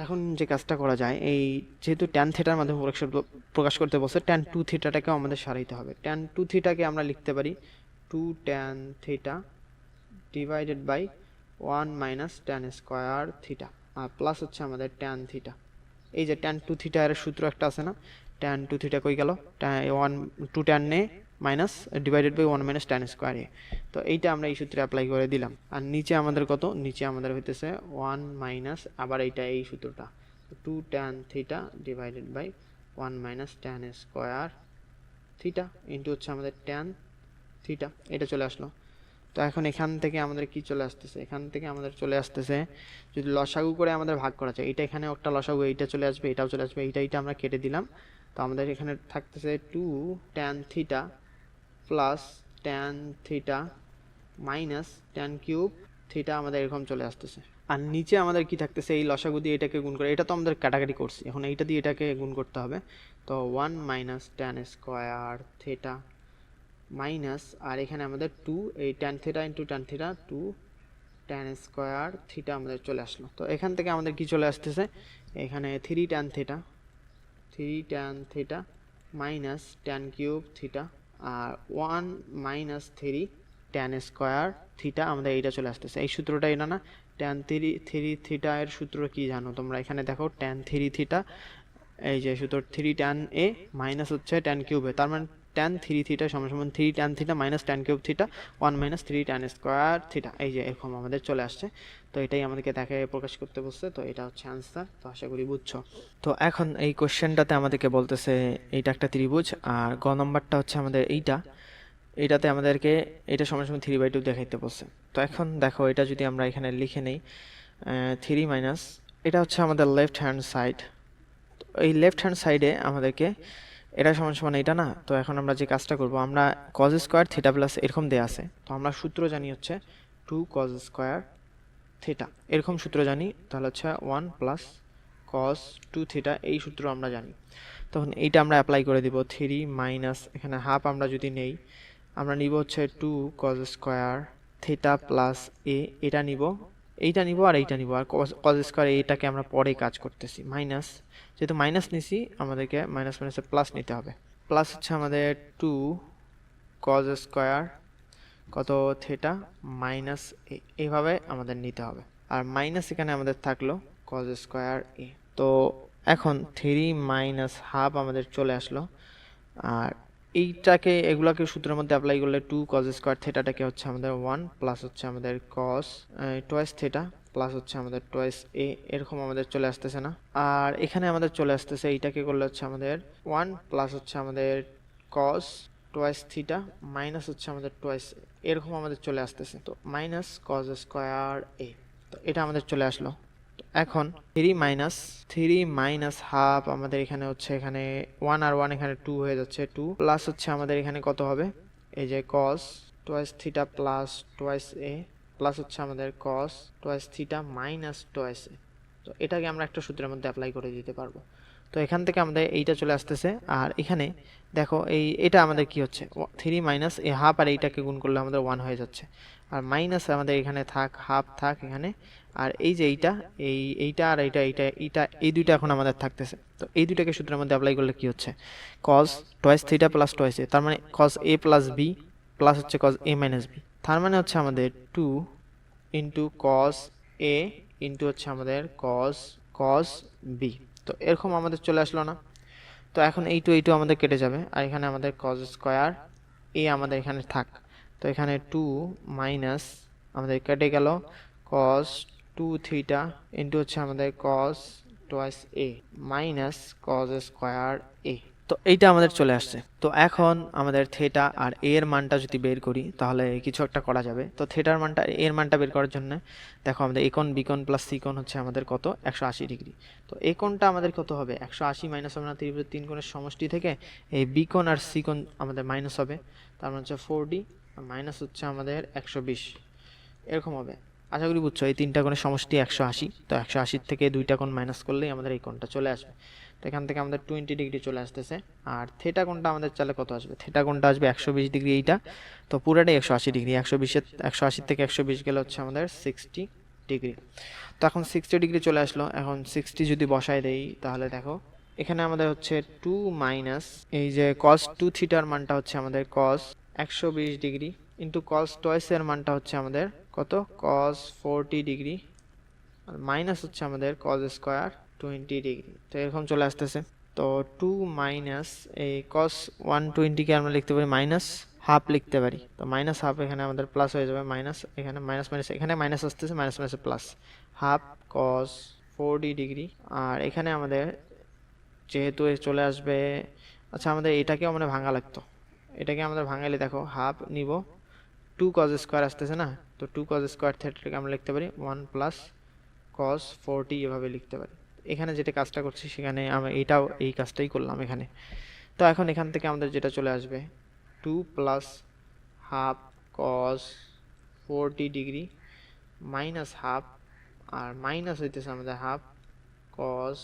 এখন যে কাজটা করা যায়, এই যেহেতু ট্যান থিটার মাধ্যমে প্রকাশ করতে বলছে, ট্যান 2 থিটাটাকেও আমাদের সারাইতে হবে। ট্যান 2 থিটাকে আমরা লিখতে পারি 2 tan theta divided by 1 minus tan square theta, আর প্লাস হচ্ছে আমাদের ট্যান থিটা। এই যে ট্যান 2 থিটা এর সূত্র একটা আছে না, ট্যান 2 থিটা কই গেল, 2 tan A minus divided by 1 minus tan square A. তো এইটা আমরা এই সূত্রে অ্যাপ্লাই করে দিলাম। আর নিচে আমাদের কত, নিচে আমাদের হইতেছে 1 মাইনাস আবার এইটা এই সূত্রটা 2 tan theta divided by 1 minus tan square theta into হচ্ছে আমাদের ট্যান থিটা, এটা চলে আসলো। তো এখন এখান থেকে আমাদের কি চলে আসতেছে, এখান থেকে আমাদের চলে আসতেছে যদি লসাগু করে আমাদের ভাগ করা যায়, এটা এখানে একটা লসাগু, এইটা চলে আসবে, এটাও চলে আসবে, এইটা আমরা কেটে দিলাম। তো আমাদের এখানে থাকতেছে 2 tan theta plus tan theta minus tan cube theta, আমাদের এরকম চলে আসতেছে। আর নিচে আমাদের কি থাকতেছে, এই লসাগু দিয়ে এটাকে গুণ করে, এটা তো আমাদের কাটাকাটি করছি, এখন এইটা দিয়ে এটাকে গুণ করতে হবে। তো 1 minus tan square theta minus, আর এখানে আমাদের 2 এই tan theta into tan theta 2 tan square theta আমাদের চলে আসলো। তো এখান থেকে আমাদের কি চলে আসতেছে, এখানে 3 tan theta minus tan cube theta, আর 1 মাইনাস 3 ট্যান স্কোয়ার থিটা, আমাদের এইটা চলে আসতেছে। এই সূত্রটা এটা না, ট্যান থ্রি থিটা এর সূত্র কি জানো তোমরা, এখানে দেখো ট্যান থ্রি থিটা, এই যে সূত্র 3 ট্যান এ মাইনাস হচ্ছে ট্যান কিউবে, তার মানে ট্যান থ্রি থিটা সমান সমান 3 tan theta minus tan cube theta 1 minus 3 tan square theta, এই যে এরকম আমাদের চলে আসছে। তো এটাই আমাদেরকে দেখে প্রকাশ করতে বলছে, তো এটা হচ্ছে আনসার। তো আশা করি বুঝছো। তো এখন এই কোশ্চেনটাতে আমাদেরকে বলতেছে এইটা একটা ত্রিভুজ, আর গ নম্বরটা হচ্ছে আমাদের এইটাতে আমাদেরকে এটা সমান সমান 3/2 দেখাইতে বলছে। তো এখন দেখো এটা যদি আমরা এখানে লিখে নেই 3 মাইনাস, এটা হচ্ছে আমাদের লেফট হ্যান্ড সাইড, এই লেফট হ্যান্ড সাইডে আমাদেরকে এটা সমান সমান এটা না। তো এখন আমরা যে কাজটা করব, আমরা কজ স্কোয়ার থিটা প্লাস এরকম দেয়া আছে, তো আমরা সূত্র জানি হচ্ছে 2 কজ স্কোয়ার থিটা, এরকম সূত্র জানি, তাহলে হচ্ছে 1 প্লাস কজ 2 থিটা, এই সূত্র আমরা জানি। তখন এইটা আমরা অ্যাপ্লাই করে দিব 3 মাইনাস এখানে হাফ আমরা যদি নেই, আমরা নিব হচ্ছে 2 কজ স্কোয়ার থিটা প্লাস এ, এটা নিব, এইটা নিব আর এইটা নিব, আর কজ স্কোয়ার এইটাকে আমরা পরে কাজ করতেছি মাইনাস, যেহেতু মাইনাস নিছি আমাদেরকে মাইনাস মাইনাসে প্লাস নিতে হবে। প্লাস হচ্ছে আমাদের 2 কজ স্কোয়ার কত থিটা মাইনাস এ, এইভাবে আমাদের নিতে হবে। আর মাইনাস এখানে আমাদের থাকলো কজ স্কোয়ার এ। তো এখন 3 মাইনাস হাফ আমাদের চলে আসলো, আর এইটাকে এগুলাকে সূত্রের মধ্যে অ্যাপ্লাই করলে 2 কজ স্কোয়ার থিটাটাকে হচ্ছে আমাদের 1 প্লাস হচ্ছে আমাদের কস টোয়াইস থিটা প্লাস হচ্ছে আমাদের টোয়াইস এ, এরকম আমাদের চলে আসতেছে না। আর এখানে আমাদের চলে আসতেছে এইটাকে করলে হচ্ছে আমাদের 1 প্লাস হচ্ছে আমাদের কস টোয়াইস থিটা মাইনাস হচ্ছে আমাদের টোয়াইস এরকম আমাদের চলে আসতেছে। তো মাইনাস কস স্কোয়ার এ, তো এটা আমাদের চলে আসলো। এখন 3 মাইনাস হাফ আমাদের এখানে হচ্ছে এখানে 1 আর 1 এখানে 2 হয়ে যাচ্ছে, 2 প্লাস হচ্ছে আমাদের এখানে কত হবে, এই যে cos twice theta plus twice A plus হচ্ছে আমাদের cos twice theta minus twice A. তো এটাকে আমরা একটা সূত্রের মধ্যে অ্যাপ্লাই করে দিতে পারবো। তো এখান থেকে আমাদের এইটা চলে আসতেছে। আর এখানে দেখো এটা আমাদের কি হচ্ছে 3 মাইনাস এ হাফ, আর এইটাকে গুণ করলে আমাদের 1 হয়ে যাচ্ছে। আর মাইনাস আমাদের এখানে থাক, হাফ থাক এখানে। আর এই যে এইটা আর এইটা এই দুইটা এখন আমাদের থাকতেছে। তো এই দুইটাকে সূত্রের মধ্যে অ্যাপ্লাই করলে কি হচ্ছে, cos twice theta plus twice A, তার মানে cos A plus B plus হচ্ছে কস এ মাইনাস বি, তার মানে হচ্ছে আমাদের 2 ইন্টু কস এ ইন্টু হচ্ছে আমাদের কস বি। তো এরকম আমাদের চলে আসলো না। তো এখন এইটু আমাদের কেটে যাবে, আর এখানে আমাদের কস স্কোয়ার এ আমাদের এখানে থাক। তো এখানে 2 মাইনাস আমাদের কেটে গেল কস 2 থিটা ইন্টু হচ্ছে আমাদের cos twice A minus cos square A. তো এইটা আমাদের চলে আসছে। তো এখন আমাদের থিটা আর এ এর মানটা যদি বের করি তাহলে কিছু একটা করা যাবে। তো থিটার মানটা এর মানটা বের করার জন্য দেখো আমাদের এ কোণ বি কোণ প্লাস সি কোণ হচ্ছে আমাদের কত 180 ডিগ্রি। তো এ কোণটা আমাদের কত হবে 180 মাইনাস হবে না 3 কোণের সমষ্টি থেকে এই বি কোণ আর সি কোণ আমাদের মাইনাস হবে, তার মানে হচ্ছে 4D মাইনাস হচ্ছে আমাদের 120 এরকম হবে। আশা করি বুঝছো, এই তিনটা কোণের সমষ্টি 180। তো 180 থেকে দুইটা কোণ মাইনাস করলেই আমাদের এই কোণটা চলে আসবে। তো এখান থেকে আমাদের 20 ডিগ্রি চলে আসতেছে। আর থিটা কোণটা আমাদের চালে কত আসবে, থিটা কোণটা আসবে 120 ডিগ্রি এইটা। তো পুরাটাই 180 ডিগ্রি, 180 থেকে 120 গেলে হচ্ছে আমাদের 60 ডিগ্রি। তো এখন 60 ডিগ্রি চলে আসলো। এখন 60 যদি বসায় দেই তাহলে দেখো এখানে আমাদের হচ্ছে 2 মাইনাস এই যে কস 2 থিটার মানটা হচ্ছে আমাদের কস 120 ডিগ্রি ইন্টু কস টোয়াইস এর মানটা হচ্ছে আমাদের কত কস 40 ডিগ্রি আর মাইনাস হচ্ছে আমাদের কস স্কোয়ার 20 ডিগ্রি। তো এরকম চলে আসতেছে। তো 2 মাইনাস এই কস 120 কে আমরা লিখতে পারি মাইনাস হাফ লিখতে পারি। তো মাইনাস হাফ এখানে আমাদের প্লাস হয়ে যাবে, মাইনাস এখানে মাইনাস মাইনাস এখানে মাইনাস আসতেছে, minus minus plus half cos 40 degree. আর এখানে আমাদের যেহেতু চলে আসবে, আচ্ছা আমাদের এটাকেও মানে ভাঙা লাগতো, এটাকে আমাদের ভাঙাইলে দেখো হাফ নিব 2 কস স্কোয়ার আসতেছে না। তো 2 কস স্কোয়ার থিটাকে আমরা লিখতে পারি 1 প্লাস কস 40 এভাবে লিখতে পারি। এখানে যেটা কাজটা করছি সেখানে আমরা এটাও এই কাজটাই করলাম এখানে। তো এখন এখান থেকে আমাদের যেটা চলে আসবে 2 plus half cos 40 degree minus half, আর মাইনাস হইতেছে আমাদের হাফ কস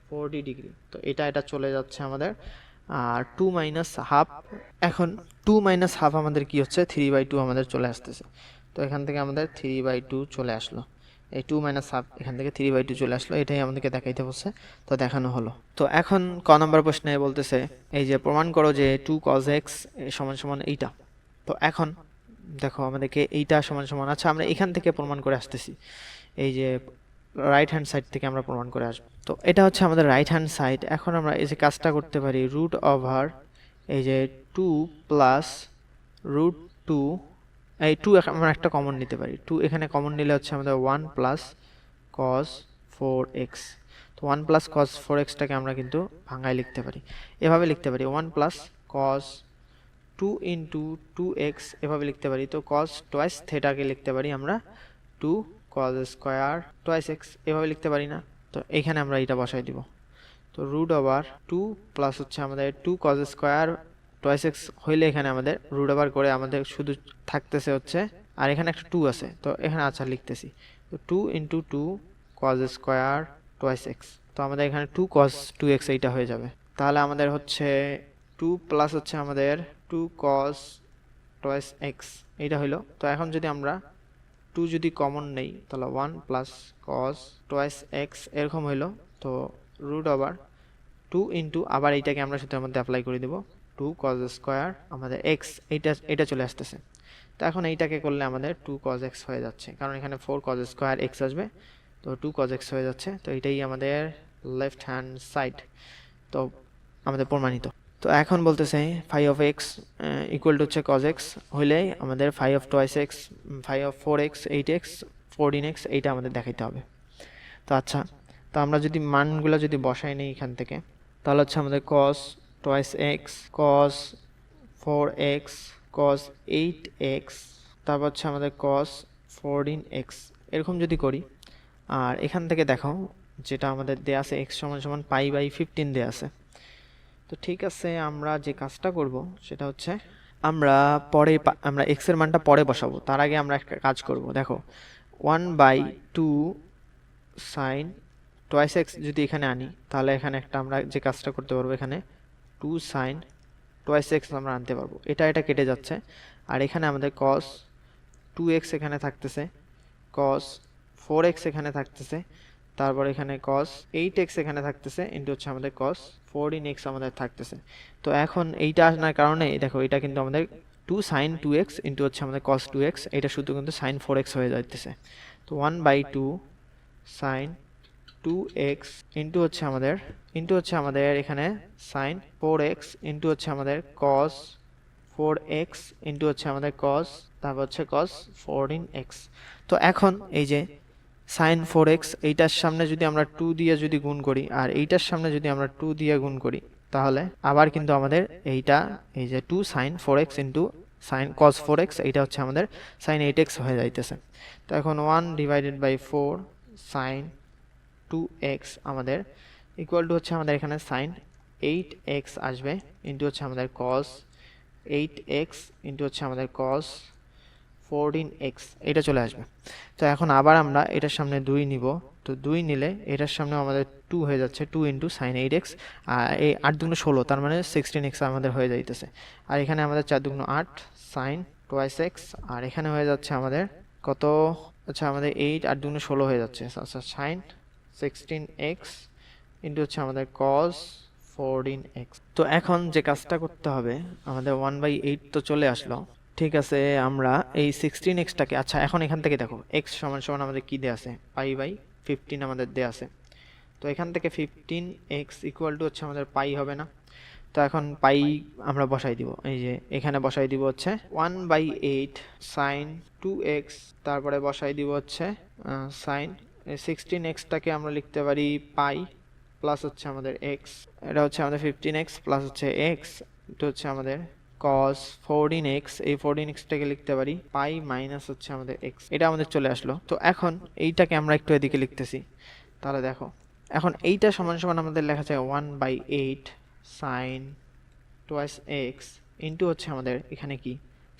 40 ডিগ্রি। তো এটা চলে যাচ্ছে আমাদের। আর 2 মাইনাস হাফ, এখন 2 মাইনাস হাফ আমাদের কি হচ্ছে 3/2 আমাদের চলে আসতেছে। তো এখান থেকে আমাদের 3/2 চলে আসলো, এই 2 মাইনাস হাফ এখান থেকে 3/2 চলে আসলো, এটাই আমাদেরকে দেখাইতে বলছে। তো দেখানো হলো। তো এখন ক নম্বর প্রশ্নে বলতেছে এই যে প্রমাণ করো যে 2 cos x সমান সমান এইটা। তো এখন দেখো আমাদেরকে এইটা সমান সমান, আচ্ছা আমরা এখান থেকে প্রমাণ করে আসতেছি, এই যে রাইট হ্যান্ড সাইড থেকে আমরা প্রমাণ করে আসবো। তো এটা হচ্ছে আমাদের রাইট হ্যান্ড সাইড। এখন আমরা এই যে কাজটা করতে পারি রুট ওভার এই যে 2 প্লাস রুট 2, এই 2 আমরা একটা কমন নিতে পারি, 2 এখানে কমন নিলে হচ্ছে আমাদের 1 প্লাস কস 4x। তো 1 প্লাস কস 4xটাকে আমরা কিন্তু ভাঙায় লিখতে পারি, এভাবে লিখতে পারি 1 প্লাস কস 2 ইন্টু 2x এভাবে লিখতে পারি। তো কস টোয়াইস থেটাকে লিখতে পারি আমরা 2 কস স্কোয়ার টোয়াইস এক্স এভাবে লিখতে পারি না। তো এখানে আমরা এটা বসাই দিব। তো রুট ওভার 2 প্লাস হচ্ছে আমাদের 2 কস স্কোয়ার টোয়াইস এক্স হইলে এখানে আমাদের রুট ওভার করে আমাদের শুধু থাকতেছে হচ্ছে, আর এখানে একটা 2 আছে তো এখানে আচ্ছা লিখতেছি। তো 2 into 2 cos square twice x. তো আমাদের এখানে 2 কস 2x এইটা হয়ে যাবে। তাহলে আমাদের হচ্ছে 2 প্লাস হচ্ছে আমাদের 2 কস টোয়াইস এক্স এইটা হইলো। তো এখন যদি আমরা 2 যদি কমন নেই তাহলে 1 প্লাস কস টোয়াইস এক্স এরকম হইলো। তো রুট ওভার 2 ইন্টু আবার এইটাকে আমরা সূত্রের মধ্যে অ্যাপ্লাই করে দেবো 2 কস স্কোয়ার আমাদের এক্স, এইটা চলে আসতেছে। তো এখন এইটাকে করলে আমাদের 2 কস এক্স হয়ে যাচ্ছে, কারণ এখানে 4 কস স্কোয়ার এক্স আসবে। তো 2 কস এক্স হয়ে যাচ্ছে। তো এটাই আমাদের লেফট হ্যান্ড সাইড, তো আমাদের প্রমাণিত। তো এখন বলতেছে phi of x equal to হচ্ছে কজ এক্স হইলে আমাদের phi of twice x, phi of 4x 8x, 14x এইটা আমাদের দেখাইতে হবে। তো আচ্ছা, তো আমরা যদি মানগুলো যদি বসাই নিই এখান থেকে, তাহলে হচ্ছে আমাদের cos twice x, cos 4x, cos 8x, তারপর হচ্ছে আমাদের cos 14x এরকম যদি করি, আর এখান থেকে দেখো যেটা আমাদের দেয়া আছে x সমান সমান পাই বাই 15 দেয়া আছে। তো ঠিক আছে, আমরা যে কাজটা করব সেটা হচ্ছে আমরা x এর মানটা পরে বসাবো, তার আগে আমরা একটা কাজ করব। দেখো 1/2 sin twice x যদি এখানে আনি, তাহলে এখানে একটা আমরা যে কাজটা করতে পারবো, এখানে 2 sin twice x আমরা আনতে পারবো। এটা কেটে যাচ্ছে, আর এখানে আমাদের cos 2x এখানে থাকতেছে, cos 4x এখানে থাকতেছে, তারপর এখানে cos 8x এখানে থাকতেছে, ইনটু হচ্ছে আমাদের cos 14x আমাদের থাকতেছে। তো এখন এইটা আসার কারণে দেখো এটা কিন্তু আমাদের 2 sin 2x ইনটু হচ্ছে আমাদের cos 2x, এটা শুধু কিন্তু sin 4x হয়ে যাইতেছে। তো 1/2 sin 2x ইনটু হচ্ছে আমাদের এখানে sin 4x ইনটু হচ্ছে আমাদের cos 4x ইনটু হচ্ছে আমাদের cos, তারপর হচ্ছে cos 14x। তো এখন এই যে sin 4x এইটার সামনে যদি আমরা 2 দিয়ে যদি গুণ করি, আর এইটার সামনে যদি আমরা 2 দিয়ে গুণ করি, তাহলে আবার কিন্তু আমাদের এইটা এই যে 2 sin 4x into sin cos 4x এইটা হচ্ছে আমাদের sin 8x হয়ে যাইতেছে। তো এখন 1/4 sin 2x আমাদের ইকুয়াল টু হচ্ছে আমাদের এখানে sin 8x আসবে, ইনটু হচ্ছে আমাদের cos 8x ইনটু হচ্ছে আমাদের cos 14x এটা চলে আসবে। তো এখন আবার আমরা এটার সামনে 2 নিব, তো 2 নিলে এটার সামনে আমাদের 2 হয়ে যাচ্ছে, 2 ইন্টু সাইন 8x, আর এই 8 দুগুণ 16, তার মানে 16x আমাদের হয়ে যাইতেছে। আর এখানে আমাদের 4 দুগুণ 8 সাইন টোয়াইস এক্স, আর এখানে হয়ে যাচ্ছে আমাদের কত, আচ্ছা আমাদের 8 8 দুগুণ 16 হয়ে যাচ্ছে, আচ্ছা সাইন 16x ইন্টু হচ্ছে আমাদের cos 14x। তো এখন যে কাজটা করতে হবে, আমাদের 1/8 তো চলে আসলো, ঠিক আছে। আমরা এই 16xটাকে, আচ্ছা এখন এখান থেকে দেখো x সমান সমান আমাদের কি দেয়া আছে, পাই বাই 15 আমাদের দেয়া আছে। তো এখান থেকে 15x ইকুয়াল টু হচ্ছে আমাদের পাই হবে না। তো এখন পাই আমরা বসাই দিব, এই যে এখানে বসাই দিব হচ্ছে 1/8 sin 2x, তারপরে বসাই দিব হচ্ছে sin 16xটাকে আমরা লিখতে পারি পাই প্লাস হচ্ছে আমাদের x, এটা হচ্ছে আমাদের 15x প্লাস হচ্ছে x, এটা হচ্ছে আমাদের cos 14x, এই 14xটাকে লিখতে পারি পাই মাইনাস হচ্ছে আমাদের x, এটা আমাদের চলে আসলো। তো এখন এইটাকে আমরা একটু এদিকে লিখতেছি, তাহলে দেখো এখন এইটা সমান সমান আমাদের লেখা যায় 1/8 sin twice x ইন্টু হচ্ছে আমাদের এখানে কি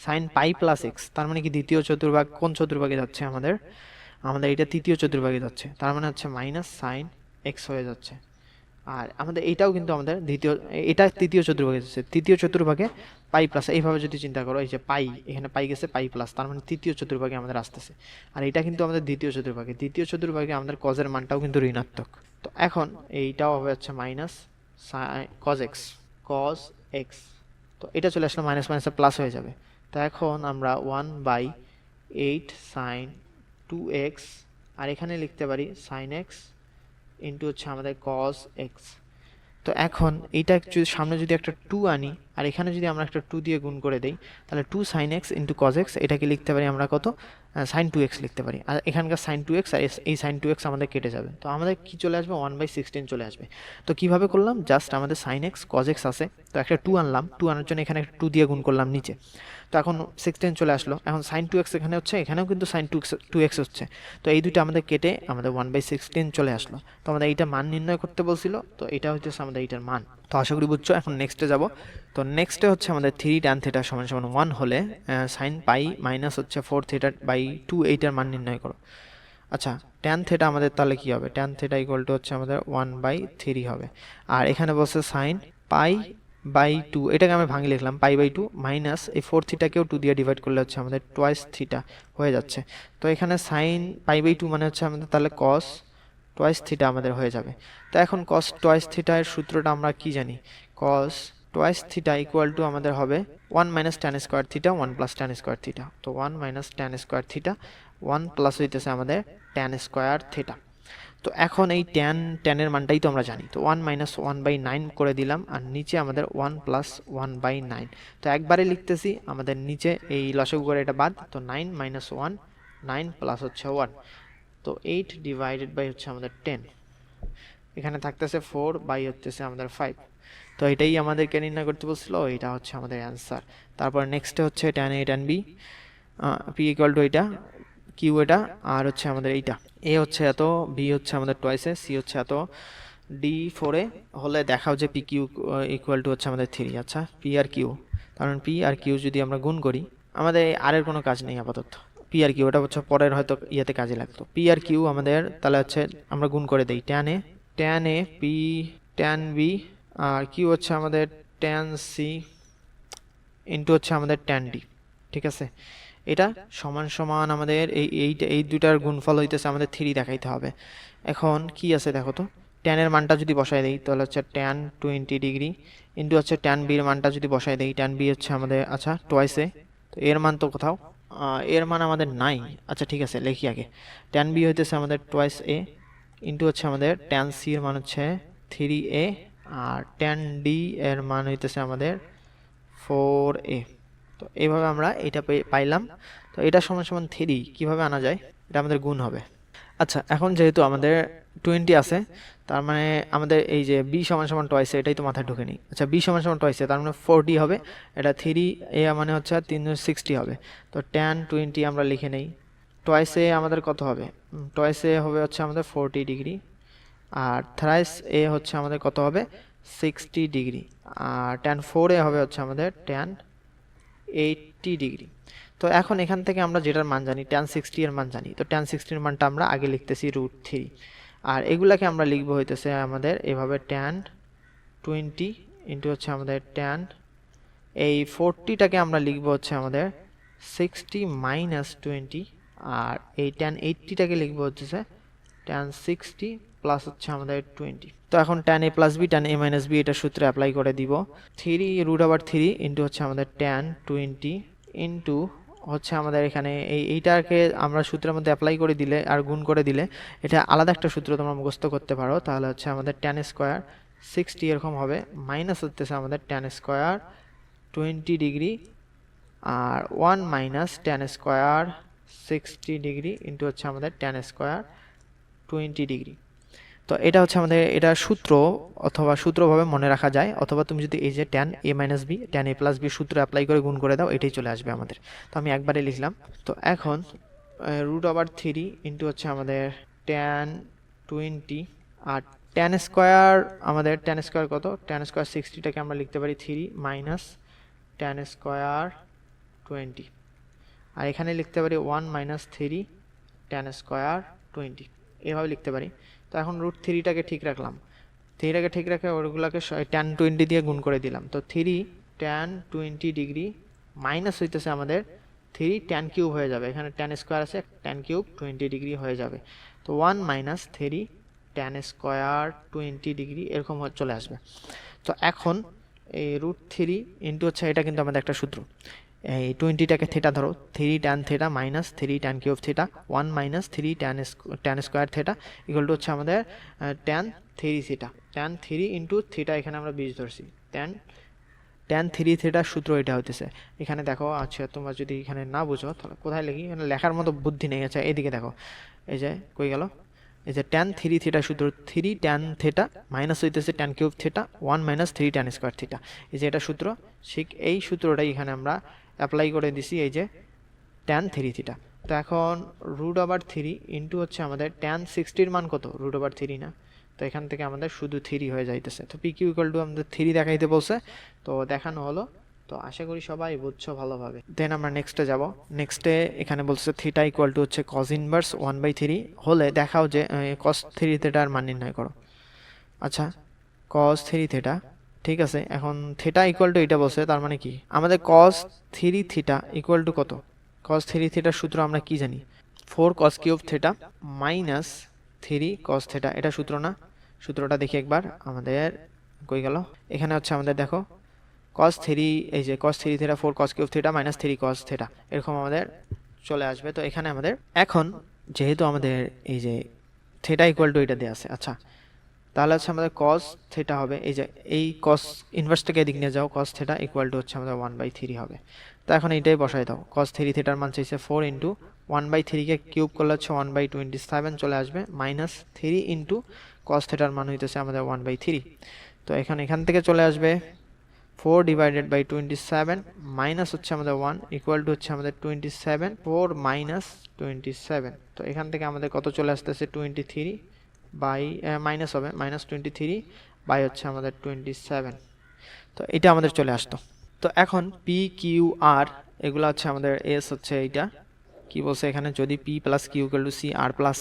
sin পাই প্লাস x, তার মানে কি দ্বিতীয় চতুর্ভাগ, কোন চতুর্ভাগে যাচ্ছে আমাদের, এটা তৃতীয় চতুর্ভাগে যাচ্ছে, তার মানে হচ্ছে মাইনাস sin x হয়ে যাচ্ছে। আর আমাদের এইটাও কিন্তু আমাদের এটা তৃতীয় চতুর্ভাগে যাচ্ছে, তৃতীয় চতুর্ভাগে পাই প্লাস, এইভাবে যদি চিন্তা করো, এই যে পাই এখানে পাই গেছে পাই প্লাস, তার মানে তৃতীয় চতুর্ভাগে আমাদের আসতেছে। আর এটা কিন্তু আমাদের দ্বিতীয় চতুর্ভাগে আমাদের কজের মানটাও কিন্তু ঋণাত্মক। তো এখন এইটাও হবে হচ্ছে মাইনাস cos x, তো এটা চলে আসলে মাইনাস মাইনাসে প্লাস হয়ে যাবে। তো এখন আমরা 1/8 sin 2x, আর এখানে লিখতে পারি sin x ইন্টু হচ্ছে আমাদের cos x। তো এখন এইটা সামনে যদি একটা 2 আনি, আর এখানে যদি আমরা একটা 2 দিয়ে গুণ করে দেই, তাহলে 2 sin x into cos x, এটাকে লিখতে পারি আমরা কত, sin 2x লিখতে পারি। আর এখানকার sin 2x আর এই sin 2x আমাদের কেটে যাবে, তো আমাদের কি চলে আসবে 1/16 চলে আসবে। তো কিভাবে করলাম, জাস্ট আমাদের sin x cos x আছে, তো একটা 2 আনলাম, 2 আনার জন্য এখানে একটা 2 দিয়ে গুণ করলাম নিচে, তো এখন 16 চলে আসলো। এখন sin 2x এখানে হচ্ছে, এখানেও কিন্তু sin 2x হচ্ছে, তো এই দুটো আমাদের কেটে আমাদের 1/16 চলে আসলো। তো আমাদের এইটা মান নির্ণয় করতে বলছিল, তো এটা হচ্ছে আমাদের এইটার মান। তো আশা করি বুঝছো। এখন নেক্সটে যাব। তো নেক্সটে হচ্ছে আমাদের 3 tan থিটা সমান সমান 1 হলে sin পাই মাইনাস হচ্ছে 4 থিটা বাই 2 এইটার মান নির্ণয় করো। আচ্ছা tan থিটা আমাদের তাহলে কি হবে, tan থিটা ইকুয়াল টু হচ্ছে আমাদের 1/3 হবে। আর এখানে বলছে sin পাই বাই 2, এটাকে আমি ভাঙি লিখলাম পাই বাই 2 মাইনাস এই 4 থিটাকেও 2 দিয়ে ডিভাইড করলে হচ্ছে আমাদের টোয়াইস থিটা হয়ে যাচ্ছে। তো এখানে sin পাই বাই 2 মানে হচ্ছে আমাদের তাহলে cos টোয়াইস থিটা আমাদের হয়ে যাবে। তো এখন cos টোয়াইস থিটা এর সূত্রটা আমরা কি জানি, cos twice theta equal to আমাদের হবে 1 minus tan square theta 1 plus tan square theta. তো 1 minus tan square theta 1 plus হইতেছে আমাদের tan স্কয়ার থিটা। তো এখন এই tan এর মানটাই তো আমরা জানি, তো 1 মাইনাস 1/9 করে দিলাম, আর নিচে আমাদের 1 প্লাস 1/9। তো একবারে লিখতেছি, আমাদের নিচে এই লসাগু করে এটা বাদ, তো 9 মাইনাস 1 9 প্লাস হচ্ছে 1, তো 8 ডিভাইডেড বাই হচ্ছে আমাদের 10, এখানে থাকতেছে 4 বাই হচ্ছে আমাদের 5। তো এটাই আমাদেরকে নির্ণয় করতে বলছিল, এটা হচ্ছে আমাদের অ্যান্সার। তারপর নেক্সটে হচ্ছে tan a tan b, P equal two এটা, কিউ এটা, আর হচ্ছে আমাদের এইটা এ হচ্ছে এত, বি হচ্ছে আমাদের টোয়াইস এ, সি হচ্ছে এত, ডি 4 এ হলে দেখাও যে পি কিউ ইকুয়াল টু হচ্ছে আমাদের 3। আচ্ছা, পি আর কিউ, কারণ পি আর কিউ যদি আমরা গুণ করি, আমাদের আর এর কোনো কাজ নেই আপাতত। পি আর কিউ এটা হচ্ছে পরের হয়তো ইয়েতে কাজে লাগতো। পি আর কিউ আমাদের তাহলে হচ্ছে আমরা গুণ করে দিই, tan a p tan b, আর কিউ হচ্ছে আমাদের tan c ইন্টু হচ্ছে আমাদের tan d। ঠিক আছে, এটা সমান সমান আমাদের এই দুটার গুণফল হইতেছে আমাদের 3 দেখাইতে হবে। এখন কি আছে দেখো তো, tan এর মানটা যদি বসাই দেই তাহলে হচ্ছে tan 20 ডিগ্রি ইন্টু হচ্ছে tan b এর মানটা যদি বসাই দেই, tan b হচ্ছে আমাদের আচ্ছা টোয়াইস এ, তো এর মান তো কোথাও এর মান আমাদের নাই। আচ্ছা ঠিক আছে, লিখি আগে, tan b হইতেছে আমাদের টোয়াইস এ ইন্টু হচ্ছে আমাদের tan c এর মান হচ্ছে 3a, আর tan d এর মান হইতেছে আমাদের 4a। তো এইভাবে আমরা এটা পাইলাম। তো এটা সমান সমান 3 কিভাবে আনা যায়, এটা আমাদের গুণ হবে। আচ্ছা, এখন যেহেতু আমাদের 20 আছে, তার মানে আমাদের এই যে b সমান সমান টোয়াইসে, এটাই তো মাথায় ঢুকে নেই। আচ্ছা, b সমান সমান টোয়াইসে তার মানে 40 হবে, এটা 3a মানে হচ্ছে 360 হবে। তো tan 20 আমরা লিখে নেই, টোয়াইসে আমাদের কত হবে, টোয়াইসে হবে হচ্ছে আমাদের 40 ডিগ্রি, আর থ্রাইস এ হচ্ছে আমাদের কত হবে 60 ডিগ্রি, আর tan 4a হবে হচ্ছে আমাদের tan 80 ডিগ্রি। তো এখন এখান থেকে আমরা যেটার মান জানি, tan 60 এর মান জানি, তো tan 60 এর মানটা আমরা আগে লিখতেছি √3, আর এগুলাকে আমরা লিখবো হইতেছে আমাদের এভাবে tan 20 ইন্টু হচ্ছে আমাদের tan, এই 40টাকে আমরা লিখবো হচ্ছে আমাদের 60 মাইনাস 20, আর এই tan 80টাকে লিখবো হচ্ছে tan 60 প্লাস হচ্ছে আমাদের 20। তো এখন tan a plus b tan a minus b এটা সূত্রে অ্যাপ্লাই করে দিব, 3√3 ইন্টু হচ্ছে আমাদের tan 20 ইন্টু হচ্ছে আমাদের এখানে এইটাকে আমরা সূত্রের মধ্যে অ্যাপ্লাই করে দিলে আর গুণ করে দিলে, এটা আলাদা একটা সূত্র তোমরা মুখস্থ করতে পারো, তাহলে হচ্ছে আমাদের tan স্কোয়ার 60 এরকম হবে, মাইনাস হচ্ছে আমাদের tan স্কোয়ার 20 ডিগ্রি, আর 1 minus tan square 60 degree into হচ্ছে আমাদের tan স্কোয়ার 20 ডিগ্রি। তো এটা হচ্ছে আমাদের এটা সূত্র, অথবা সূত্রভাবে মনে রাখা যায়, অথবা তুমি যদি এই যে tan a minus b tan a plus b সূত্র অ্যাপ্লাই করে গুণ করে দাও, এটাই চলে আসবে আমাদের। তো আমি একবারে লিখলাম। তো এখন √3 ইন্টু হচ্ছে আমাদের tan 20, আর tan স্কোয়ার আমাদের tan স্কোয়ার কত, tan স্কোয়ার 60টাকে আমরা লিখতে পারি 3 মাইনাস tan স্কোয়ার 20, আর এখানে লিখতে পারি 1 মাইনাস 3 tan স্কোয়ার 20, এভাবে লিখতে পারি। তো এখন √3টাকে ঠিক রাখলাম, 3টাকে ঠিক রেখে ওগুলোকে tan 20 দিয়ে গুণ করে দিলাম, তো 3 tan 20 ডিগ্রি মাইনাস হইতেছে আমাদের 3 tan কিউব হয়ে যাবে, এখানে tan স্কোয়ার আছে, tan কিউব 20 ডিগ্রি হয়ে যাবে, তো 1 মাইনাস 3 tan স্কোয়ার 20 ডিগ্রি এরকম চলে আসবে। তো এখন এই √3 ইন্টু হচ্ছে এটা কিন্তু আমাদের একটা সূত্র, এই 20টাকে থিটা ধরো, 3 tan theta minus 3 tan cube theta 1 minus 3 tan square theta equal to হচ্ছে আমাদের tan 3 theta, tan 3 into theta, এখানে আমরা 20 ধরছি, tan 3 থিটার সূত্র এটা হইতেছে। এখানে দেখো, আচ্ছা তোমরা যদি এখানে না বুঝো তাহলে কোথায় লিখি, এখানে লেখার মতো বুদ্ধি নেই। আচ্ছা এদিকে দেখো, এই যে কই গেল, এই যে tan 3 থিটার সূত্র 3 tan থিটা মাইনাস হইতেছে tan cube theta 1 minus 3 tan square theta, এই যে এটা সূত্র, ঠিক এই সূত্রটাই এখানে আমরা অ্যাপ্লাই করে দিছি, এই যে tan 3 থিটা। তো এখন √3 ইন্টু হচ্ছে আমাদের tan 60 মান কত, √3 না, তো এখান থেকে আমাদের শুধু 3 হয়ে যাইতেছে। তো PQ ইকুয়াল টু আমাদের 3 দেখাইতে বলছে, তো দেখানো হলো। তো আশা করি সবাই বুঝছো ভালোভাবে। দেন আমরা নেক্সটে যাব। নেক্সটে এখানে বলছে থিটা ইকুয়াল টু হচ্ছে cos ইনভার্স 1/3 হলে দেখাও যে cos 3 থিটার মান নির্ণয় করো। আচ্ছা, cos 3 থিটা, ঠিক আছে। এখন থিটা ইকুয়াল টু এটা বলছে, তার মানে কি আমাদের cos 3 থিটা ইকুয়াল টু কত, cos 3 থিটার সূত্র আমরা কি জানি, 4 cos cube theta minus 3 cos theta, এটা সূত্র না, সূত্রটা দেখি একবার আমাদের কই গেল, এখানে হচ্ছে আমাদের দেখো cos 3, এই যে cos 3 theta 4 cos cube theta minus 3 cos theta এরকম আমাদের চলে আসবে। তো এখানে আমাদের এখন যেহেতু আমাদের এই যে থিটা ইকুয়াল টু এটা দেওয়া আছে, আচ্ছা তাহলে হচ্ছে আমাদের cos থিটা হবে, এই যে এই cos ইনভার্সটাকে এদিক নিয়ে যাও, cos থিটা ইকুয়াল টু হচ্ছে আমাদের 1/3 হবে। তো এখন এইটাই বসাই দাও, cos 3 থিটার মান চাইছে 4 ইন্টু 1/3 কে কিউব করলে হচ্ছে 1/27 চলে আসবে, মাইনাস 3 ইন্টু cos থিটার মান হইতেছে আমাদের 1/3। তো এখান থেকে চলে আসবে 4 ডিভাইডেড বাই 27 মাইনাস হচ্ছে আমাদের 1 ইকুয়াল টু হচ্ছে আমাদের 27, 4 মাইনাস 27। তো এখান থেকে আমাদের কত চলে আসতেছে 23 বাই মাইনাস হবে -23 বাই হচ্ছে আমাদের 27। তো এটা আমাদের চলে আসতো। তো এখন পি কিউ আর এগুলো হচ্ছে আমাদের এস হচ্ছে এইটা কি বলছে এখানে, যদি p plus q equal to c আর plus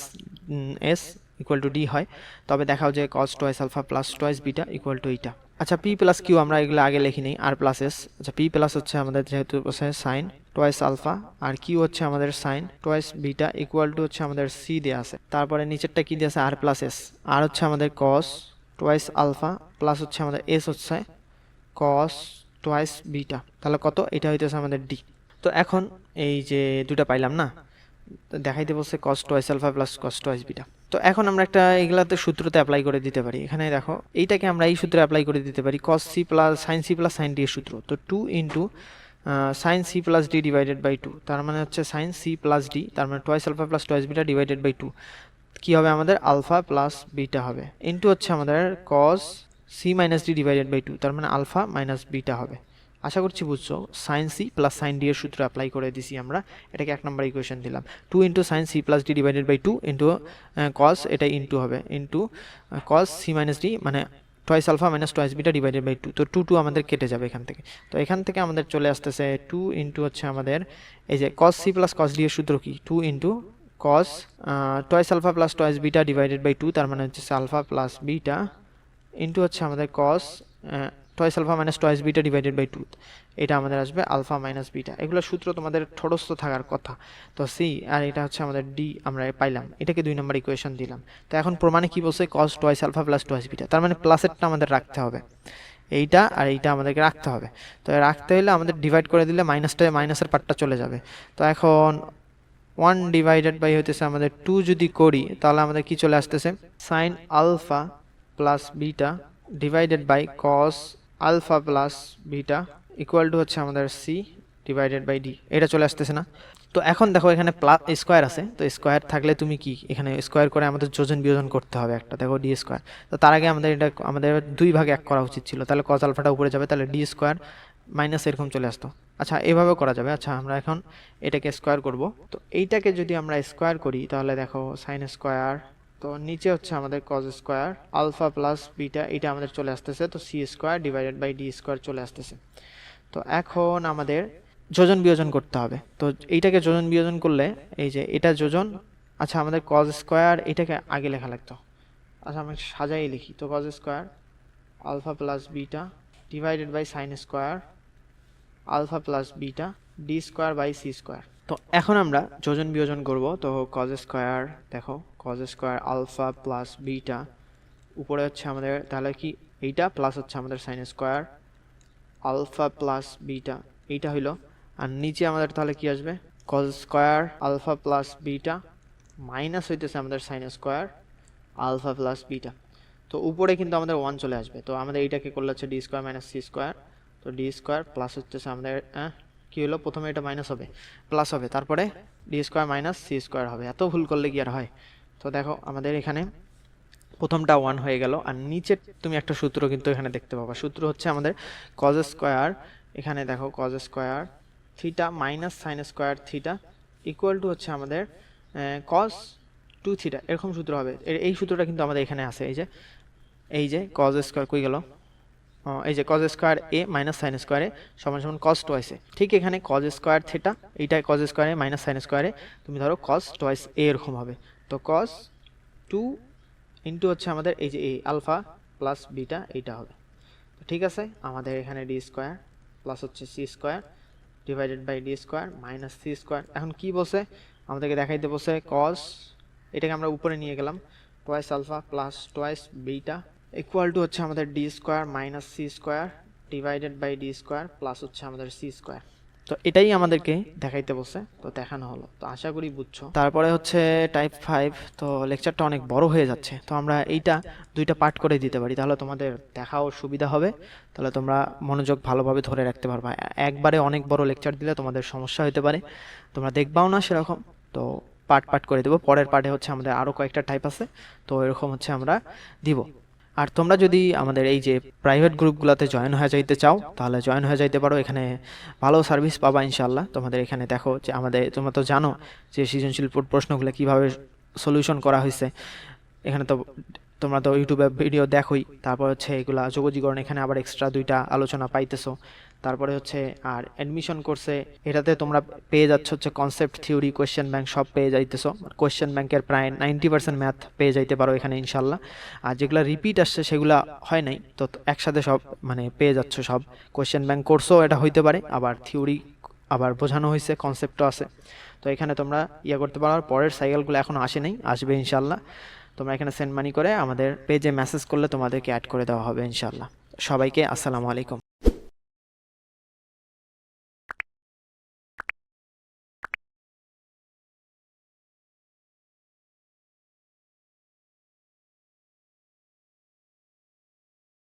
s equal to d হয় তবে দেখাও যে cos twice alpha plus twice beta equal to এইটা। আচ্ছা পি প্লাস কিউ আমরা এগুলো আগে লিখি নেই, আর প্লাস এস। আচ্ছা পি প্লাস হচ্ছে আমাদের যেহেতু সাইন টুয়াইস আলফা, আর কিউ হচ্ছে আমাদের sine twice beta equal to হচ্ছে আমাদের সি দেওয়া আছে, তারপরে নিচেরটা কি দেওয়া আছে আর প্লাস এস, আর হচ্ছে আমাদের cos টুয়াইস আলফা প্লাস হচ্ছে আমাদের এস হচ্ছে cos টুয়াইস বিটা, তাহলে কত, এটা হইতেছে আমাদের ডি। তো এখন এই যে দুটো পাইলাম না, দেখাইতে বলছে cos twice alpha plus cos twice beta. তো এখন আমরা একটা এগুলাতে সূত্রতে অ্যাপ্লাই করে দিতে পারি। এখানে দেখো এইটাকে আমরা এই সূত্রে অ্যাপ্লাই করে দিতে পারি, cos c plus sine C plus sine D এর সূত্র। তো 2 into sine C plus D divided by 2, তার মানে হচ্ছে সাইন সি প্লাস ডি, তার মানে twice alpha plus twice beta divided by 2 কি হবে আমাদের আলফা প্লাস বিটা হবে, ইন্টু হচ্ছে আমাদের cos C minus D divided by 2, তার মানে আলফা মাইনাস বিটা হবে। আশা করছি বুঝছো, sine C plus sine D এর সূত্র অ্যাপ্লাই করে দিছি আমরা, এটাকে 1 নম্বর ইকুয়েশন দিলাম। 2 into sine C plus D divided by 2 into cos, এটা ইন্টু হবে into cos C minus D মানে twice alpha minus twice beta divided by 2। তো 2 আমাদের কেটে যাবে এখান থেকে। তো এখান থেকে আমাদের চলে আসতেছে 2 ইন্টু হচ্ছে আমাদের এই যে cos c plus cos d এর সূত্র কি, 2 into cos twice alpha plus twice beta divided by 2, তার মানে হচ্ছে আলফা প্লাস বিটা ইন্টু হচ্ছে আমাদের cos twice alpha minus twice beta divided by 2, এটা আমাদের আসবে আলফা মাইনাস বিটা। এগুলো সূত্র তোমাদের ঠোঁটস্থ থাকার কথা। তো সি আর এটা হচ্ছে আমাদের ডি আমরা পাইলাম, এটাকে 2 নম্বর ইকুয়েশন দিলাম। তো এখন প্রমাণে কি বলছে, cos twice alpha plus twice beta, তার মানে প্লাসেরটা আমাদের রাখতে হবে, এইটা আর এইটা আমাদেরকে রাখতে হবে। তো রাখতে হলে আমাদের ডিভাইড করে দিলে মাইনাসের পার্টটা চলে যাবে। তো এখন 1 ডিভাইডেড বাই হইতেছে আমাদের 2 যদি করি তাহলে আমাদের কি চলে আসতেছে, sine alpha plus beta divided by cos alpha plus beta equal to হচ্ছে আমাদের সি ডিভাইডেড বাই ডি, এটা চলে আসতেছে না। তো এখন দেখো এখানে প্লাস স্কোয়ার আছে, তো স্কোয়ার থাকলে তুমি কি এখানে স্কোয়ার করে আমাদের যোজন বিয়োজন করতে হবে একটা, দেখো ডি স্কোয়ার। তো তার আগে আমাদের এটা আমাদের 2 ভাগে 1 করা উচিত ছিল, তাহলে cos আলফাটা উপরে যাবে, তাহলে ডি স্কোয়ার মাইনাস এরকম চলে আসতো। আচ্ছা এভাবেও করা যাবে। আচ্ছা আমরা এখন এটাকে স্কোয়ার করব। তো এইটাকে যদি আমরা স্কোয়ার করি তাহলে দেখো সাইন স্কোয়ার, তো নিচে হচ্ছে আমাদের cos square alpha plus beta, এটা আমাদের চলে আসতেছে, তো c square divided by d square চলে আসতেছে। তো এখন আমাদের যোজন বিয়োজন করতে হবে। তো এইটাকে যোজন বিয়োজন করলে এই যে এটা যোজন, আচ্ছা আমাদের cos স্কোয়ার এটাকে আগে লেখা লাগতো, আচ্ছা আমি সাজাই লিখি। তো cos square alpha plus beta divided by sine square alpha plus beta d square by c square. তো এখন আমরা যোজন বিয়োজন করব। তো cos স্কোয়ার দেখো cos square alpha plus beta উপরে হচ্ছে আমাদের তাহলে কি এইটা প্লাস হচ্ছে আমাদের sine square alpha plus beta, এইটা হইলো, আর নিচে আমাদের তাহলে কি আসবে cos square alpha plus beta minus হইতেছে আমাদের sine square alpha plus beta. তো উপরে কিন্তু আমাদের 1 চলে আসবে, তো আমাদের এইটাকে করলে হচ্ছে d square minus c square, তো ডি স্কোয়ার প্লাস হচ্ছে আমাদের কি হলো, প্রথমে এটা মাইনাস হবে প্লাস হবে, তারপরে d square minus c square হবে। এত ভুল করলে কি আর হয়। তো দেখো আমাদের এখানে প্রথমটা 1 হয়ে গেল, আর নিচে তুমি একটা সূত্র কিন্তু এখানে দেখতে পাবা, সূত্র হচ্ছে আমাদের cos স্কোয়ার, এখানে দেখো cos square theta minus sine square theta equal to হচ্ছে আমাদের cos 2 থিটা, এরকম সূত্র হবে। এই সূত্রটা কিন্তু আমাদের এখানে আছে, এই যে cos স্কোয়ার কই গেল, এই যে cos square A minus sine square এ সমান সমান cos টুয়াইস এ, ঠিক এখানে cos স্কোয়ার থিটা এইটা cos square A minus sine square এ তুমি ধরো cos টুয়াইস এ এরকম হবে। তো cos 2 ইন্টু হচ্ছে আমাদের এই যে এ আলফা প্লাস বিটা এইটা হবে। তো ঠিক আছে, আমাদের এখানে ডি স্কোয়ার প্লাস হচ্ছে c square divided by d square minus c square. এখন কি বসে আমাদেরকে দেখাইতে বসে cos, এটাকে আমরা উপরে নিয়ে গেলাম, twice alpha plus twice beta equal to হচ্ছে আমাদের d square minus c square divided by d square plus হচ্ছে আমাদের সি স্কোয়ার। তো তো এটাই আমাদেরকে দেখাইতে বলছে, তো দেখানো হলো। তো আশা করি বুঝছো। তারপরে হচ্ছে টাইপ 5। তো লেকচারটা অনেক বড় হয়ে যাচ্ছে, তো আমরা এইটা 2টা পার্ট করে দিতে পারি, তাহলে তোমাদের দেখাও সুবিধা হবে, তাহলে তোমরা মনোযোগ ভালোভাবে ধরে রাখতে পারবা। একবারে অনেক বড় লেকচার দিলে তোমাদের সমস্যা হতে পারে, তোমরা দেখবাও না সেরকম। তো পার্ট পার্ট করে দেবো। পরের পার্টে হচ্ছে আমাদের আরও কয়েকটা টাইপ আছে, তো এরকম হচ্ছে আমরা দিব। আর তোমরা যদি আমাদের এই যে প্রাইভেট গ্রুপগুলোতে জয়েন হয়ে যাইতে চাও, তাহলে জয়েন হয়ে যাইতে পারো। এখানে ভালো সার্ভিস পাবা ইনশাল্লাহ। তোমাদের এখানে দেখো যে আমাদের, তোমরা তো জানো যে সৃজনশীল প্রশ্নগুলো কিভাবে সলিউশন করা হয়েছে। এখানে তো তোমরা তো ইউটিউবে ভিডিও দেখোই। তারপর হচ্ছে এগুলা যোগজীকরণ, এখানে আবার এক্সট্রা 2টা আলোচনা পাইতেছো। তারপরে হচ্ছে আর অ্যাডমিশন কোর্সে এটাতে তোমরা পেয়ে যাচ্ছ হচ্ছে কনসেপ্ট, থিওরি, কোয়েশ্চেন ব্যাংক সব পেয়ে যাইতেছো। কোয়েশ্চেন ব্যাংকের প্রায় 90% ম্যাথ পেয়ে যাইতে পারো এখানে ইনশাল্লাহ। আর যেগুলো রিপিট আসছে সেগুলো হয় নাই, তো একসাথে সব মানে পেয়ে যাচ্ছ সব। কোয়েশ্চেন ব্যাংক কোর্সও এটা হইতে পারে, আবার থিওরি আবার বোঝানো হয়েছে, কনসেপ্টও আছে। তো এখানে তোমরা করতে পারো। আর পরের সাইকেলগুলো এখনও আসে নাই, আসবে ইনশাল্লাহ। তোমরা এখানে সেন্ড মানি করে আমাদের পেজে মেসেজ করলে তোমাদেরকে অ্যাড করে দেওয়া হবে ইনশাল্লাহ। সবাইকে আসসালামু আলাইকুম।